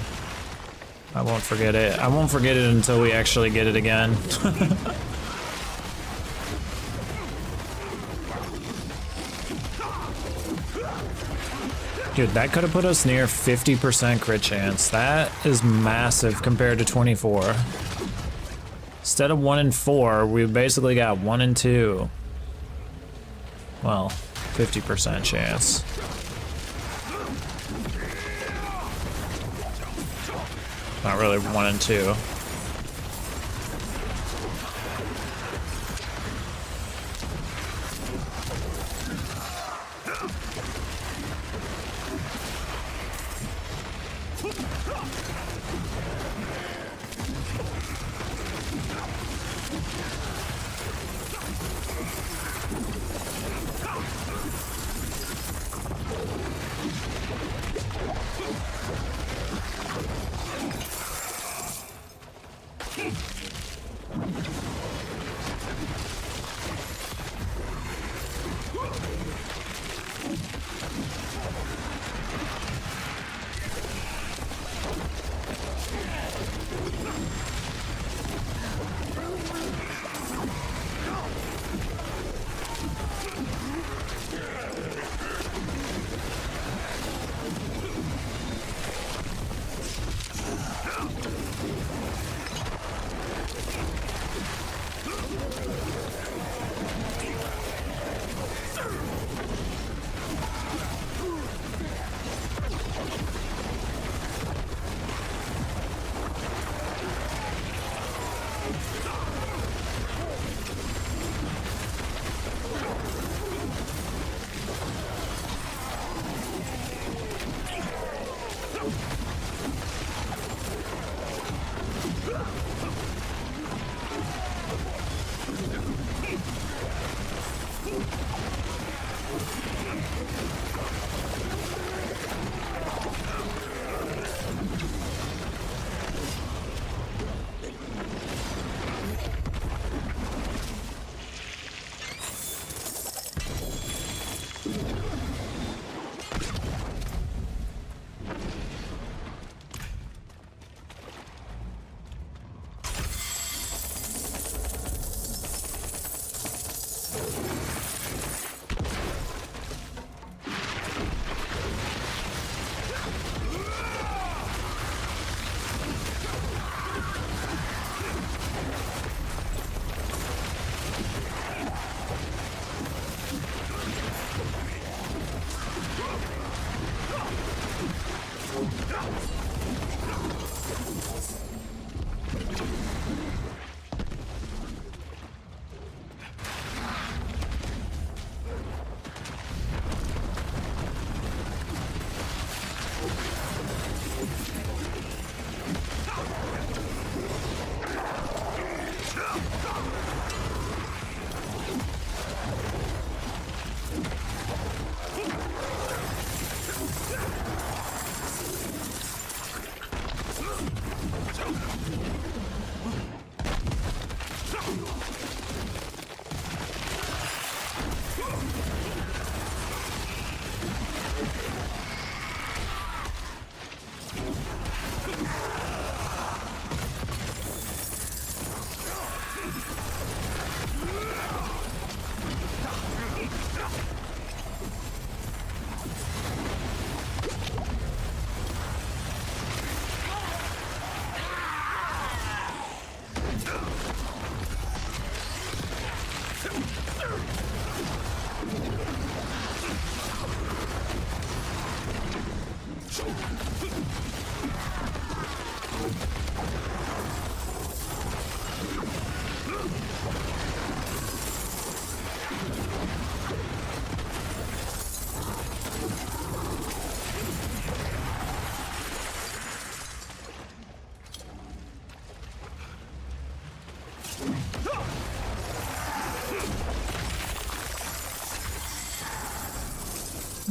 I won't forget it. I won't forget it until we actually get it again. Dude, that could have put us near 50% crit chance. That is massive compared to 24. Instead of 1 in 4, we basically got 1 in 2. Well, 50% chance. Not really 1 and 2.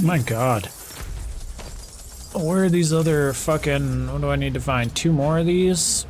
My god. Where are these other fucking... What do I need to find? 2 more of these?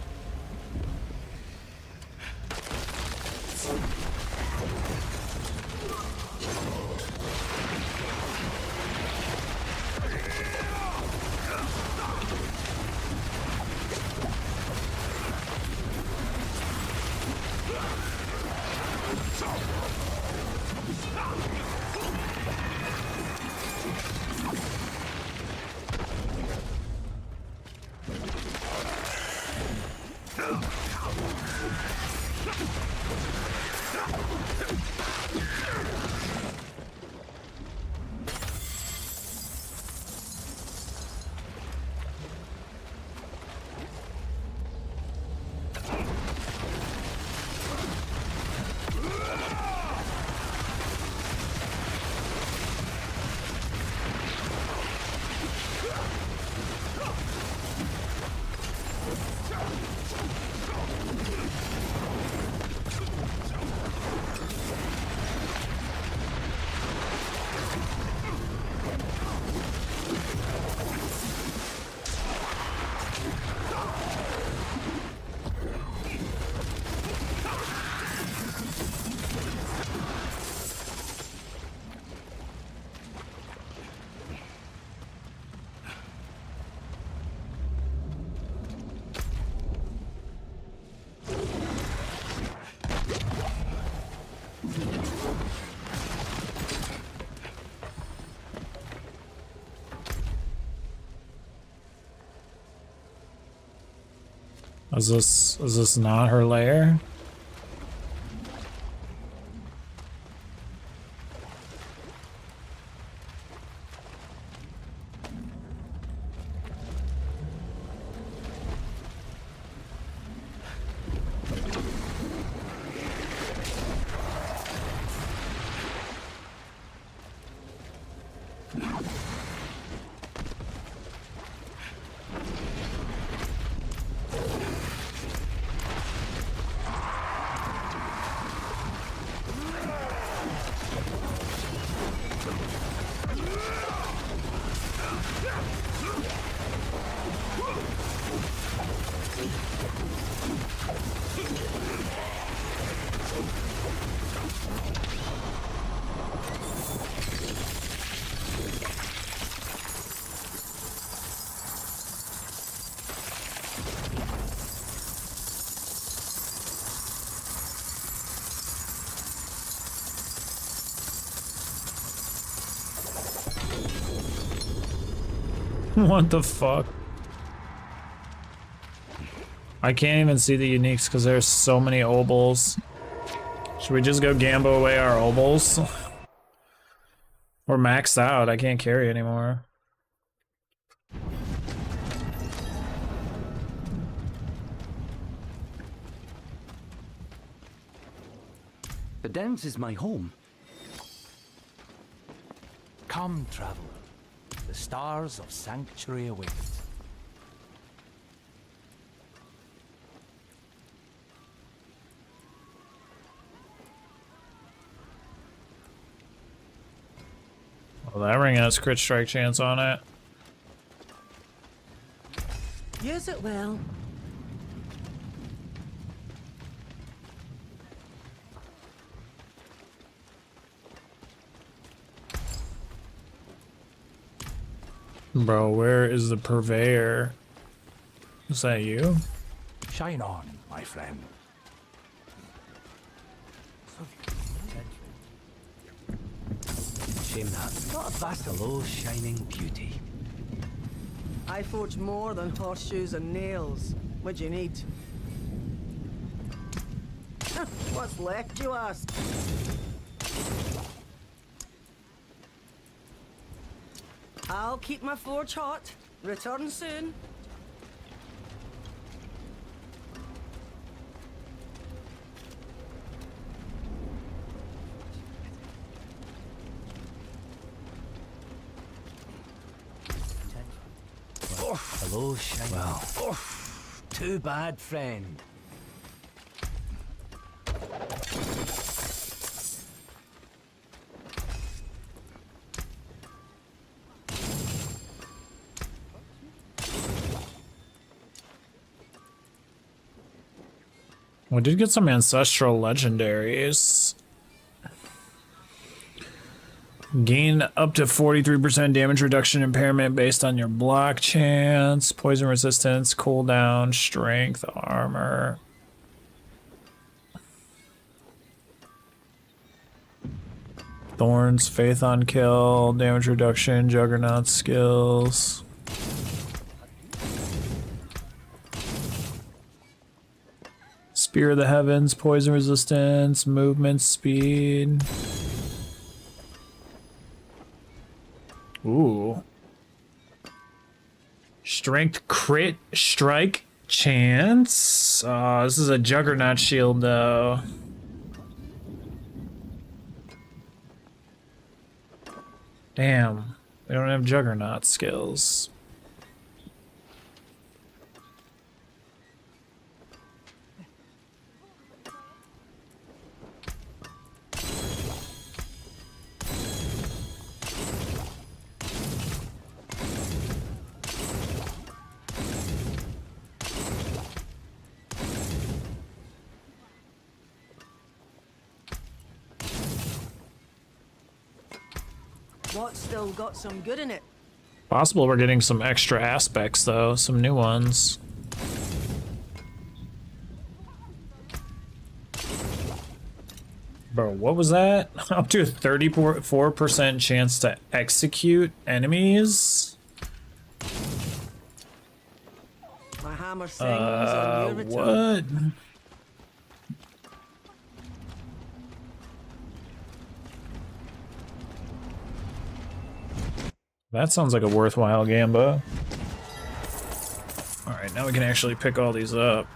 Is this not her lair? What the fuck? I can't even see the uniques because there's so many obols. Should we just go gambo away our obols? We're maxed out. I can't carry anymore. The Downs is my home. Come, traveler. The stars of Sanctuary await. Well, that ring has crit strike chance on it. Use it well. Bro, where is the purveyor? Is that you? Shine on, my friend. Shame that. Not a Vassalow's shining beauty. I forge more than horseshoes and nails. What'd you need? What's left, you ask? I'll keep my forge hot. Return soon. Hello, shine. Well, too bad, friend. We did get some ancestral legendaries. Gain up to 43% damage reduction impairment based on your block chance, poison resistance, cooldown, strength, armor. Thorns, faith on kill, damage reduction, juggernaut skills. Spear of the Heavens, poison resistance, movement speed. Ooh. Strength crit strike chance. This is a juggernaut shield though. Damn, we don't have juggernaut skills. What's still got some good in it? Possible we're getting some extra aspects though, some new ones. Bro, what was that? Up to a 34% chance to execute enemies? My hammer sings on your return. What? That sounds like a worthwhile gamba. Alright, now we can actually pick all these up.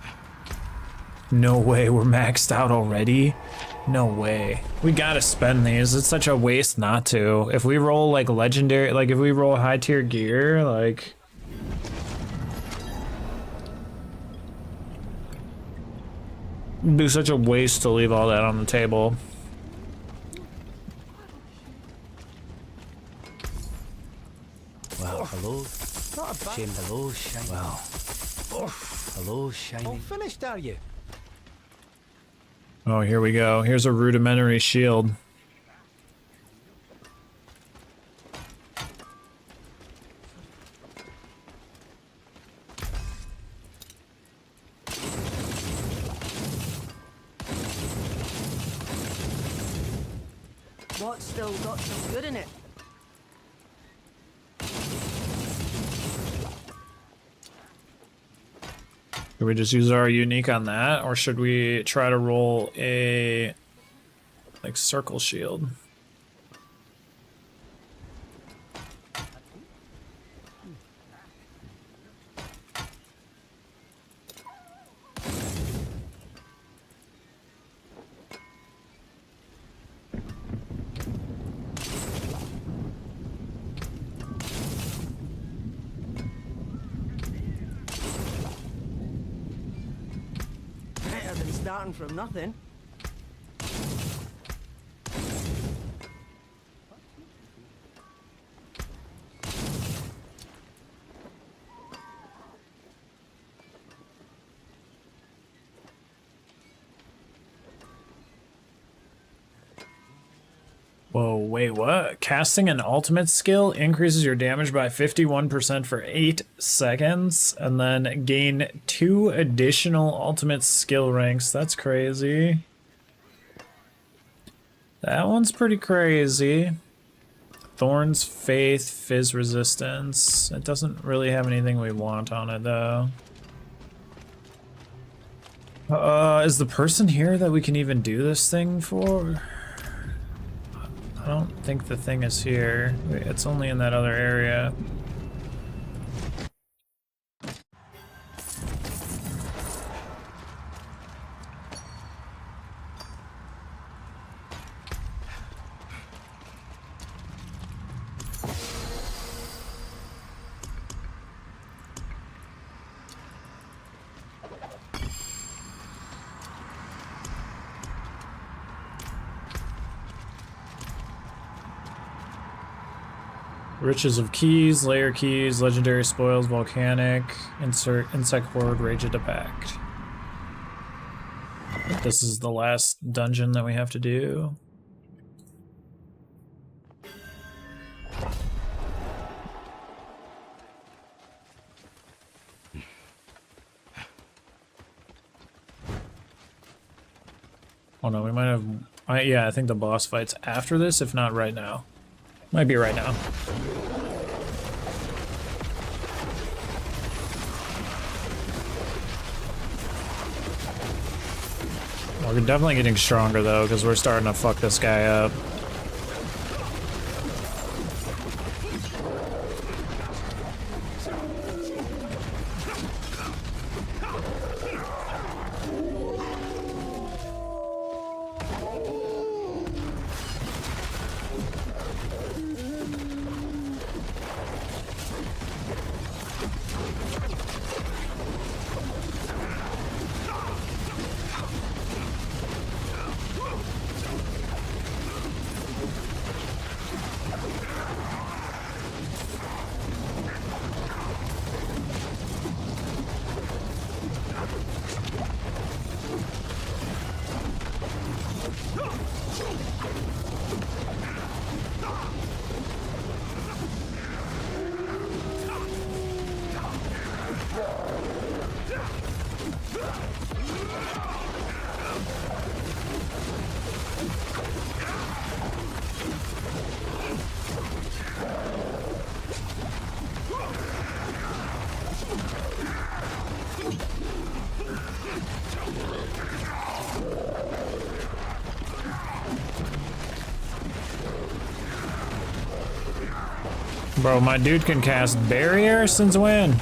No way, we're maxed out already? No way. We gotta spend these. It's such a waste not to. If we roll like legendary, like if we roll high tier gear, like... it'd be such a waste to leave all that on the table. Well, hello. Not a bad. Shame. Hello, shiny. Well. Hello, shiny. All finished, are you? Oh, here we go. Here's a rudimentary shield. What's still got some good in it? Should we just use our unique on that, or should we try to roll a like circle shield? Better than starting from nothing. Whoa, wait, what? Casting an ultimate skill increases your damage by 51% for 8 seconds, and then gain 2 additional ultimate skill ranks. That's crazy. That one's pretty crazy. Thorn's Faith, Fizz Resistance. It doesn't really have anything we want on it, though. Is the person here that we can even do this thing for? I don't think the thing is here. It's only in that other area. Riches of keys, layer keys, legendary spoils, volcanic, insect horde, raged pact. This is the last dungeon that we have to do. Oh no, we might have... yeah, I think the boss fight's after this, if not right now. Might be right now. We're definitely getting stronger though, because we're starting to fuck this guy up. Bro, my dude can cast barrier since when?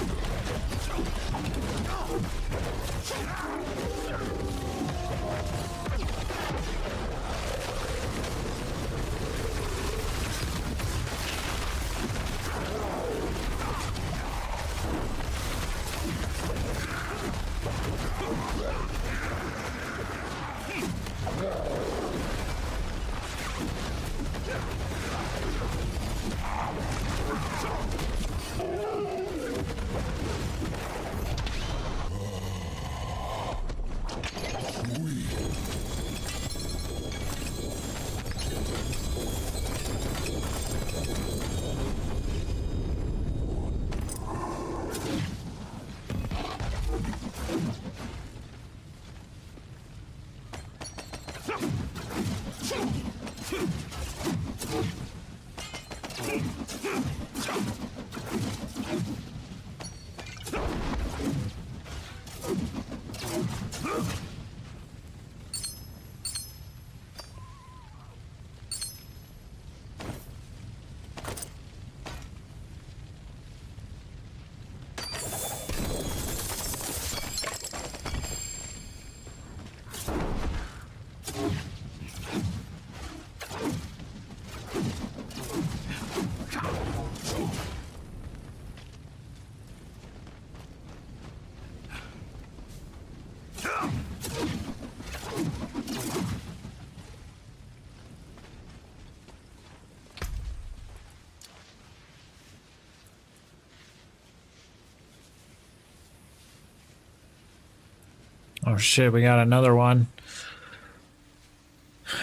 Oh shit, we got another one.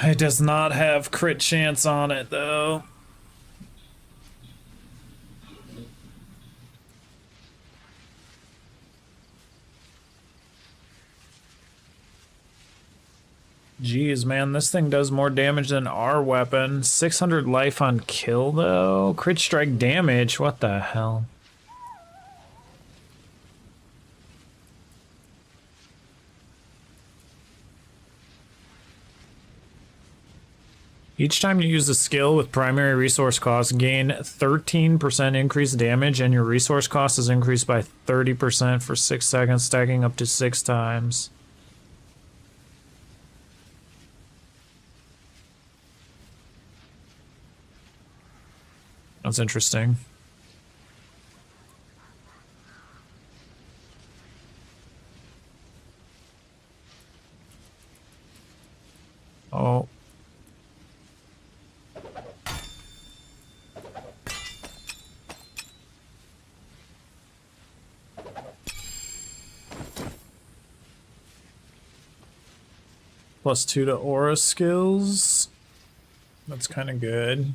It does not have crit chance on it though. Jeez, man, this thing does more damage than our weapon. 600 life on kill though. Crit strike damage, what the hell? Each time you use a skill with primary resource cost, gain 13% increased damage, and your resource cost is increased by 30% for 6 seconds, stacking up to 6 times. That's interesting. Oh. +2 to aura skills. That's kind of good.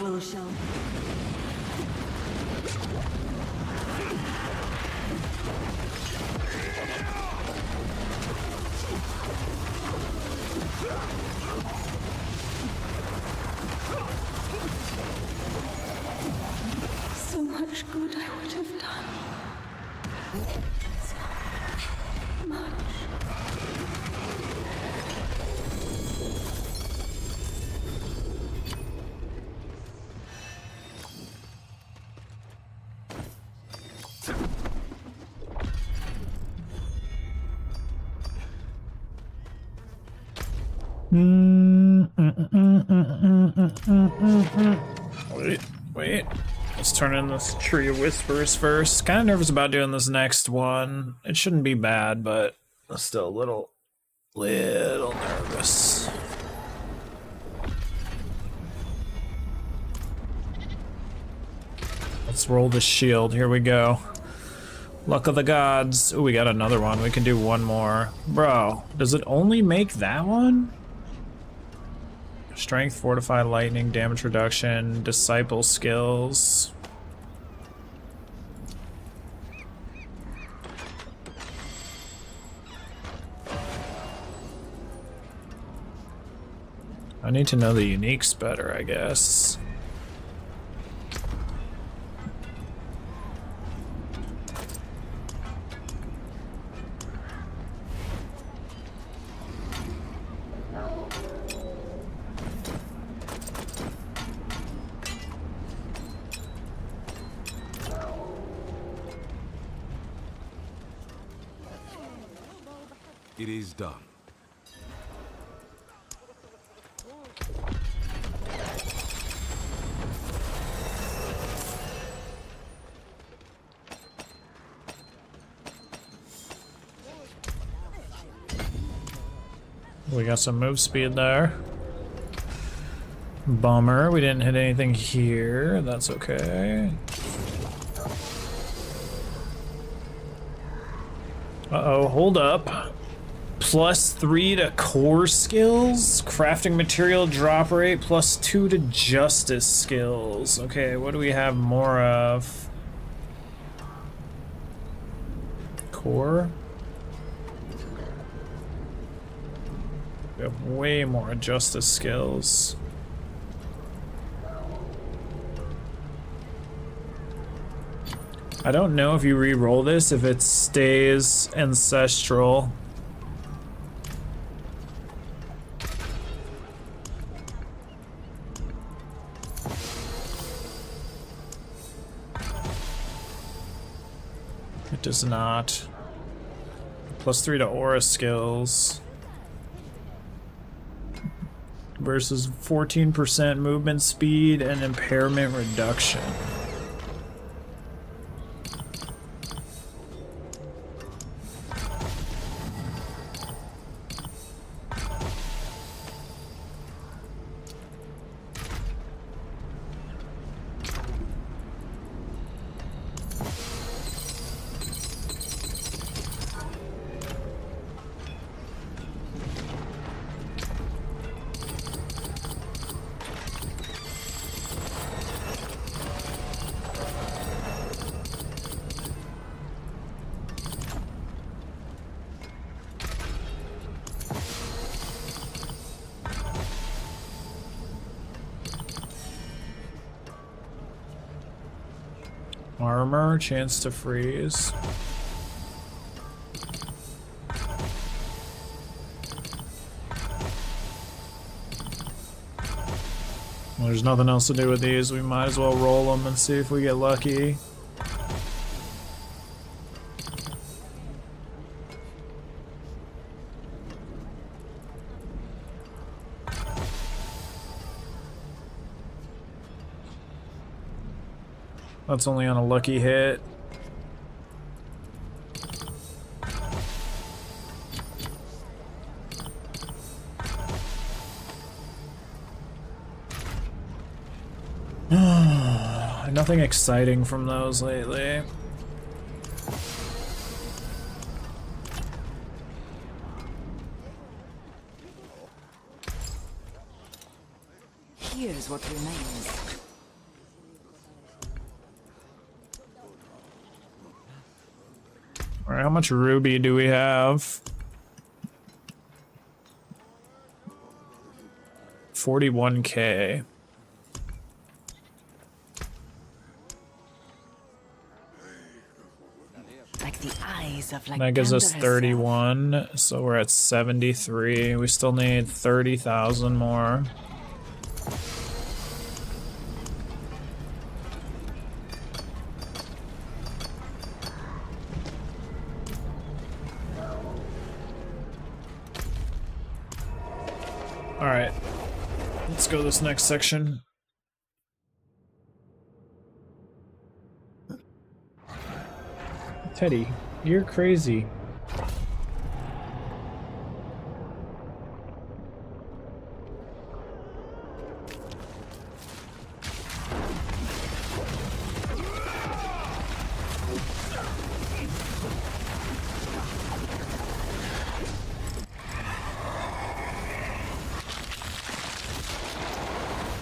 Will show. So much good I would have done. So much. Mm-mm-mm. Wait. Let's turn in this Tree of Whispers first. Kind of nervous about doing this next one. It shouldn't be bad, but I'm still a little nervous. Let's roll the shield. Here we go. Luck of the gods. Ooh, we got another one. We can do one more. Bro, does it only make that one? Strength, fortify, lightning, damage reduction, disciple skills. I need to know the uniques better, I guess. It is done. We got some move speed there. Bummer, we didn't hit anything here. That's okay. Uh-oh, hold up. +3 to core skills, crafting material drop rate, +2 to justice skills. Okay, what do we have more of? Core? We have way more justice skills. I don't know if you re-roll this, if it stays ancestral. It does not. +3 to aura skills. Versus 14% movement speed and impairment reduction. Armor, chance to freeze. Well, there's nothing else to do with these. We might as well roll them and see if we get lucky. That's only on a lucky hit. Nothing exciting from those lately. Here's what remains. All right, how much ruby do we have? 41K. Like the eyes of like That gives us Thunder herself. 31, so we're at 73. We still need 30,000 more. go this next section. Teddy, you're crazy.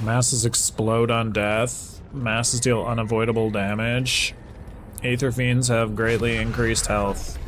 Masses explode on death. Masses deal unavoidable damage. Aether Fiends have greatly increased health.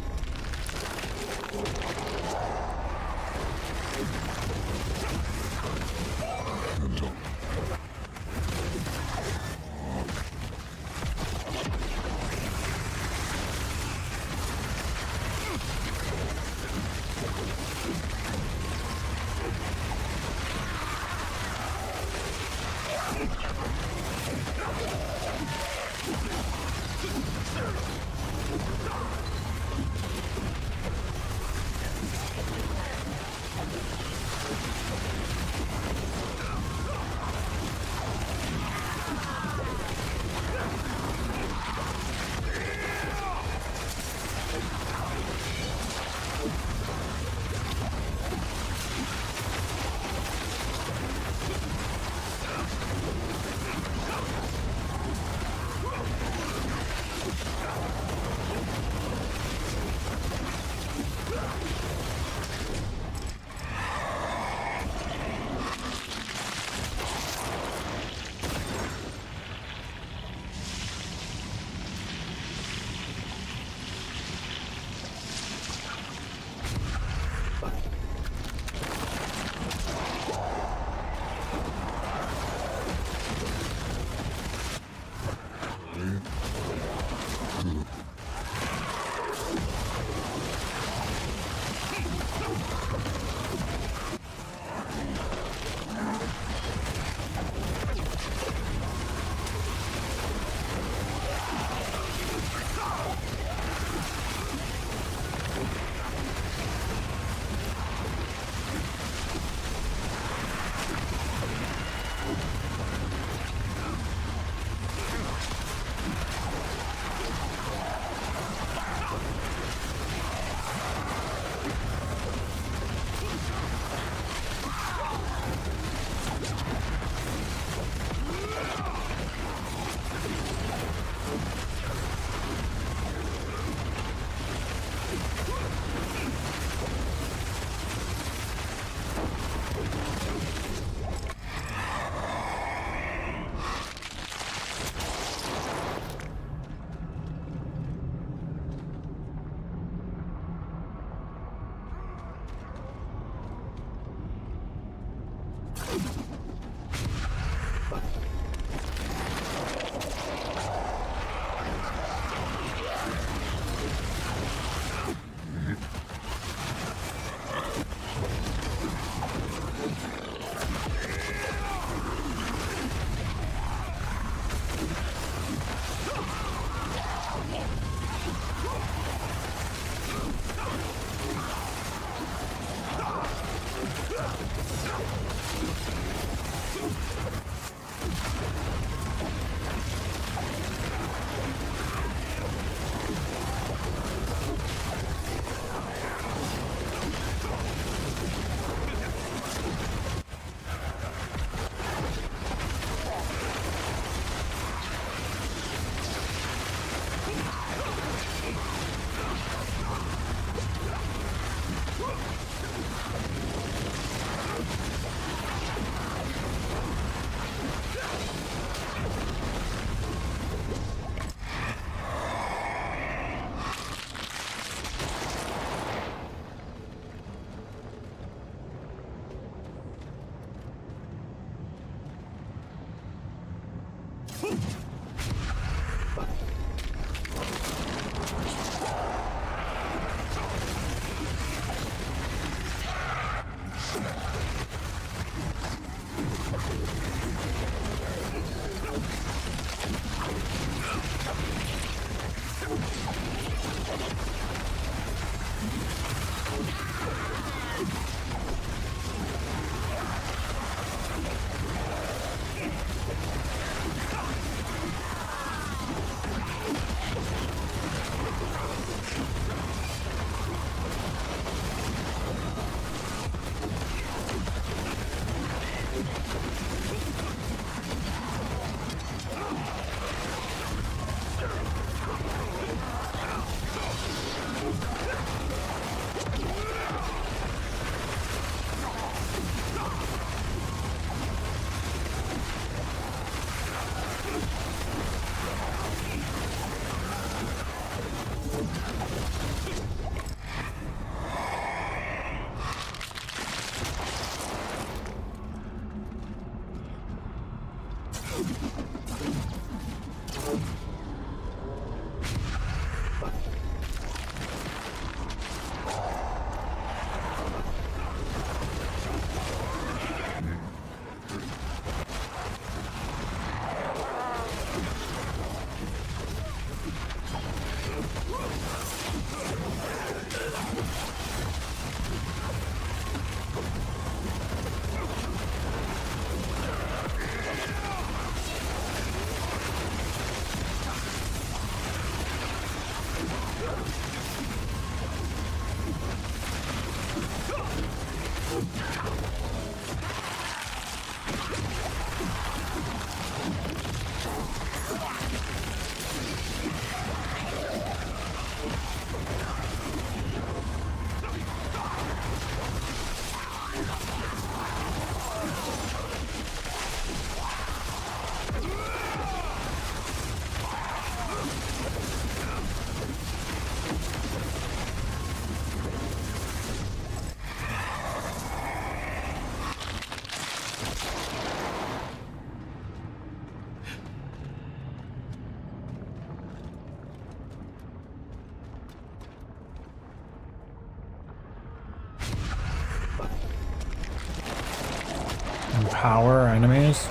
Power enemies.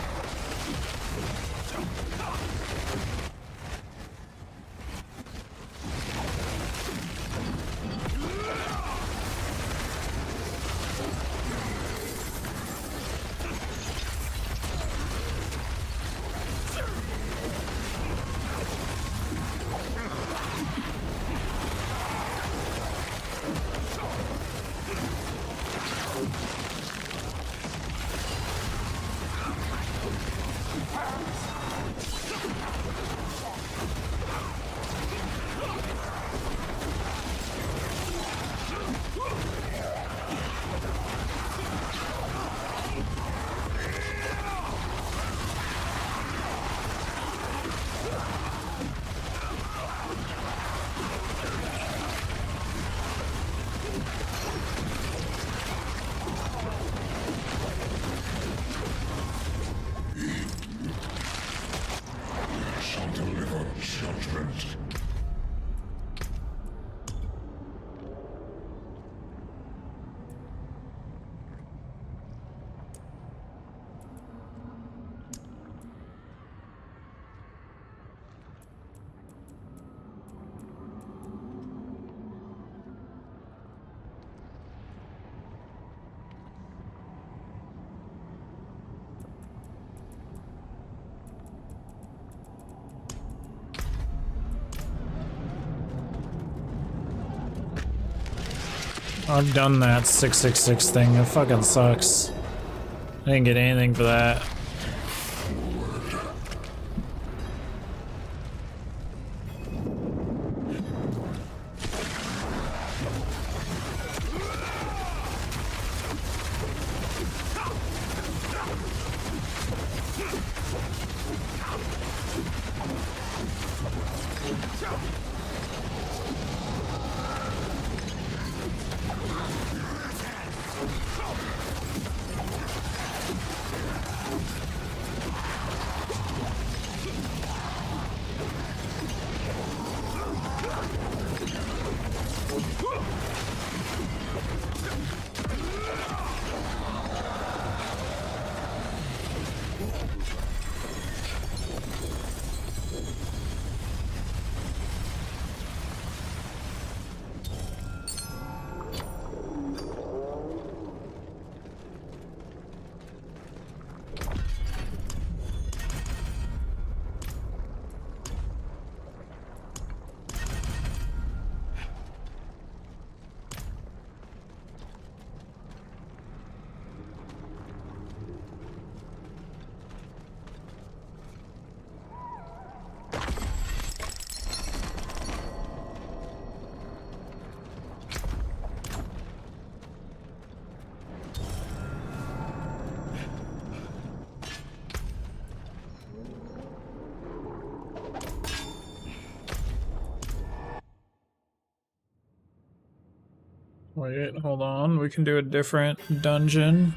I've done that 666 thing. It fucking sucks. I didn't get anything for that. Wait, hold on. We can do a different dungeon.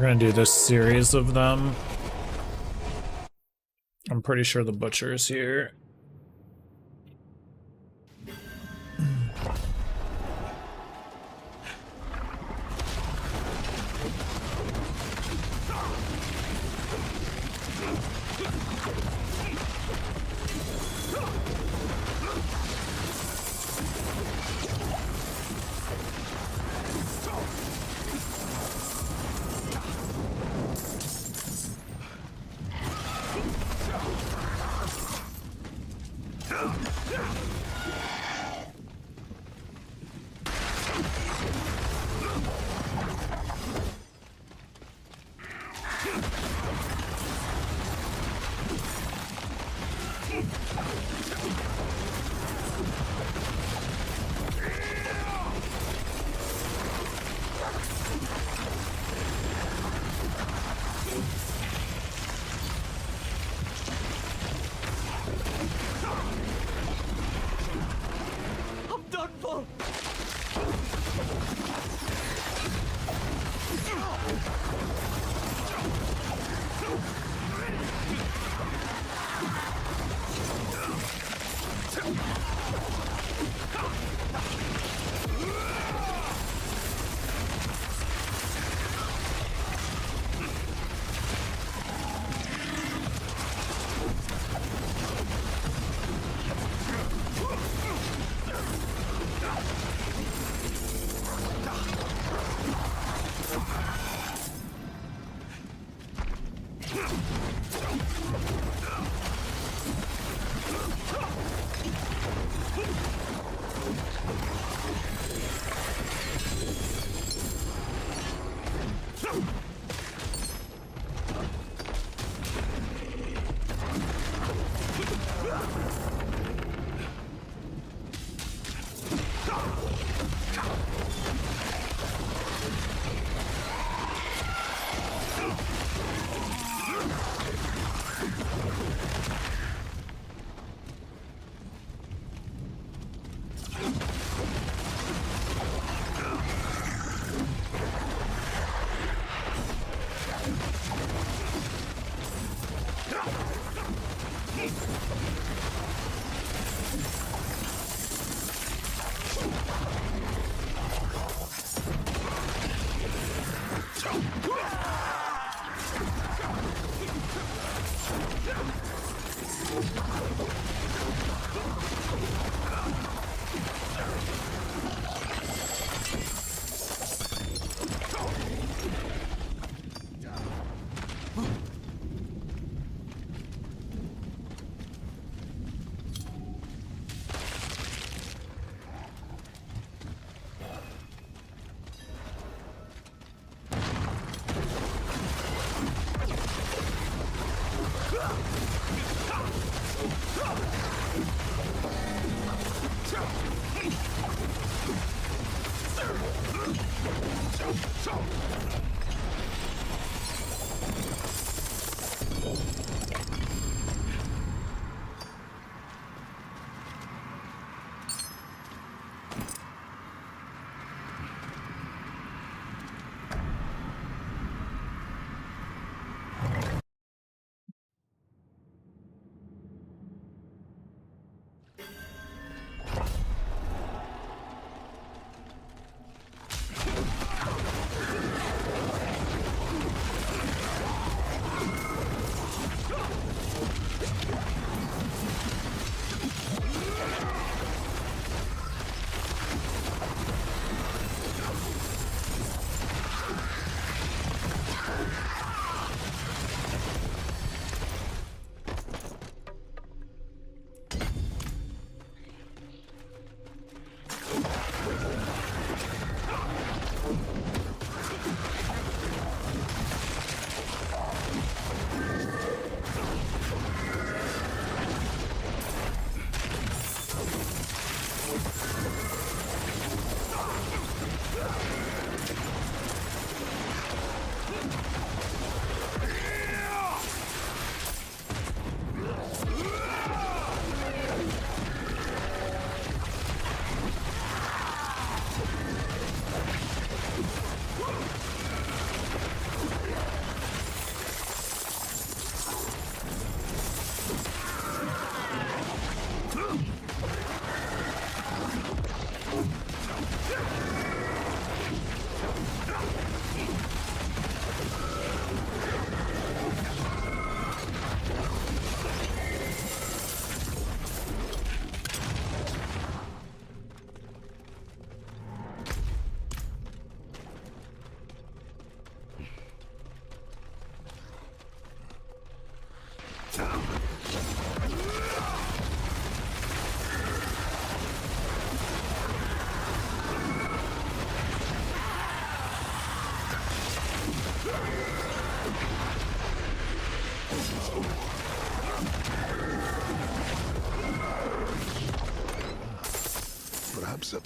gonna do this series of them. I'm pretty sure the butcher's here. I'm done for. Perhaps a...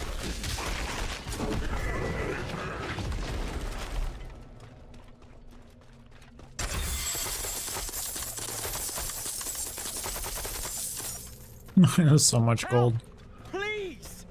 There's so much gold. Please!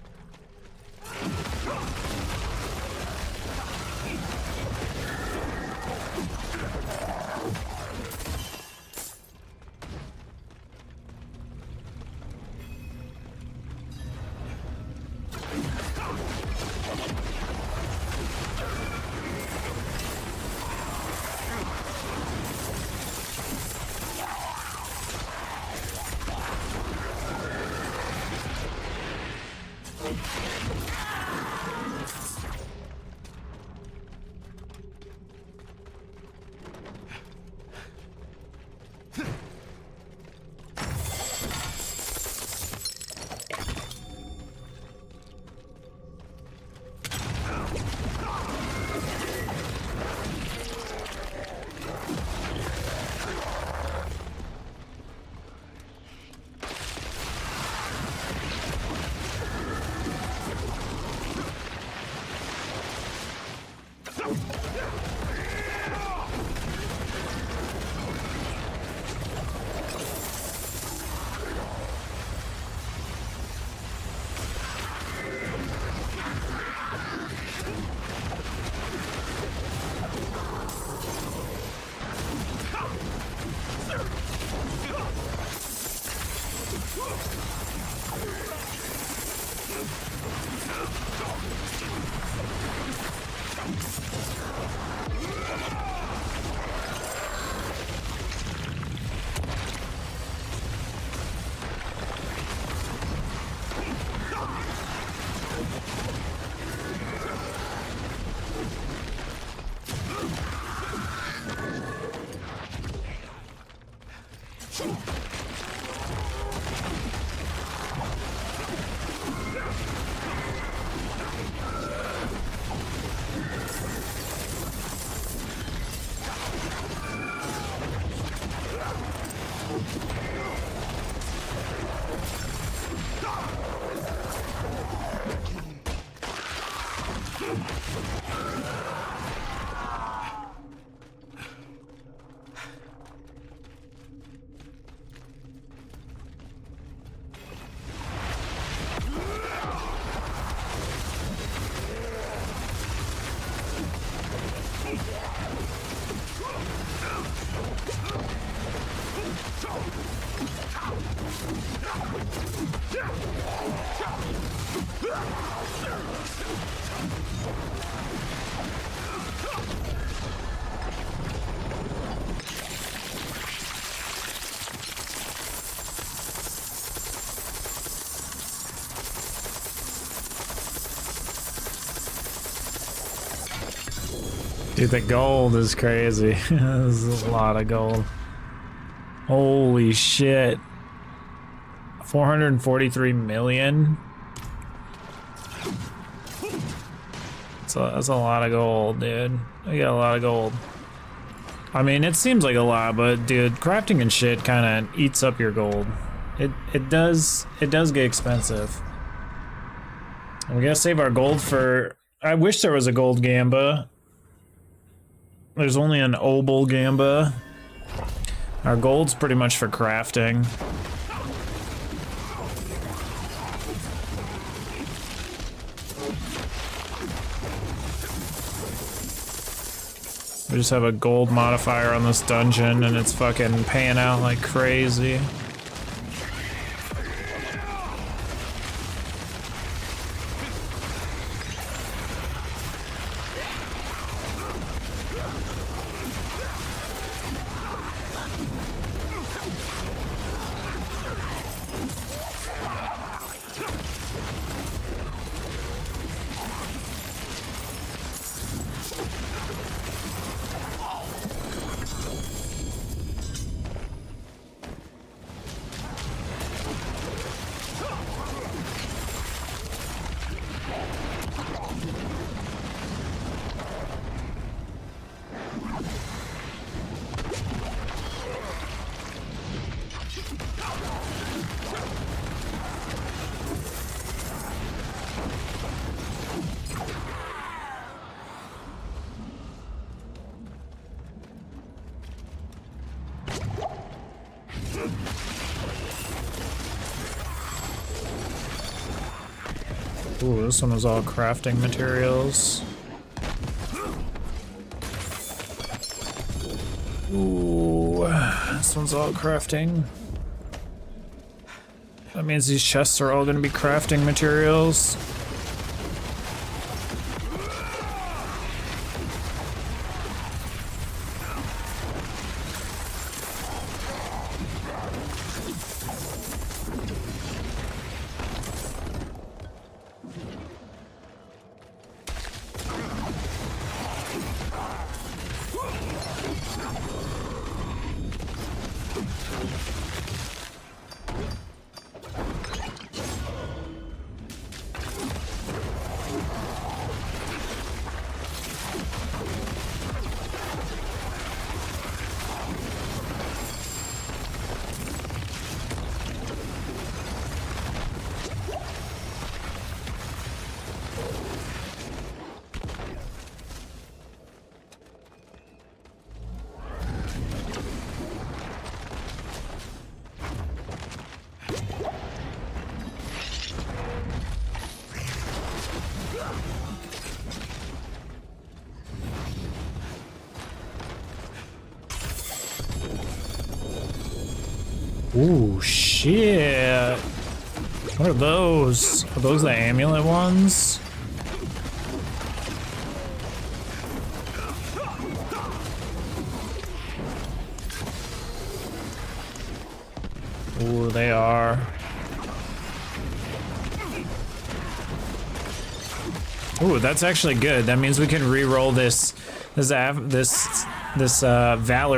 Dude, the gold is crazy. This is a lot of gold. Holy shit. 443 million? That's a lot of gold, dude. I got a lot of gold. I mean, it seems like a lot, but dude, crafting and shit kind of eats up your gold. It does get expensive. And we gotta save our gold for... I wish there was a gold gamba. There's only an obel gamba. Our gold's pretty much for crafting. We just have a gold modifier on this dungeon and it's fucking paying out like crazy. Ooh, this one was all crafting materials. Ooh, this one's all crafting. That means these chests are all gonna be crafting materials. Ooh, shit. What are those? Are those the amulet ones? Ooh, they are. Ooh, that's actually good. That means we can re-roll this Valor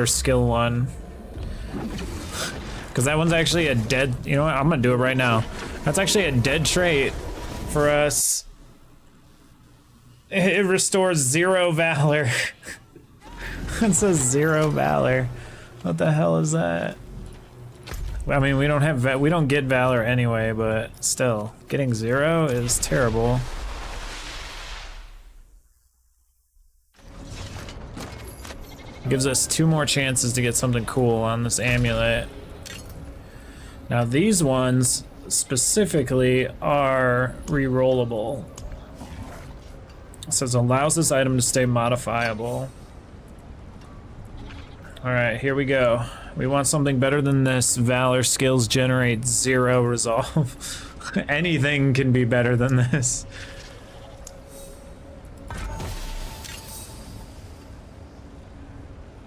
skill one. Because that one's actually a dead, you know what, I'm gonna do it right now. That's actually a dead trait for us. It restores 0 Valor. It says 0 Valor. What the hell is that? I mean, we don't get Valor anyway, but still, getting 0 is terrible. Gives us 2 more chances to get something cool on this amulet. Now these ones specifically are re-rollable. It says allows this item to stay modifiable. Alright, here we go. We want something better than this. Valor skills generate 0 resolve. Anything can be better than this.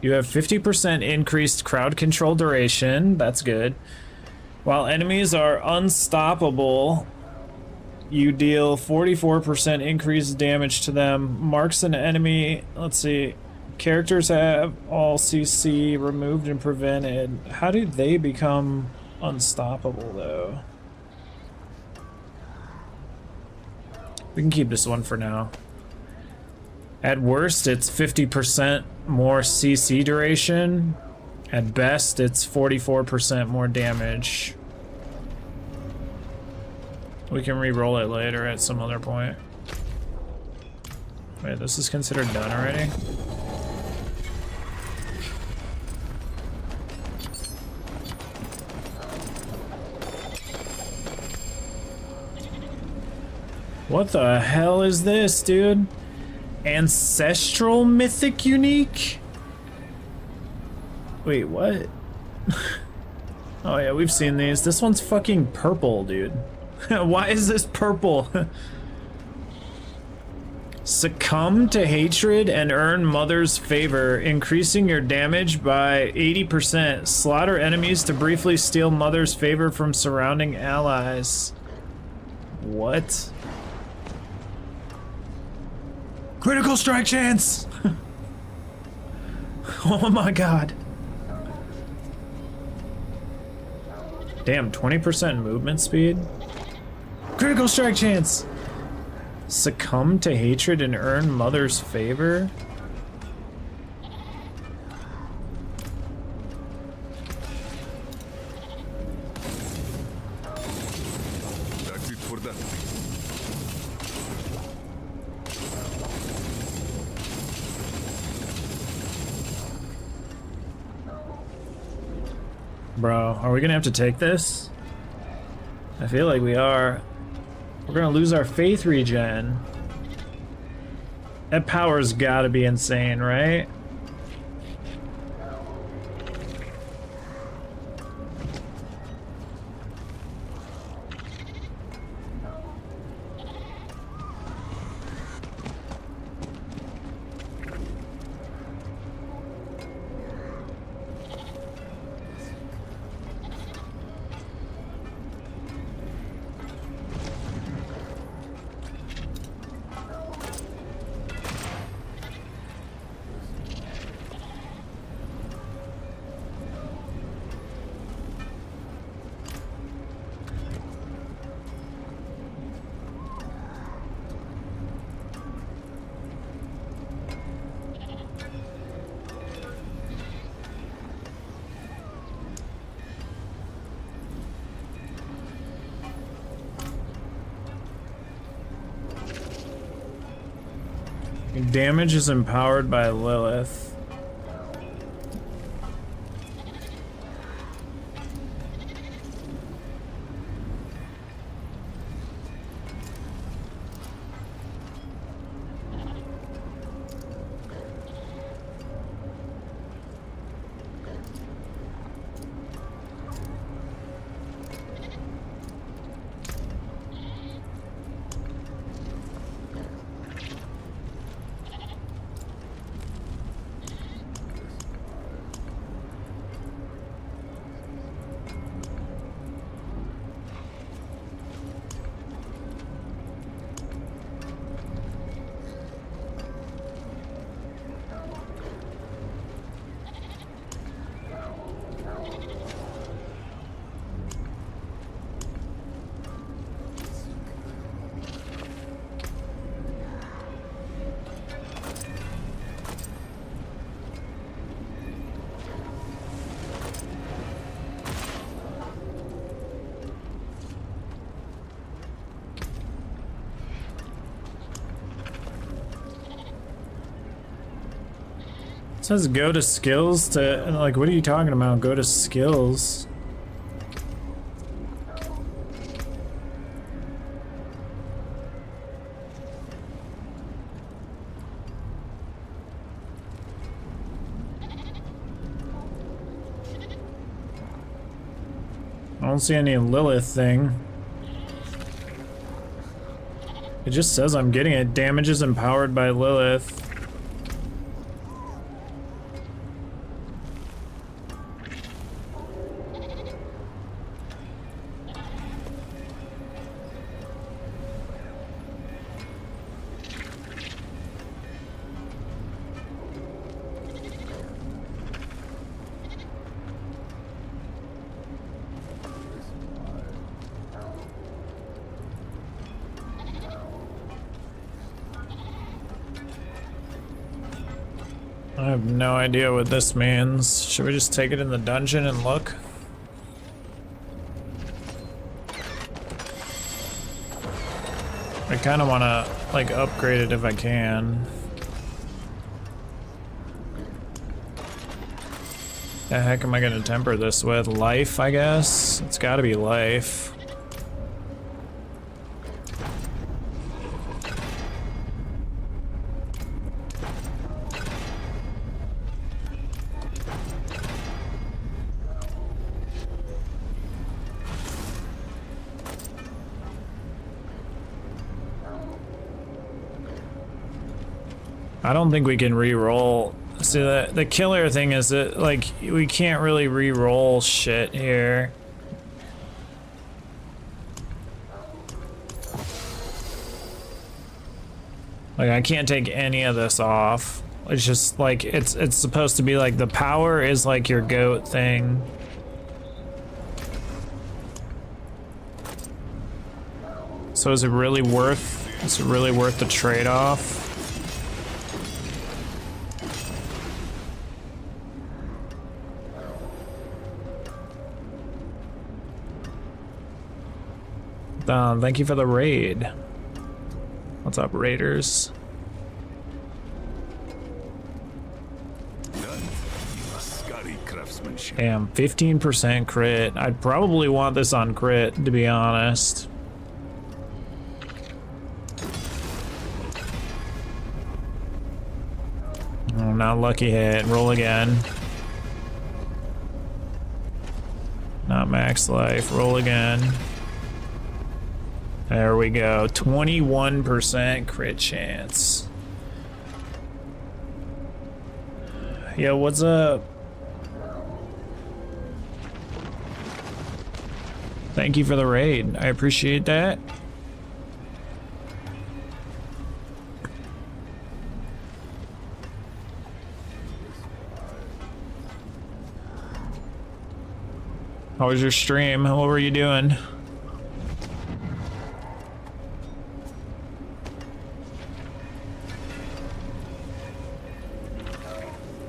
You have 50% increased crowd control duration. That's good. While enemies are unstoppable, you deal 44% increased damage to them. Marks an enemy. Let's see. Characters have all CC removed and prevented. How do they become unstoppable, though? We can keep this one for now. At worst, it's 50% more CC duration. At best, it's 44% more damage. We can re-roll it later at some other point. Wait, this is considered done already? What the hell is this, dude? Ancestral Mythic Unique? Wait, what? Oh yeah, we've seen these. This one's fucking purple, dude. Why is this purple? Succumb to hatred and earn Mother's favor, increasing your damage by 80%. Slaughter enemies to briefly steal Mother's favor from surrounding allies. What? Critical strike chance! Oh my god. Damn, 20% movement speed? Critical strike chance! Succumb to hatred and earn Mother's favor? That's it for that. Bro, are we gonna have to take this? I feel like we are. We're gonna lose our faith regen. That power's gotta be insane, right? Damage is empowered by Lilith. It says go to skills to, like, what are you talking about? Go to skills. I don't see any Lilith thing. It just says I'm getting it. Damage is empowered by Lilith. I have no idea what this means. Should we just take it in the dungeon and look? I kind of want to, like, upgrade it if I can. The heck am I going to temper this with? Life, I guess? It's got to be life. I don't think we can re-roll. See, the killer thing is that, like, we can't really re-roll shit here. Like, I can't take any of this off. It's just like, it's supposed to be like, the power is like your goat thing. So is it really worth the trade-off? Thank you for the raid. What's up, raiders? Damn, 15% crit. I'd probably want this on crit, to be honest. Oh, not lucky hit. Roll again. Not max life. Roll again. There we go. 21% crit chance. Yo, what's up? Thank you for the raid. I appreciate that. How was your stream? What were you doing?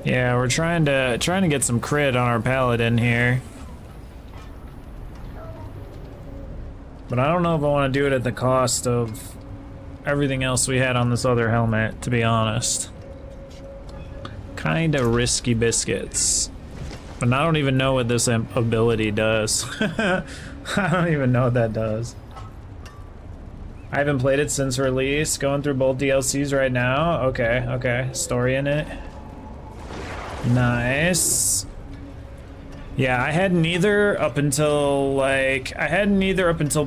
Yeah, we're trying to get some crit on our paladin here. But I don't know if I want to do it at the cost of everything else we had on this other helmet, to be honest. Kinda risky biscuits. But I don't even know what this ability does. I don't even know what that does. I haven't played it since release. Going through both DLCs right now. Okay, okay. Story in it. Nice. Yeah, I had neither up until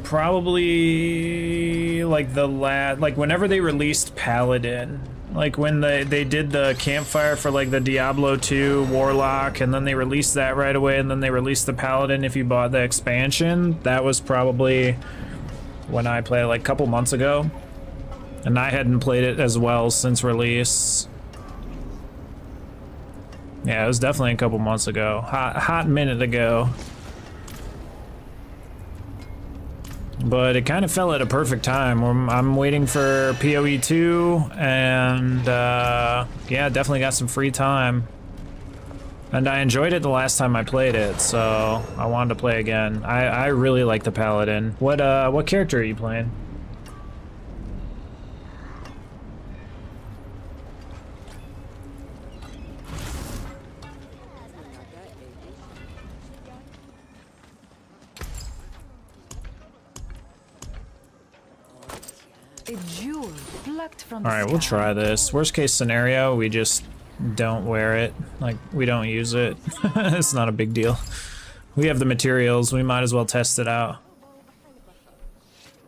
probably like whenever they released Paladin. Like when they did the campfire for like the Diablo 2 Warlock, and then they released that right away, and then they released the Paladin if you bought the expansion. That was probably when I played, like a couple months ago. And I hadn't played it as well since release. Yeah, it was definitely a couple months ago. Hot minute ago. But it kind of fell at a perfect time. I'm waiting for PoE 2, and yeah, definitely got some free time. And I enjoyed it the last time I played it, so I wanted to play again. I really like the Paladin. What character are you playing? A jewel plucked from Alright, we'll try this. Worst case scenario, we just don't wear it. Like, we don't use it. It's not a big deal. We have the materials, we might as well test it out.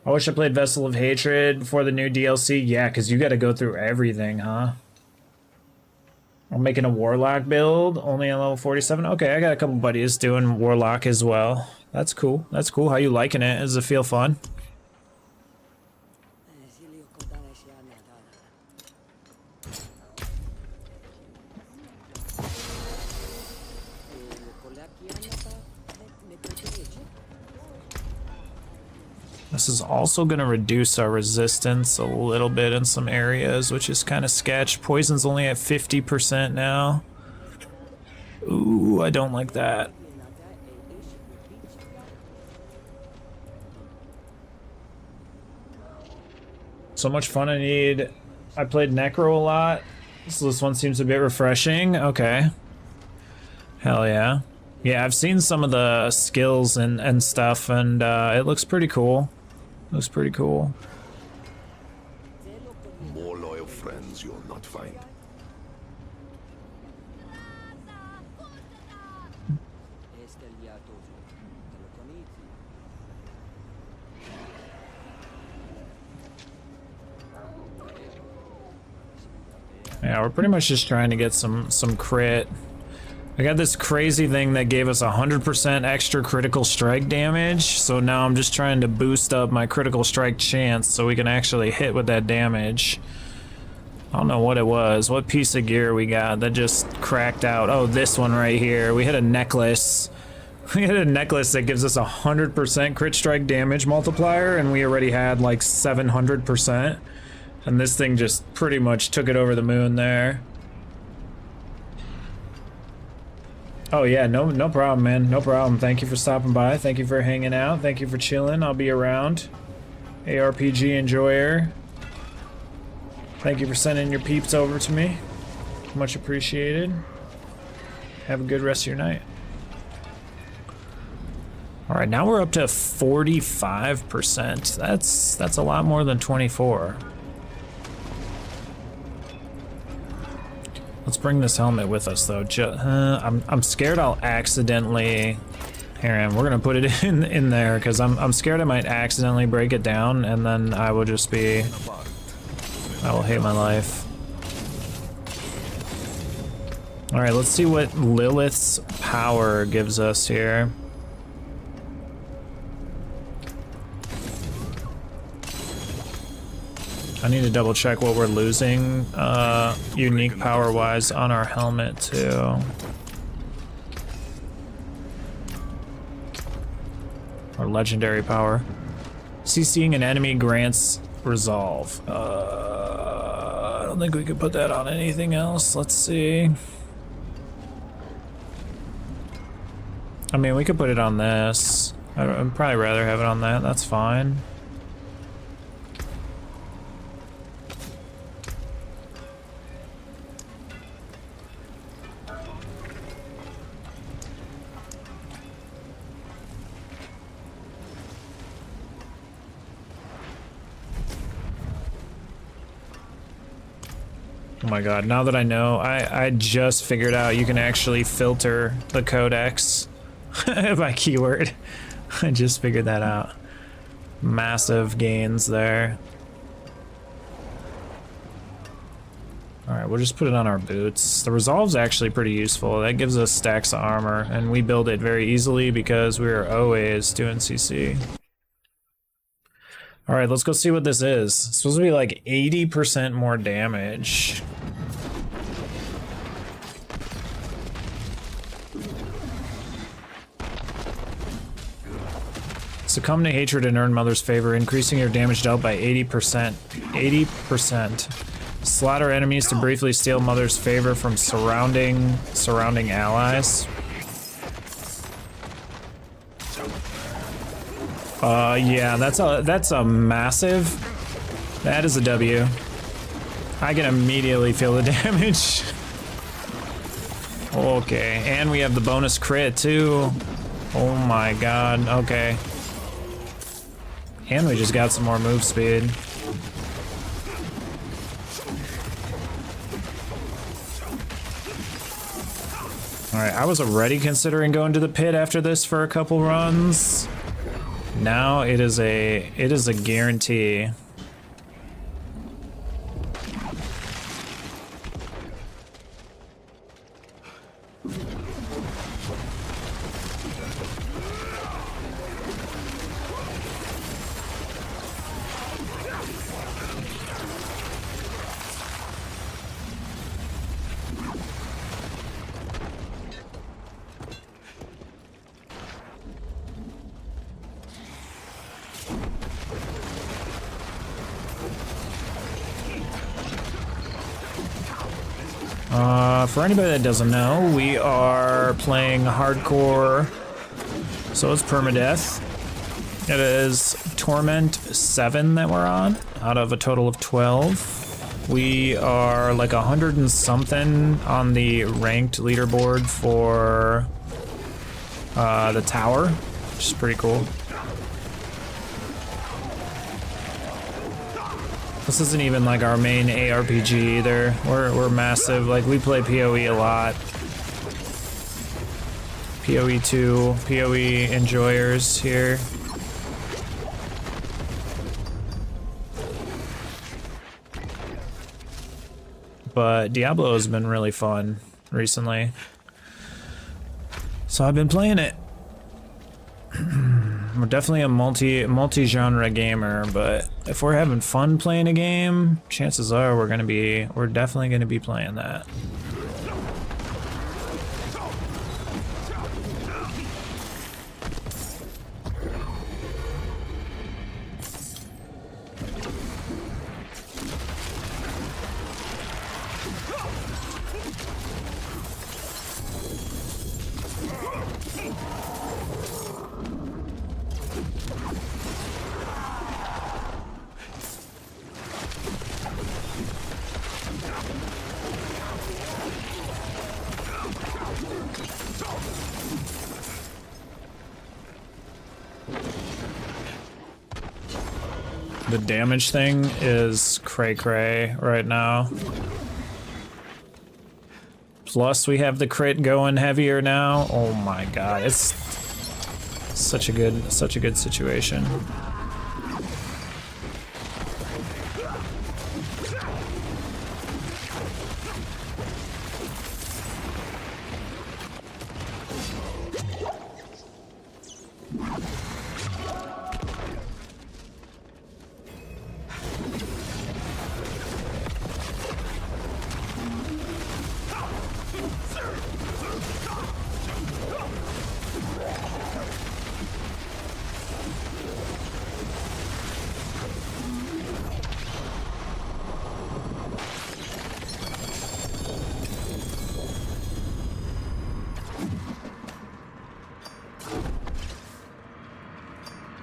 I wish I played Vessel of Hatred before the new DLC. Yeah, because you gotta go through everything, huh? I'm making a Warlock build, only on level 47. Okay, I got a couple buddies doing Warlock as well. That's cool, that's cool. How you liking it? Does it feel fun? This is also going to reduce our resistance a little bit in some areas, which is kind of sketch. Poison's only at 50% now. Ooh, I don't like that. So much fun I need. I played Necro a lot, so this one seems a bit refreshing. Okay. Hell yeah. Yeah, I've seen some of the skills and stuff, and it looks pretty cool. Looks pretty cool. More loyal friends you'll not find. Yeah, we're pretty much just trying to get some crit. I got this crazy thing that gave us 100% extra critical strike damage, so now I'm just trying to boost up my critical strike chance so we can actually hit with that damage. I don't know what it was, what piece of gear we got that just cracked out. Oh, this one right here. We hit a necklace. We hit a necklace that gives us 100% crit strike damage multiplier, and we already had like 700%. And this thing just pretty much took it over the moon there. Oh yeah, no problem, man. No problem. Thank you for stopping by. Thank you for hanging out. Thank you for chilling. I'll be around. ARPG enjoyer. Thank you for sending your peeps over to me. Much appreciated. Have a good rest of your night. All right, now we're up to 45%. That's a lot more than 24. Let's bring this helmet with us though. I'm scared I'll accidentally. Here, we're gonna put it in there because I'm scared I might accidentally break it down and then I will just be. I will hate my life. All right, let's see what Lilith's power gives us here. I need to double check what we're losing unique power wise on our helmet too. Or legendary power. CCing an enemy grants resolve. I don't think we could put that on anything else. Let's see. I mean, we could put it on this. I'd probably rather have it on that. That's fine. Oh my god, now that I know, I just figured out you can actually filter the codex by keyword. I just figured that out. Massive gains there. Alright, we'll just put it on our boots. The resolve's actually pretty useful. That gives us stacks of armor, and we build it very easily because we're always doing CC. Alright, let's go see what this is. It's supposed to be like 80% more damage. Succumb to hatred and earn Mother's favor, increasing your damage dealt by 80%. 80%. Slaughter enemies to briefly steal Mother's favor from surrounding allies. Yeah, that's a massive. That is a W. I can immediately feel the damage. Okay, and we have the bonus crit too. Oh my god, okay. And we just got some more move speed. Alright, I was already considering going to the pit after this for a couple runs. Now it is a guarantee. For anybody that doesn't know, we are playing hardcore, so it's permadeath. It is Torment 7 that we're on, out of a total of 12. We are like 100 and something on the ranked leaderboard for the tower, which is pretty cool. This isn't even like our main ARPG either. We're massive. Like we play PoE a lot. PoE 2, PoE enjoyers here. But Diablo has been really fun recently. So I've been playing it. We're definitely a multi-genre gamer, but if we're having fun playing a game, chances are we're definitely gonna be playing that. The damage thing is cray-cray right now. plus we have the crit going heavier now. Oh my god, it's such a good situation.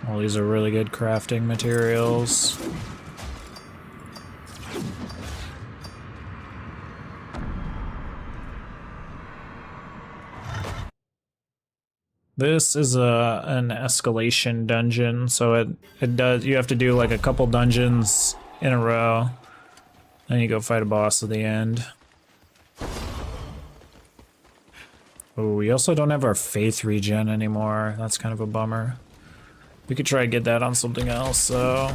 All these are really good crafting materials. This is an escalation dungeon, so it does, you have to do like a couple dungeons in a row, then you go fight a boss at the end. Oh, we also don't have our faith regen anymore. That's kind of a bummer. We could try to get that on something else, so.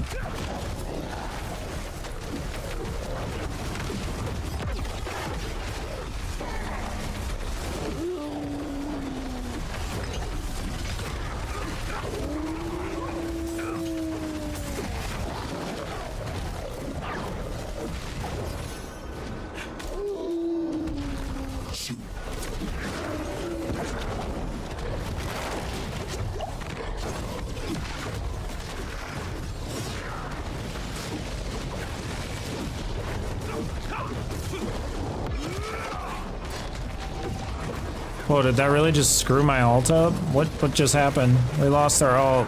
Whoa, did that really just screw my ult up? What just happened? We lost our ult.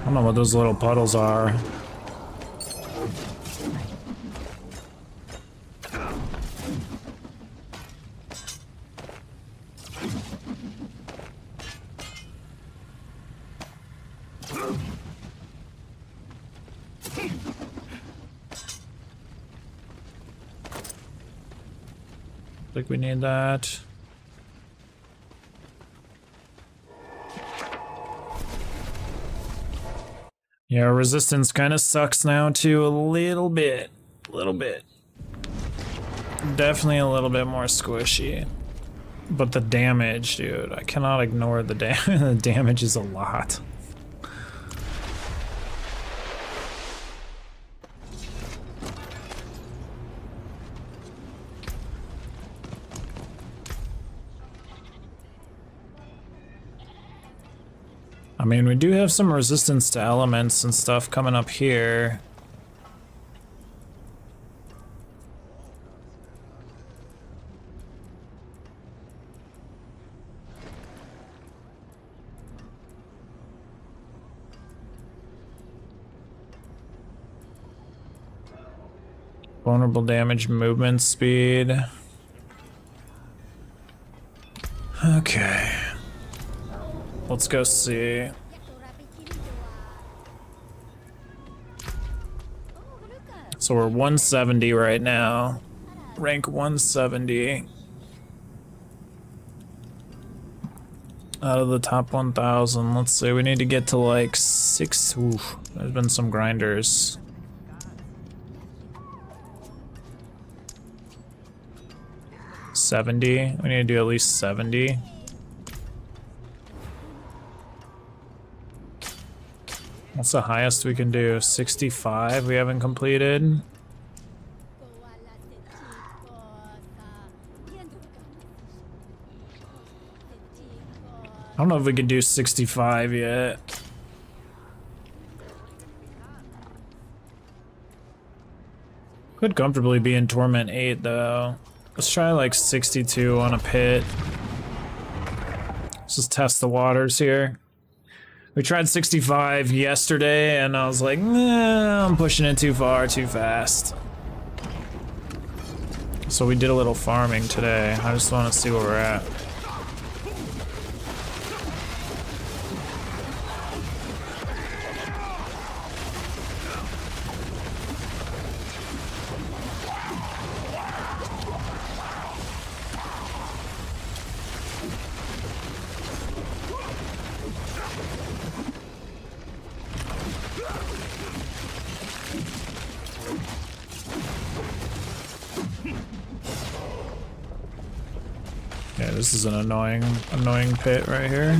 I don't know what those little puddles are. I think we need that. Yeah, resistance kind of sucks now too, a little bit. Definitely a little bit more squishy. But the damage, dude, I cannot ignore the damage. The damage is a lot. I mean, we do have some resistance to elements and stuff coming up here. Vulnerable damage, movement speed. Okay. Let's go see. So we're 170 right now. Rank 170. Out of the top 1,000. Let's see, we need to get to like 6. Oof, there's been some grinders. $70. We need to do at least 70. What's the highest we can do? 65 we haven't completed. I don't know if we can do 65 yet. Could comfortably be in Torment 8 though. Let's try like 62 on a pit. Let's just test the waters here. We tried 65 yesterday and I was like, nah, I'm pushing it too far, too fast. So we did a little farming today. I just want to see where we're at. Yeah, this is an annoying pit right here.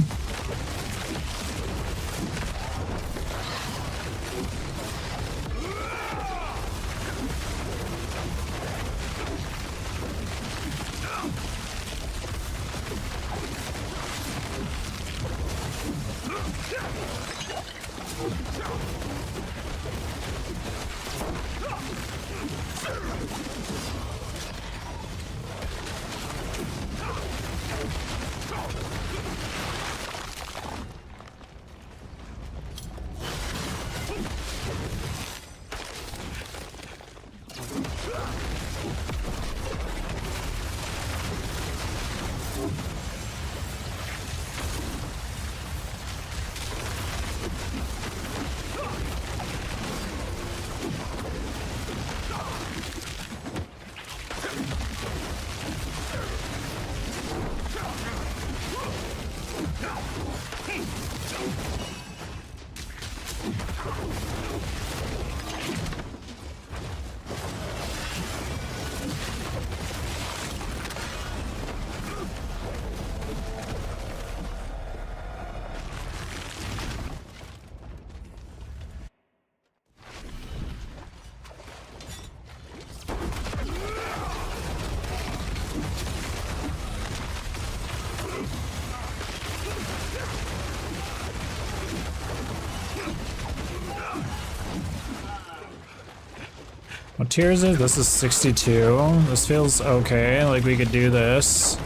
What tier is it? This is 62. This feels okay, like we could do this.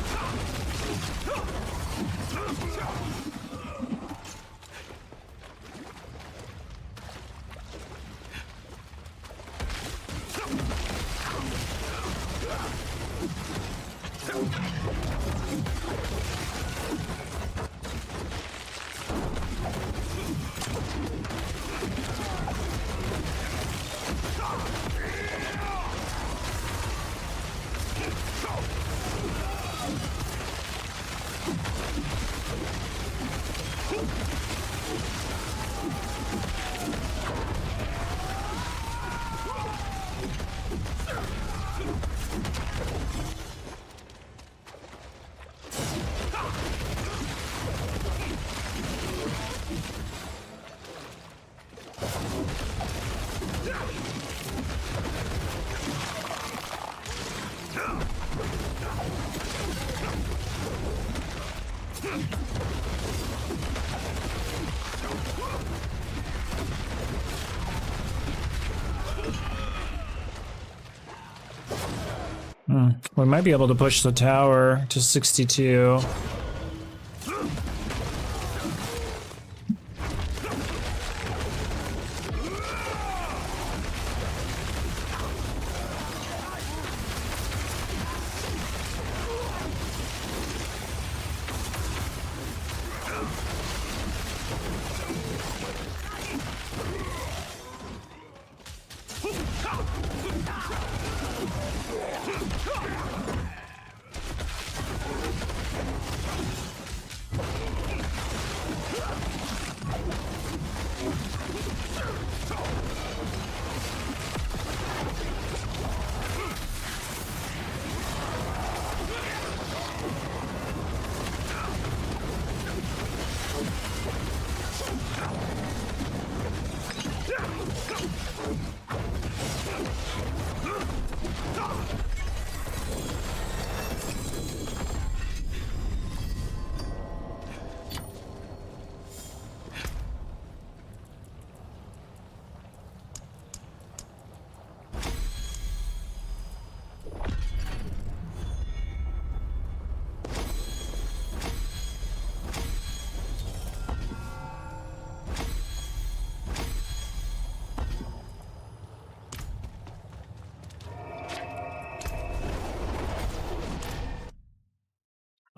We might be able to push the tower to 62.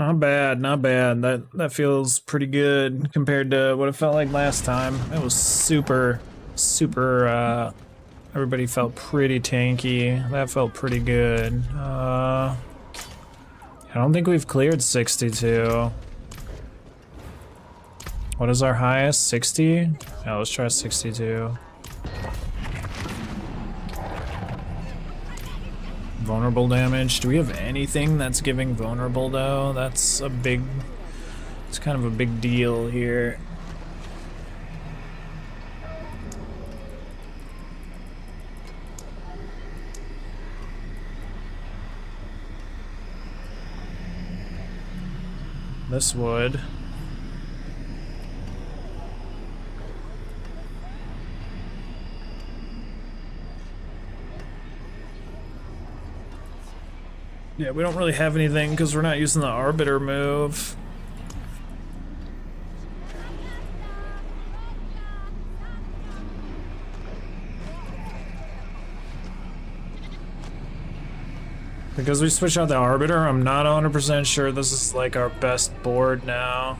Not bad, not bad. That feels pretty good compared to what it felt like last time. It was super, everybody felt pretty tanky. That felt pretty good. I don't think we've cleared 62. What is our highest? 60? Yeah, let's try 62. Vulnerable damage. Do we have anything that's giving vulnerable though? It's kind of a big deal here. This would. Yeah, we don't really have anything because we're not using the Arbiter move. Because we switched out the Arbiter, I'm not 100% sure this is like our best board now.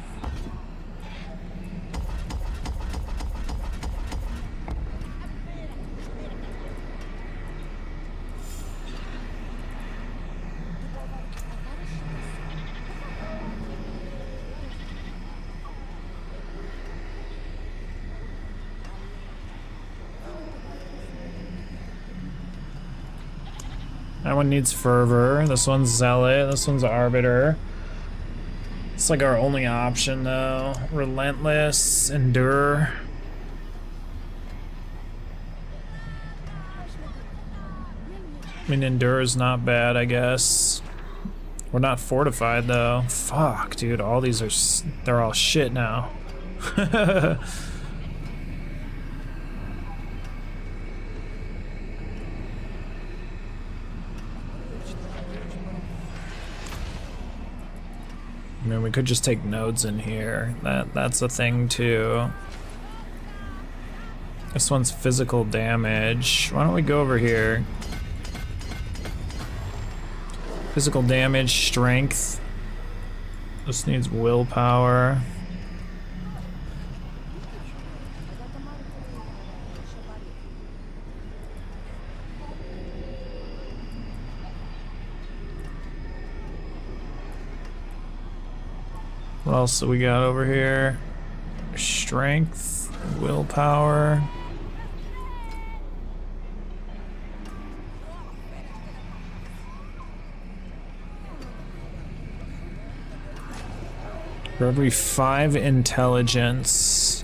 That one needs Fervor, this one's Zealot, this one's Arbiter. It's like our only option though. Relentless, Endure. I mean, Endure is not bad, I guess. We're not fortified though. Fuck, dude, all these are, they're all shit now. I mean, we could just take nodes in here. That's a thing too. This one's physical damage. Why don't we go over here? Physical damage, strength. This needs willpower. What else do we got over here? Strength, willpower. For every 5 intelligence.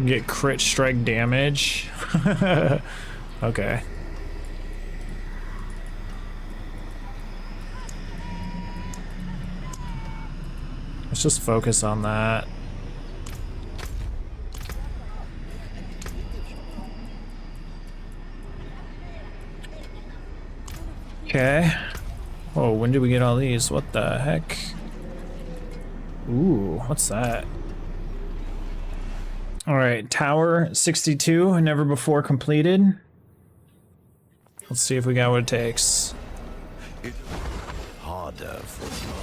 Get crit strike damage. Okay. Let's just focus on that. Okay. Oh, when did we get all these? What the heck? Ooh, what's that? All right, Tower 62, never before completed. Let's see if we got what it takes. Harder for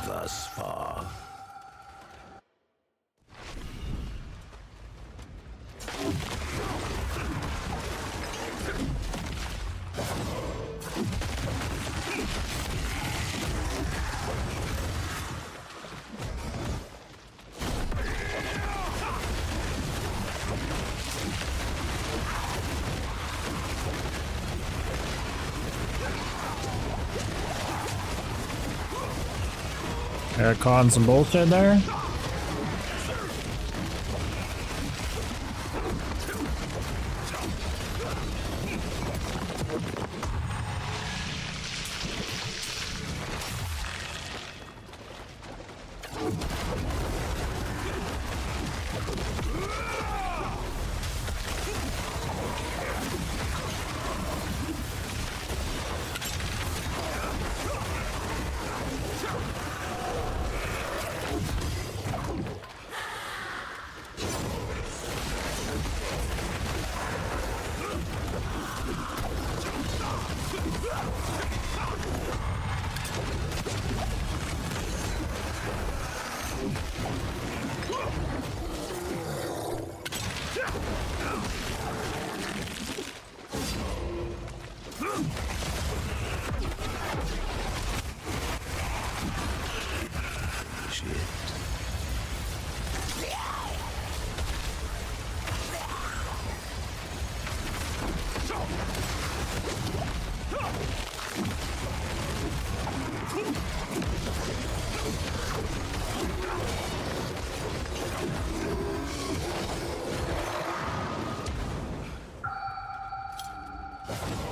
Thus far. Eric caught in some bullshit there.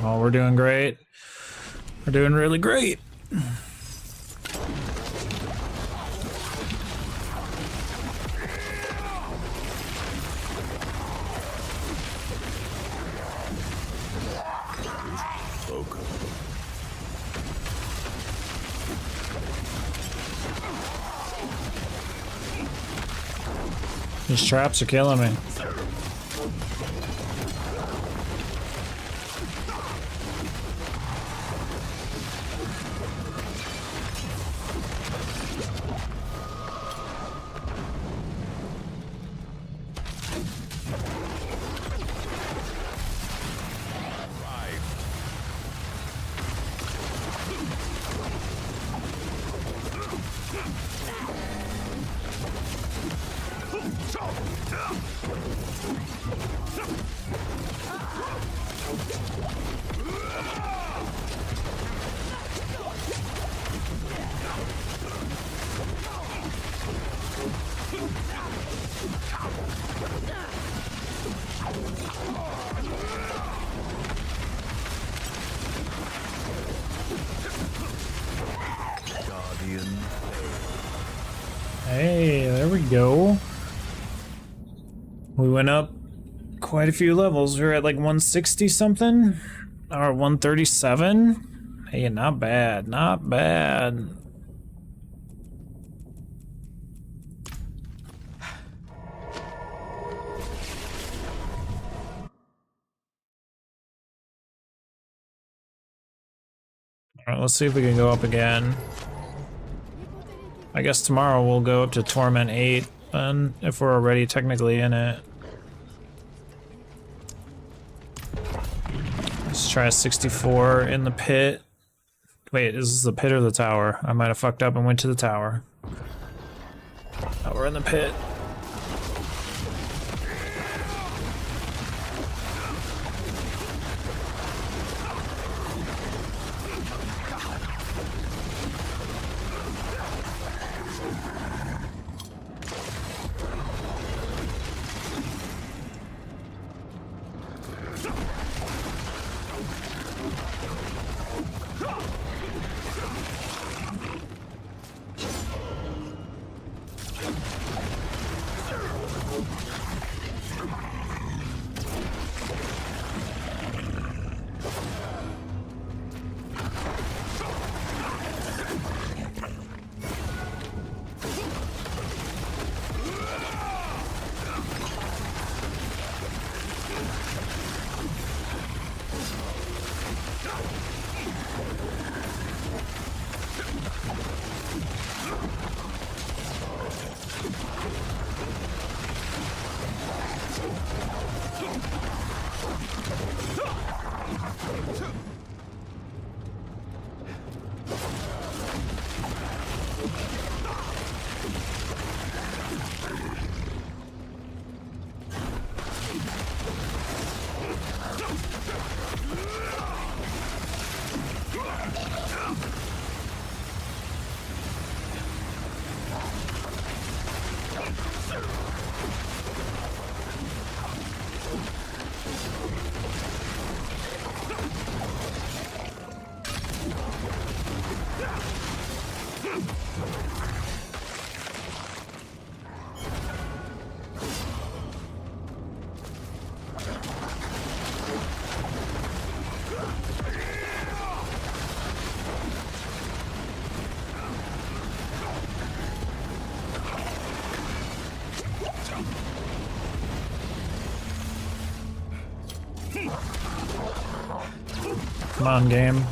Oh, we're doing great. We're doing really great. These traps are killing me. Hey, there we go. We went up quite a few levels. We were at like 160 something, or 137. Hey, not bad, not bad. All right, let's see if we can go up again. I guess tomorrow we'll go up to Torment 8, and if we're already technically in it. Let's try 64 in the pit. Wait, is this the pit or the tower? I might have fucked up and went to the tower. Oh, we're in the pit. Come on, game.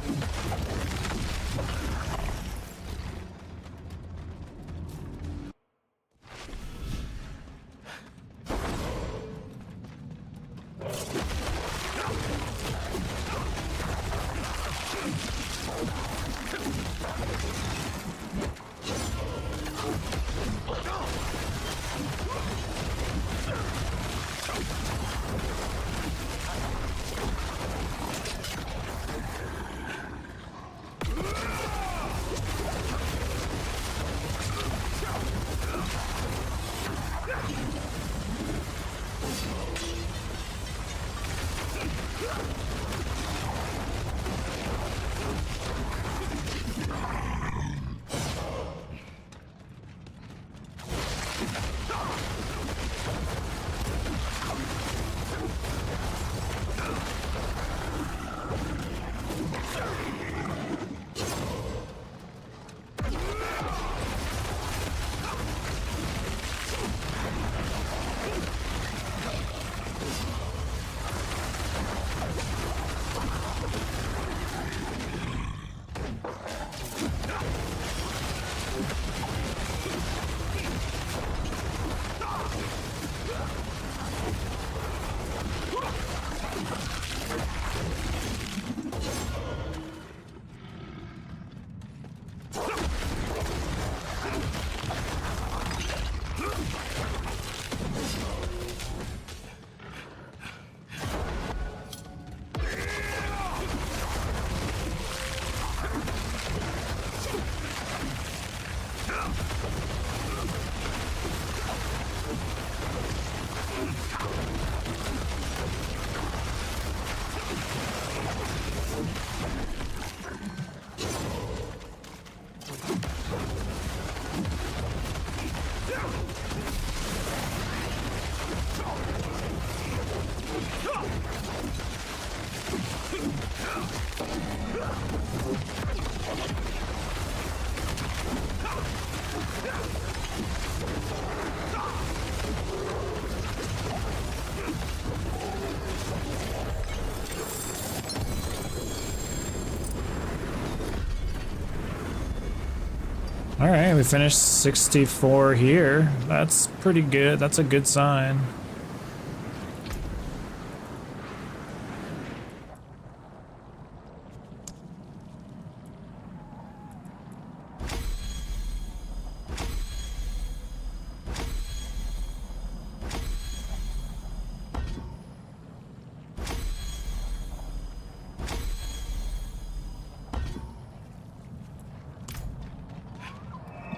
All right, we finished 64 here. That's pretty good. That's a good sign.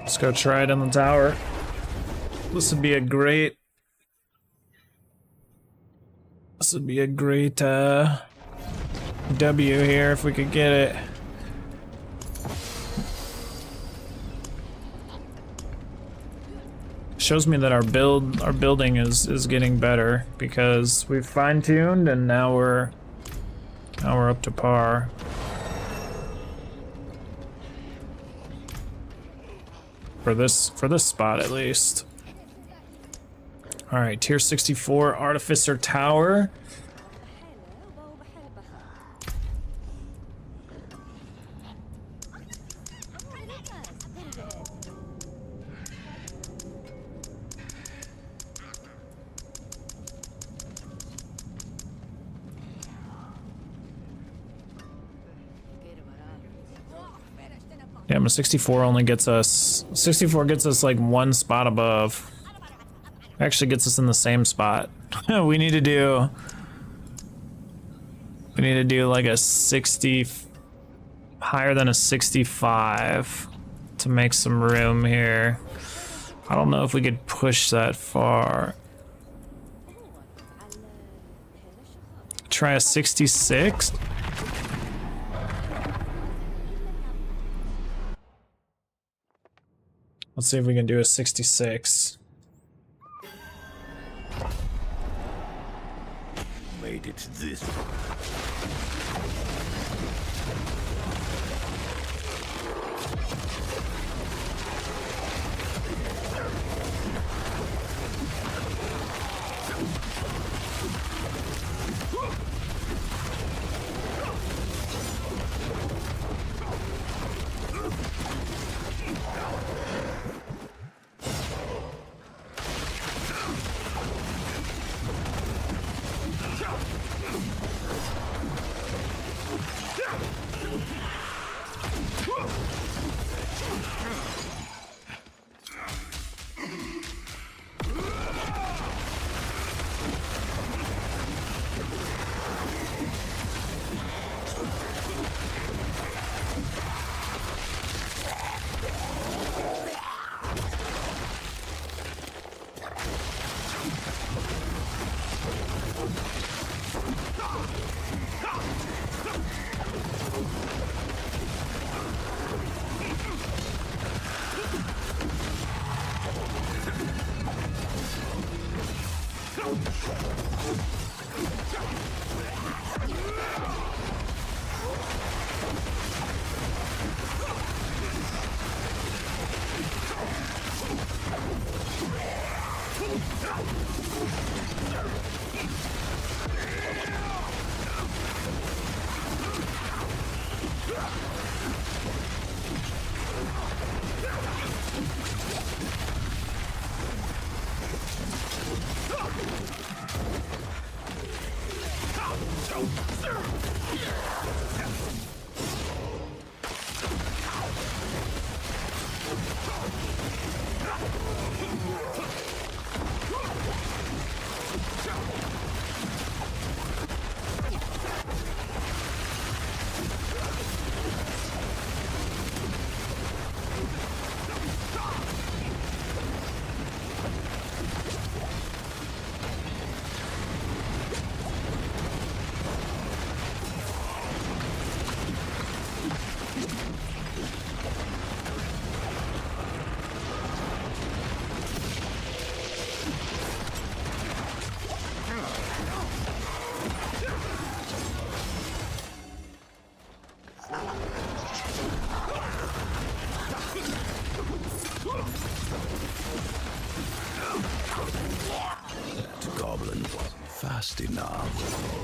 Let's go try it in the tower. This would be a great... This would be a great W here if we could get it. Shows me that our building is getting better because we've fine-tuned and now we're up to par. For this spot at least. All right, tier 64 Artificer Tower. Damn, a 64 only gets us... 64 gets us like one spot above. Actually gets us in the same spot. We need to do like a 60... higher than a 65 to make some room here. I don't know if we could push that far. Try a 66? Let's see if we can do a 66. Made it this far. That goblin wasn't fast enough.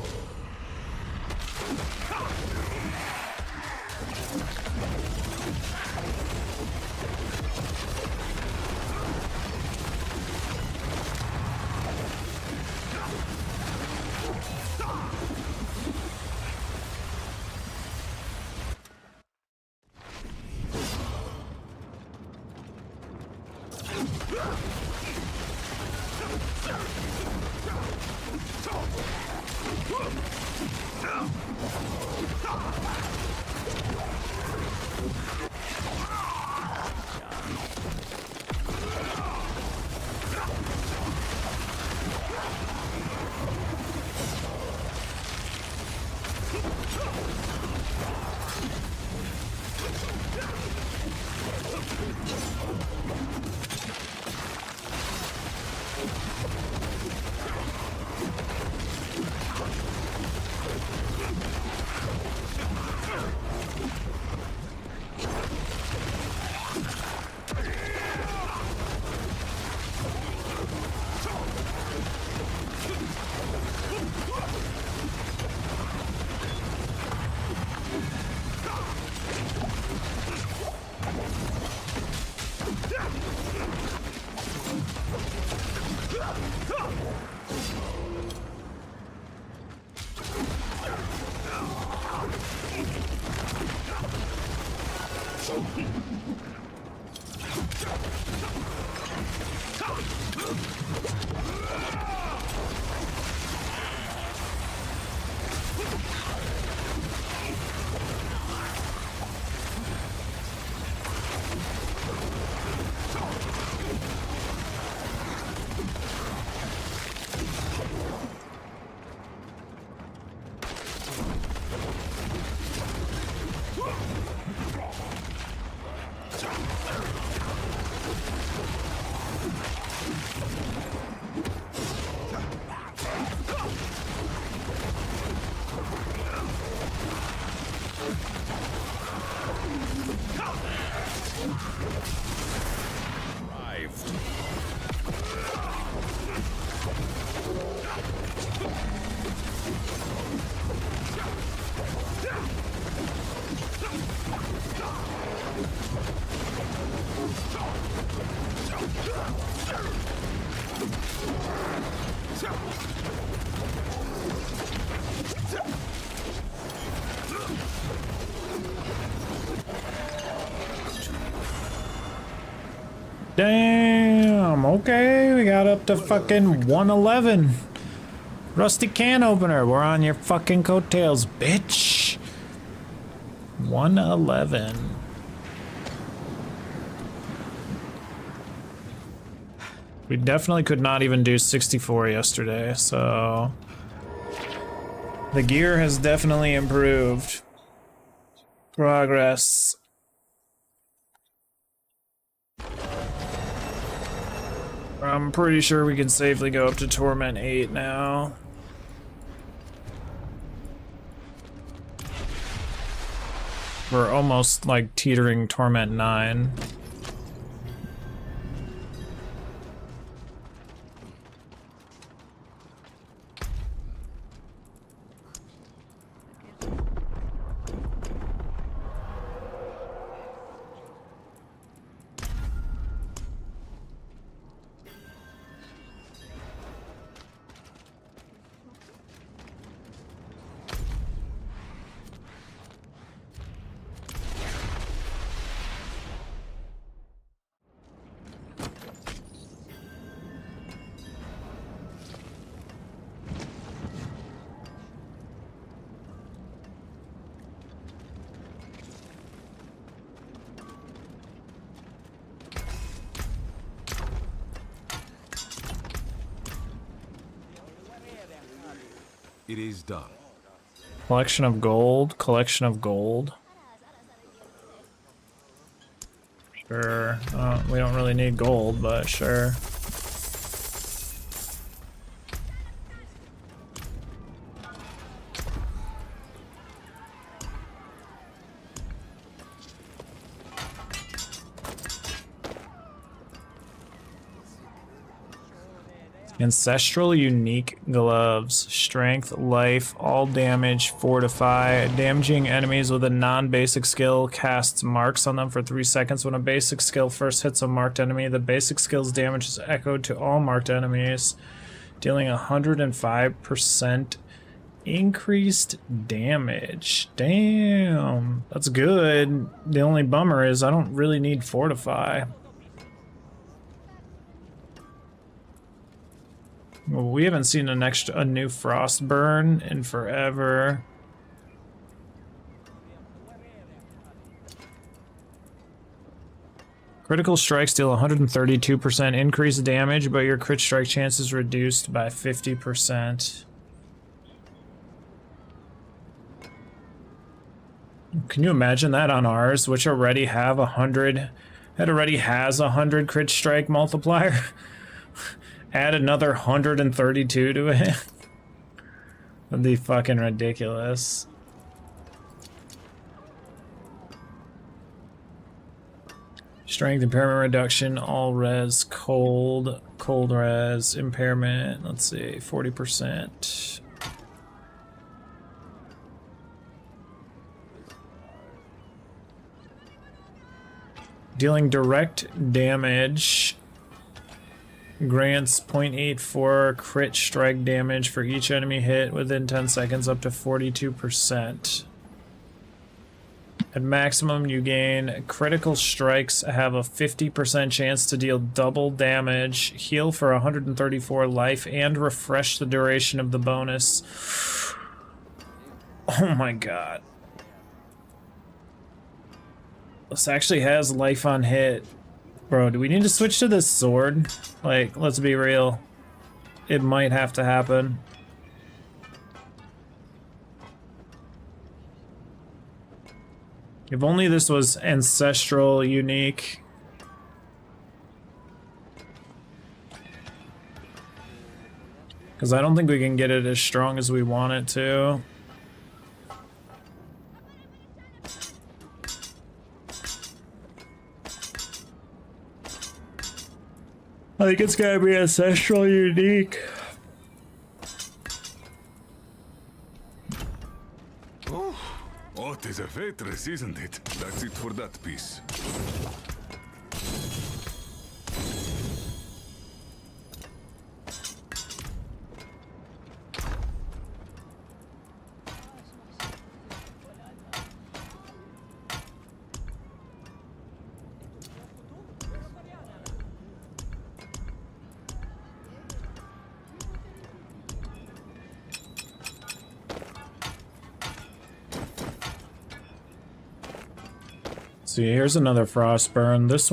Damn, okay, we got up to fucking 111. Rusty can opener, we're on your fucking coattails, bitch. 111. We definitely could not even do 64 yesterday, so the gear has definitely improved. Progress. I'm pretty sure we can safely go up to Torment 8 now. We're almost like teetering Torment 9. It is done. Collection of gold. Collection of gold. Sure. We don't really need gold, but sure. Ancestral unique gloves. Strength, life, all damage, fortify. Damaging enemies with a non-basic skill casts marks on them for 3 seconds. When a basic skill first hits a marked enemy, the basic skill's damage is echoed to all marked enemies, dealing 105% increased damage. Damn, that's good. The only bummer is I don't really need fortify. Well, we haven't seen a new Frostburn in forever. Critical strikes deal 132% increased damage, but your crit strike chance is reduced by 50%. Can you imagine that on ours, which already have 100? It already has 100 crit strike multiplier. Add another 132 to it. That'd be fucking ridiculous. Strength impairment reduction, all res, cold res, impairment, let's see, 40%. Dealing direct damage. Grants 0.84 crit strike damage for each enemy hit within 10 seconds up to 42%. At maximum, you gain critical strikes have a 50% chance to deal double damage, heal for 134 life, and refresh the duration of the bonus. Oh my god. This actually has life on hit. Bro, do we need to switch to this sword? Like, let's be real. It might have to happen. If only this was ancestral unique. Because I don't think we can get it as strong as we want it to. I think it's gotta be ancestral unique. Oh, it is a waitress, isn't it? That's it for that piece. See, here's another Frostburn. This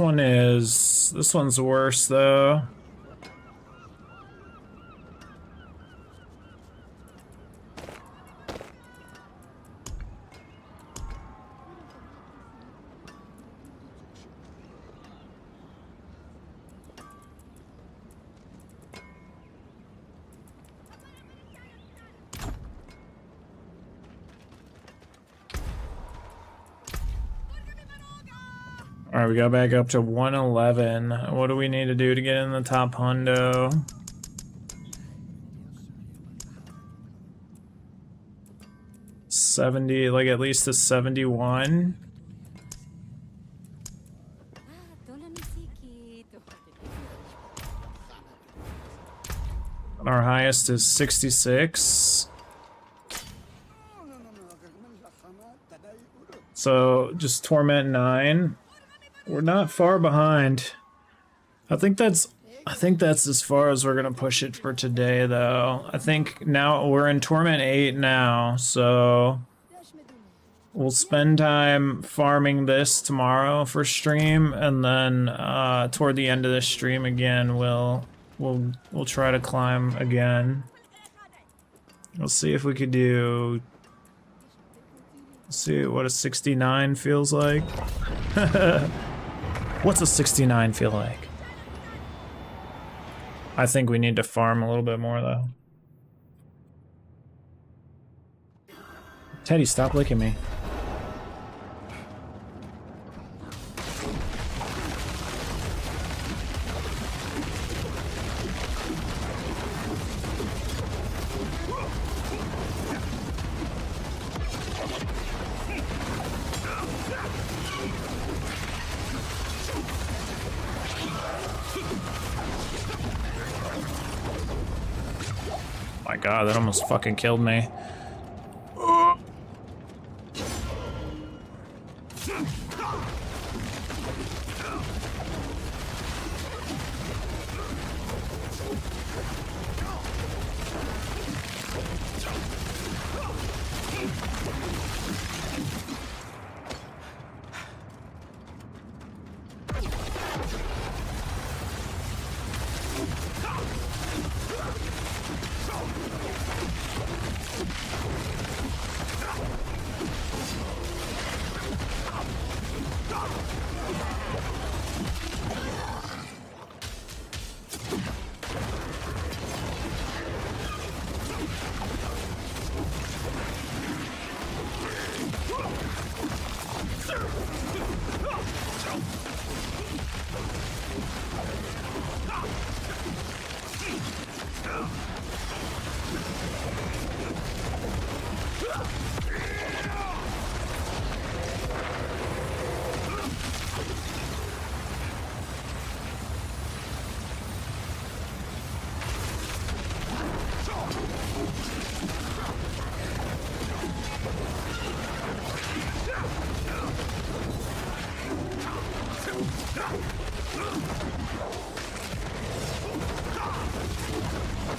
one's worse though. Alright, we got back up to 111. What do we need to do to get in the top hundo? $70, like at least a 71. Our highest is 66. So just Torment 9. We're not far behind. I think that's as far as we're gonna push it for today though. I think now we're in Torment 8 now, so we'll spend time farming this tomorrow for stream, and then toward the end of this stream again we'll try to climb again. Let's see if we could do. Let's see what a 69 feels like. What's a 69 feel like? I think we need to farm a little bit more though. Teddy, stop licking me. My God, that almost fucking killed me.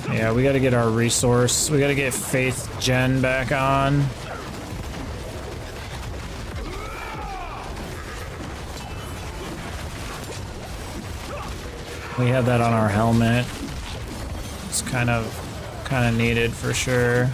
Yeah, we gotta get our resource. We gotta get Faith Gen back on. We had that on our helmet. It's kind of needed for sure.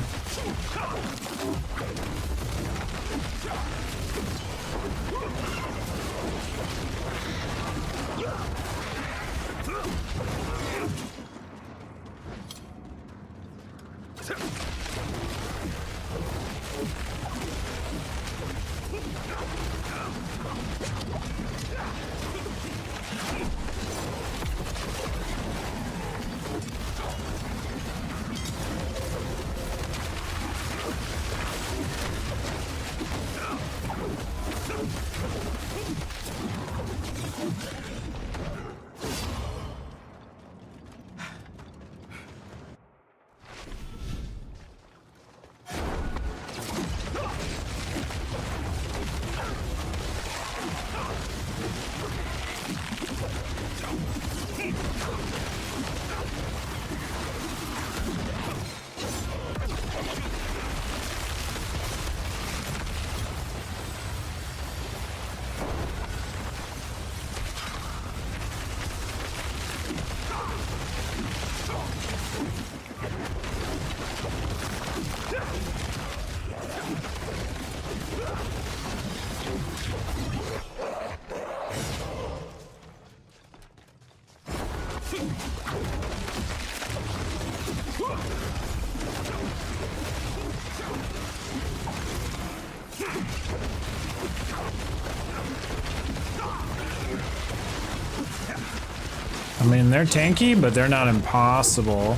I mean, they're tanky, but they're not impossible.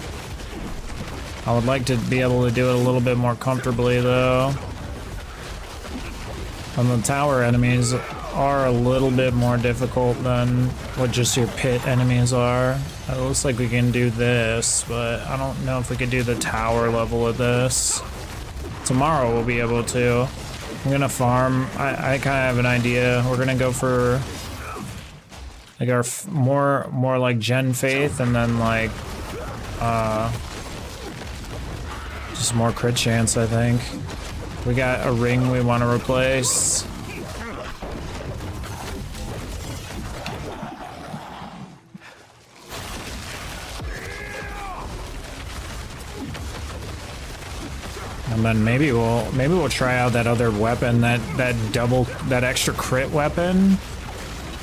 I would like to be able to do it a little bit more comfortably, though. And the tower enemies are a little bit more difficult than what just your pit enemies are. It looks like we can do this, but I don't know if we could do the tower level of this. Tomorrow we'll be able to. I'm gonna farm. I kind of have an idea. We're gonna go for like our more like Gen Faith, and then like just more crit chance, I think. We got a ring we want to replace. And then maybe we'll try out that other weapon, that extra crit weapon.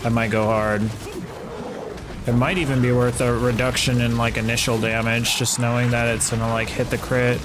That might go hard. It might even be worth a reduction in like initial damage, just knowing that it's gonna like hit the crit.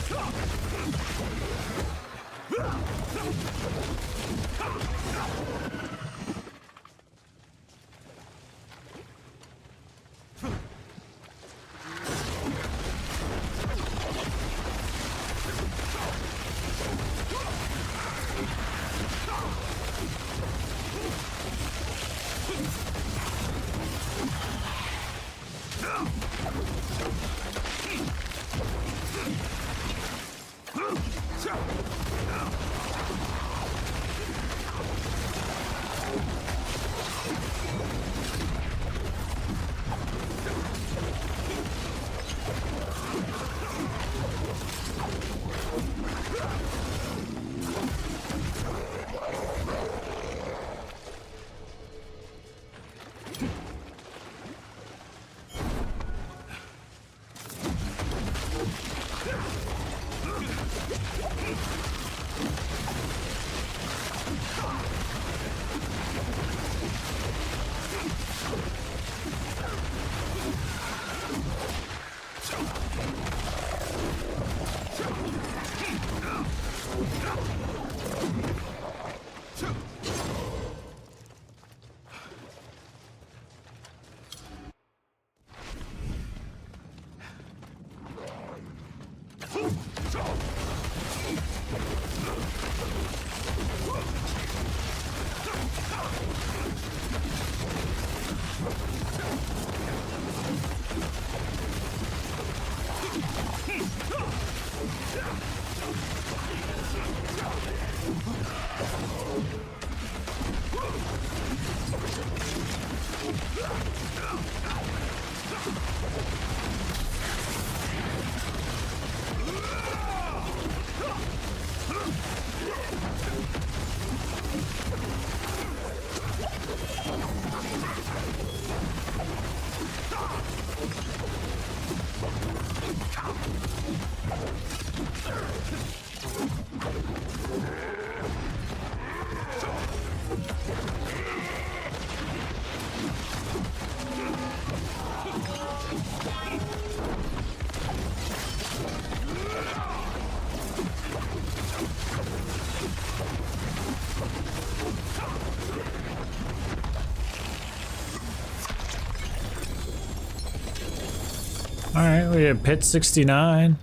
Alright, we have pit 69.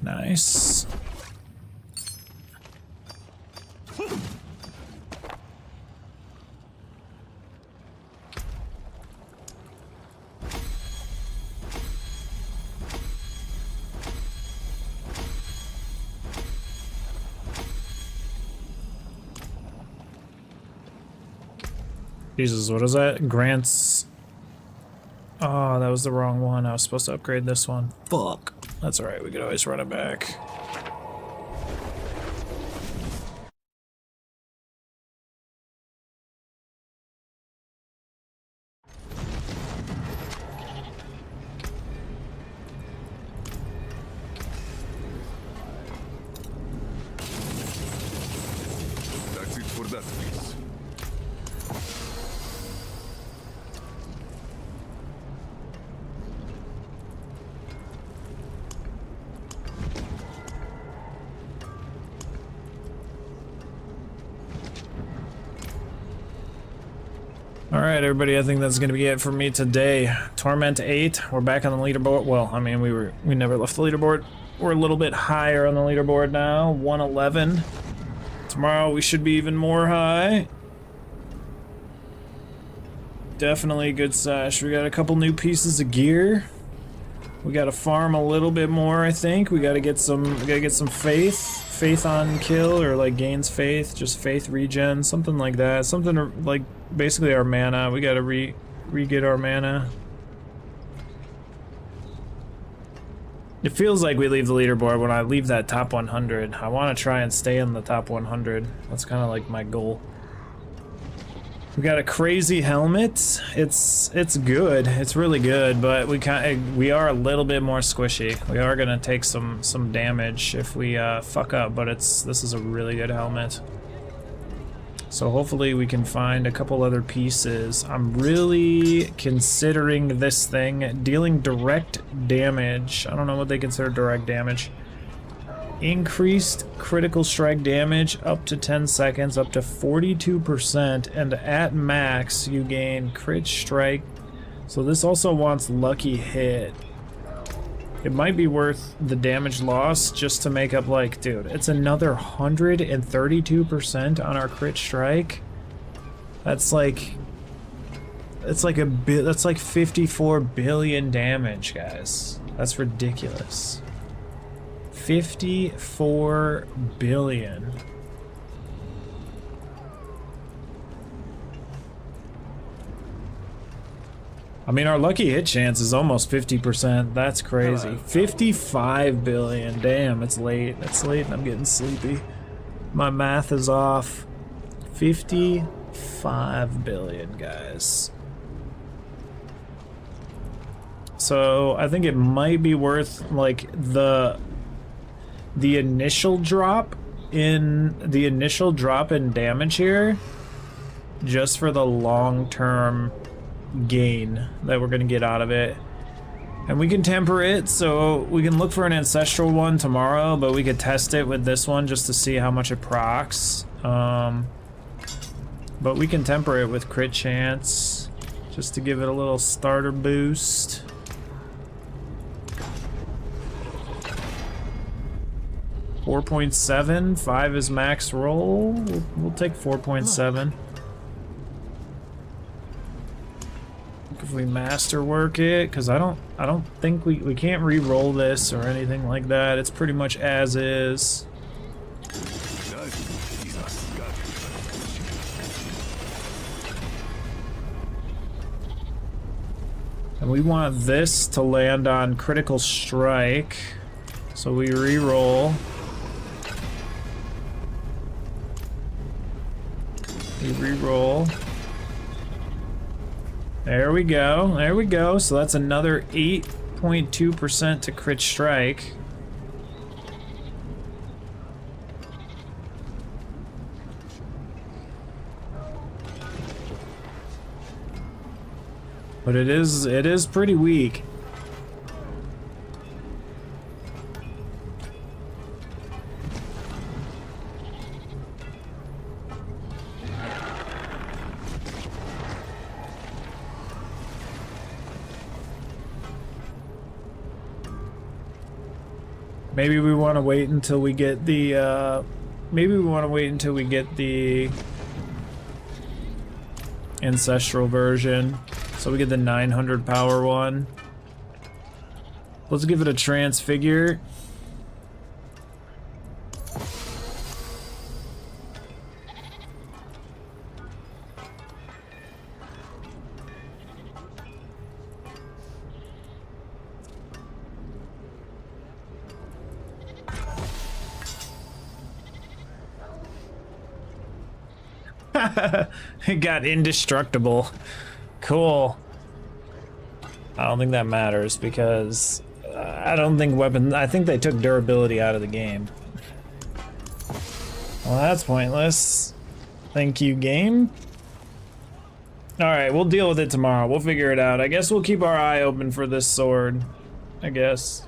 Nice. Jesus, what is that? Grants. Oh, that was the wrong one. I was supposed to upgrade this one. Fuck. That's alright, we could always run it back. That's it for that, please. Alright, everybody, I think that's gonna be it for me today. Torment 8, we're back on the leaderboard. Well, I mean, we never left the leaderboard. We're a little bit higher on the leaderboard now, 111. Tomorrow we should be even more high. Definitely a good stash. We got a couple new pieces of gear. We gotta farm a little bit more, I think. We gotta get some faith. Faith on kill, or like gains faith, just faith regen, something like that. Something like basically our mana. We gotta re-get our mana. It feels like we leave the leaderboard when I leave that top 100. I want to try and stay in the top 100. That's kind of like my goal. We got a crazy helmet. It's good. It's really good, but we are a little bit more squishy. We are gonna take some damage if we fuck up, but this is a really good helmet. So hopefully we can find a couple other pieces. I'm really considering this thing dealing direct damage. I don't know what they consider direct damage. Increased critical strike damage up to 10 seconds, up to 42%, and at max you gain crit strike. So this also wants lucky hit. It might be worth the damage loss just to make up, like, dude, it's another 132% on our crit strike. That's like, that's like 54 billion damage, guys. That's ridiculous. 54 billion. I mean, our lucky hit chance is almost 50%. That's crazy. 55 billion. Damn, it's late. It's late and I'm getting sleepy. My math is off. 55 billion, guys. So I think it might be worth, like, the initial drop in damage here, just for the long-term gain that we're gonna get out of it. And we can temper it, so we can look for an ancestral one tomorrow, but we could test it with this one just to see how much it procs. But we can temper it with crit chance just to give it a little starter boost. .7, 5 is max roll. We'll take 4.7. If we masterwork it, because I don't think we can't re-roll this or anything like that. It's pretty much as is. And we want this to land on critical strike, so we re-roll. We re-roll. There we go. There we go. So that's another 8.2% to crit strike. But it is pretty weak. Maybe we want to wait until we get the, ancestral version, so we get the 900 power one. Let's give it a transfigure. It got indestructible. Cool. I don't think that matters because I don't think weapons. I think they took durability out of the game. Well, that's pointless. Thank you, game. Alright, we'll deal with it tomorrow. We'll figure it out. I guess we'll keep our eye open for this sword. I guess.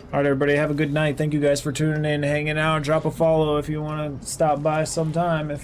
Alright, everybody, have a good night. Thank you guys for tuning in, hanging out. Drop a follow if you want to stop by sometime. If